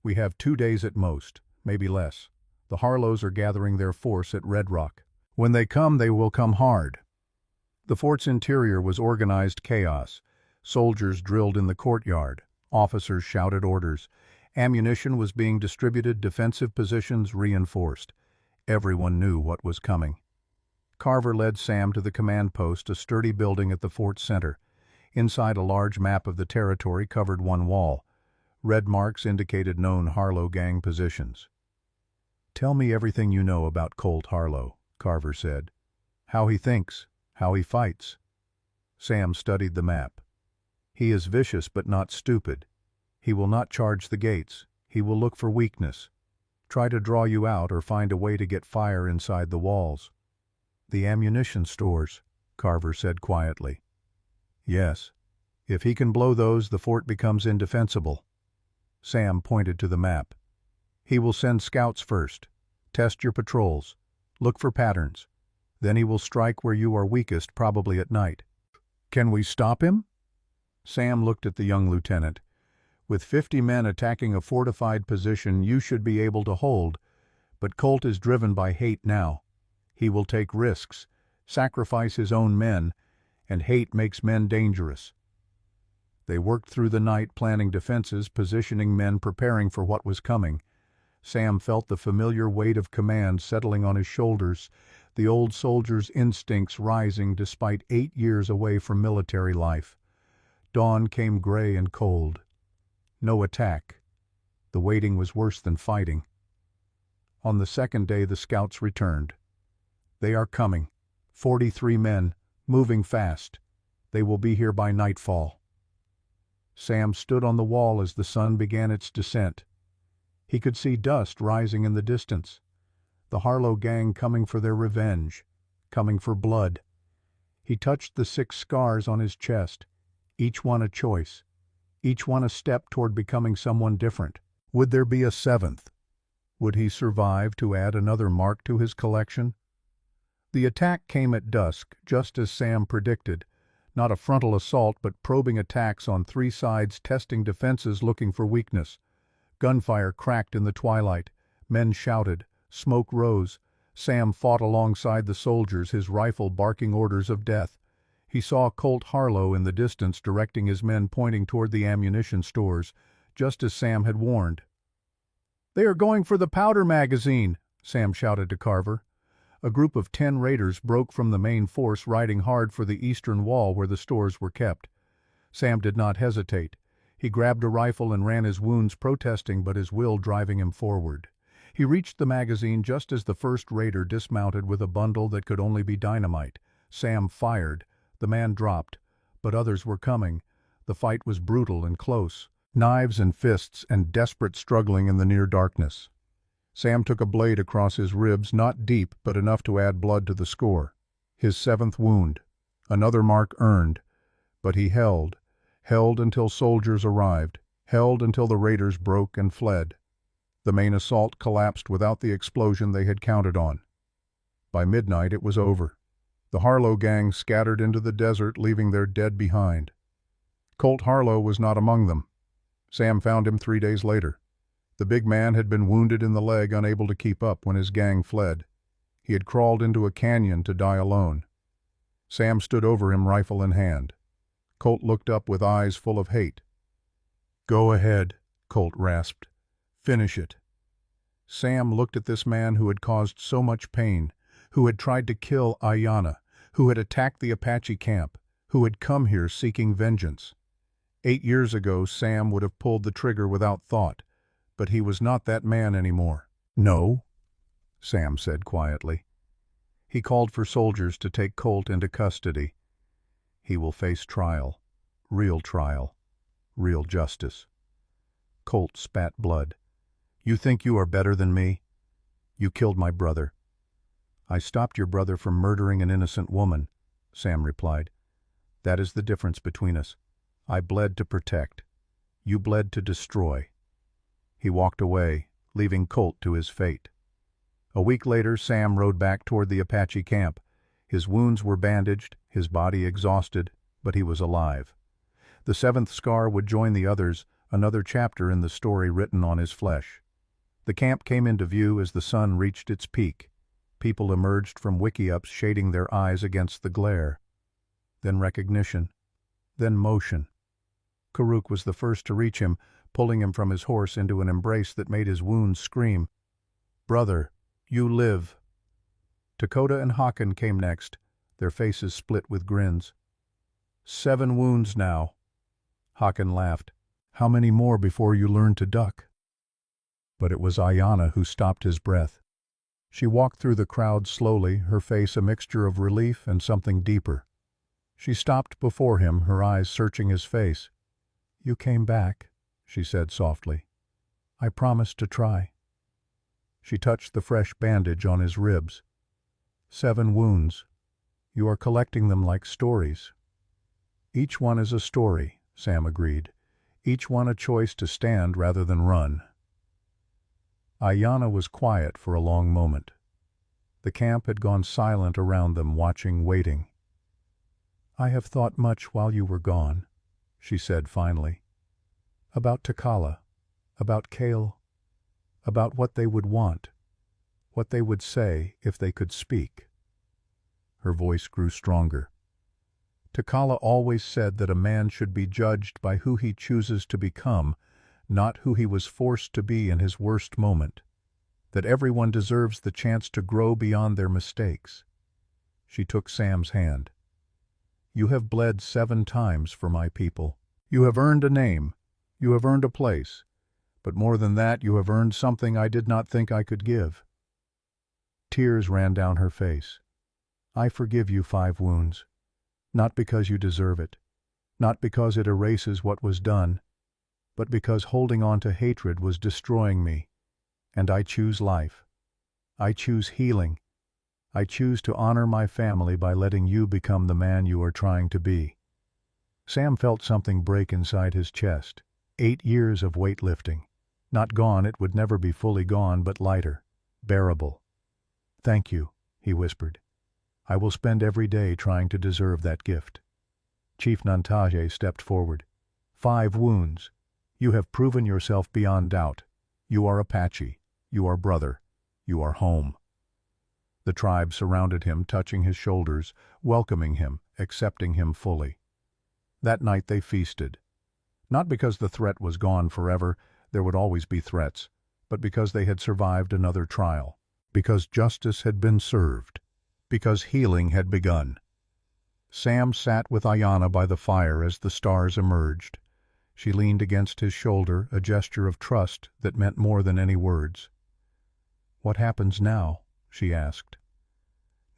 "We have 2 days at most, maybe less. The Harlows are gathering their force at Red Rock. When they come, they will come hard." The fort's interior was organized chaos. Soldiers drilled in the courtyard. Officers shouted orders. Ammunition was being distributed, defensive positions reinforced. Everyone knew what was coming. Carver led Sam to the command post, a sturdy building at the fort's center. Inside, a large map of the territory covered 1 wall. Red marks indicated known Harlow gang positions. "Tell me everything you know about Colt Harlow," Carver said. "How he thinks, how he fights." Sam studied the map. "He is vicious but not stupid. He will not charge the gates. He will look for weakness. Try to draw you out or find a way to get fire inside the walls." "The ammunition stores," Carver said quietly. "Yes. If he can blow those, the fort becomes indefensible." Sam pointed to the map. "He will send scouts first. Test your patrols. Look for patterns. Then he will strike where you are weakest, probably at night." "Can we stop him?" Sam looked at the young lieutenant. "With 50 men attacking a fortified position, you should be able to hold. But Colt is driven by hate now. He will take risks, sacrifice his own men, and hate makes men dangerous." They worked through the night, planning defenses, positioning men, preparing for what was coming. Sam felt the familiar weight of command settling on his shoulders, the old soldier's instincts rising despite 8 years away from military life. Dawn came gray and cold. No attack. The waiting was worse than fighting. On the 2nd day, the scouts returned. "They are coming. 43 men, moving fast. They will be here by nightfall." Sam stood on the wall as the sun began its descent. He could see dust rising in the distance. The Harlow gang coming for their revenge, coming for blood. He touched the 6 scars on his chest, each one a choice, each one a step toward becoming someone different. Would there be a 7th? Would he survive to add another mark to his collection? The attack came at dusk, just as Sam predicted. Not a frontal assault, but probing attacks on 3 sides, testing defenses, looking for weakness. Gunfire cracked in the twilight. Men shouted. Smoke rose. Sam fought alongside the soldiers, his rifle barking orders of death. He saw Colt Harlow in the distance, directing his men, pointing toward the ammunition stores, just as Sam had warned. "They are going for the powder magazine," Sam shouted to Carver. A group of 10 raiders broke from the main force, riding hard for the eastern wall where the stores were kept. Sam did not hesitate. He grabbed a rifle and ran his wounds, protesting, but his will driving him forward. He reached the magazine just as the first raider dismounted with a bundle that could only be dynamite. Sam fired. The man dropped, but others were coming. The fight was brutal and close. Knives and fists and desperate struggling in the near darkness. Sam took a blade across his ribs, not deep, but enough to add blood to the score. His 7th wound. Another mark earned. But he held until soldiers arrived, held until the raiders broke and fled. The main assault collapsed without the explosion they had counted on. By midnight it was over. The Harlow gang scattered into the desert, leaving their dead behind. Colt Harlow was not among them. Sam found him 3 days later. The big man had been wounded in the leg, unable to keep up when his gang fled. He had crawled into a canyon to die alone. Sam stood over him, rifle in hand. Colt looked up with eyes full of hate. "Go ahead," Colt rasped. "Finish it." Sam looked at this man who had caused so much pain, who had tried to kill Ayanna, who had attacked the Apache camp, who had come here seeking vengeance. 8 years ago, Sam would have pulled the trigger without thought, but he was not that man anymore. "No," Sam said quietly. He called for soldiers to take Colt into custody. He will face trial, real justice. Colt spat blood. "You think you are better than me? You killed my brother." "I stopped your brother from murdering an innocent woman," Sam replied. "That is the difference between us. I bled to protect. You bled to destroy." He walked away, leaving Colt to his fate. A week later, Sam rode back toward the Apache camp. His wounds were bandaged, his body exhausted, but he was alive. The 7th scar would join the others, another chapter in the story written on his flesh. The camp came into view as the sun reached its peak. People emerged from wickiups, shading their eyes against the glare. Then recognition. Then motion. Karuk was the first to reach him, pulling him from his horse into an embrace that made his wounds scream. "Brother, you live." Dakota and Hakan came next, their faces split with grins. 7 wounds now." Hakan laughed. "How many more before you learn to duck?" But it was Ayanna who stopped his breath. She walked through the crowd slowly, her face a mixture of relief and something deeper. She stopped before him, her eyes searching his face. "You came back," she said softly. "I promised to try." She touched the fresh bandage on his ribs. 7 wounds. You are collecting them like stories." "Each one is a story," Sam agreed. "Each one a choice to stand rather than run." Ayanna was quiet for a long moment. The camp had gone silent around them, watching, waiting. "I have thought much while you were gone," she said finally. "About Takala, about Kale, about what they would want, what they would say if they could speak." Her voice grew stronger. "Takala always said that a man should be judged by who he chooses to become, not who he was forced to be in his worst moment. That everyone deserves the chance to grow beyond their mistakes." She took Sam's hand. "You have bled 7 times for my people. You have earned a name. You have earned a place. But more than that, you have earned something I did not think I could give." Tears ran down her face. "I forgive you 5 wounds. Not because you deserve it. Not because it erases what was done. But because holding on to hatred was destroying me. And I choose life. I choose healing. I choose to honor my family by letting you become the man you are trying to be." Sam felt something break inside his chest. 8 years of weightlifting. Not gone, it would never be fully gone, but lighter, bearable. "Thank you," he whispered. "I will spend every day trying to deserve that gift." Chief Nantaje stepped forward. 5 wounds. You have proven yourself beyond doubt. You are Apache. You are brother. You are home." The tribe surrounded him, touching his shoulders, welcoming him, accepting him fully. That night they feasted. Not because the threat was gone forever, there would always be threats, but because they had survived another trial, because justice had been served, because healing had begun. Sam sat with Ayanna by the fire as the stars emerged. She leaned against his shoulder, a gesture of trust that meant more than any words. "What happens now?" she asked.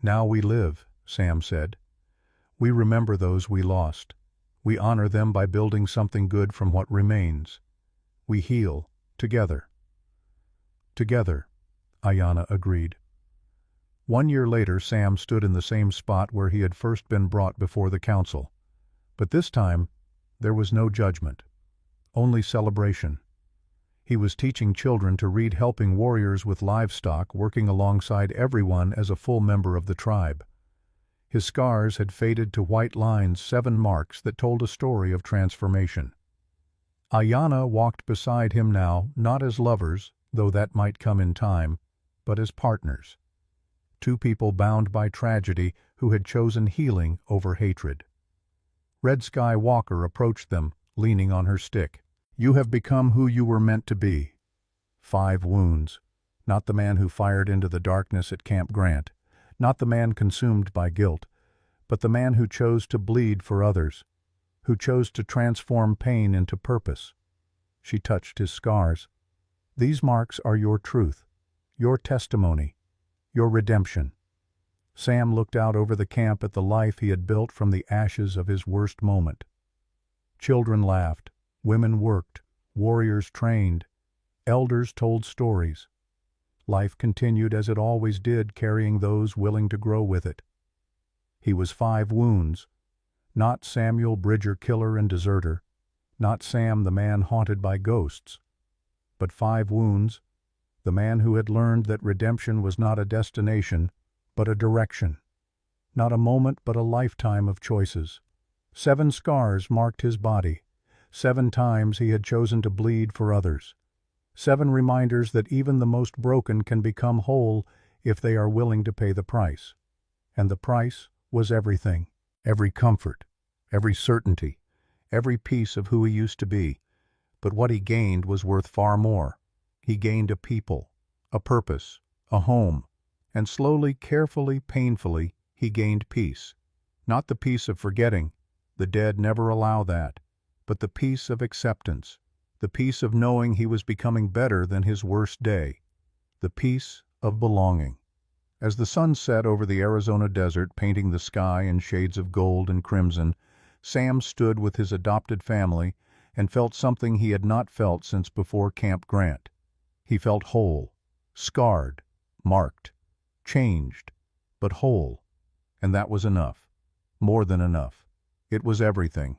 "Now we live," Sam said. "We remember those we lost. We honor them by building something good from what remains. We heal, together." "Together," Ayanna agreed. 1 year later, Sam stood in the same spot where he had first been brought before the council. But this time, there was no judgment, only celebration. He was teaching children to read, helping warriors with livestock, working alongside everyone as a full member of the tribe. His scars had faded to white lines, 7 marks that told a story of transformation. Ayanna walked beside him now, not as lovers, though that might come in time, but as partners. 2 people bound by tragedy who had chosen healing over hatred. Red Sky Walker approached them, leaning on her stick. "You have become who you were meant to be." 5 wounds. Not the man who fired into the darkness at Camp Grant. Not the man consumed by guilt, but the man who chose to bleed for others, who chose to transform pain into purpose. She touched his scars. "These marks are your truth, your testimony, your redemption." Sam looked out over the camp at the life he had built from the ashes of his worst moment. Children laughed, women worked, warriors trained, elders told stories. Life continued as it always did, carrying those willing to grow with it. He was 5 wounds, not Samuel Bridger, killer and deserter, not Sam the man haunted by ghosts, but 5 wounds, the man who had learned that redemption was not a destination, but a direction, not a moment but a lifetime of choices. 7 scars marked his body, 7 times he had chosen to bleed for others. 7 reminders that even the most broken can become whole if they are willing to pay the price. And the price was everything, every comfort, every certainty, every piece of who he used to be. But what he gained was worth far more. He gained a people, a purpose, a home, and slowly, carefully, painfully, he gained peace. Not the peace of forgetting, the dead never allow that, but the peace of acceptance, the peace of knowing he was becoming better than his worst day, the peace of belonging. As the sun set over the Arizona desert, painting the sky in shades of gold and crimson, Sam stood with his adopted family and felt something he had not felt since before Camp Grant. He felt whole, scarred, marked, changed, but whole, and that was enough, more than enough. It was everything.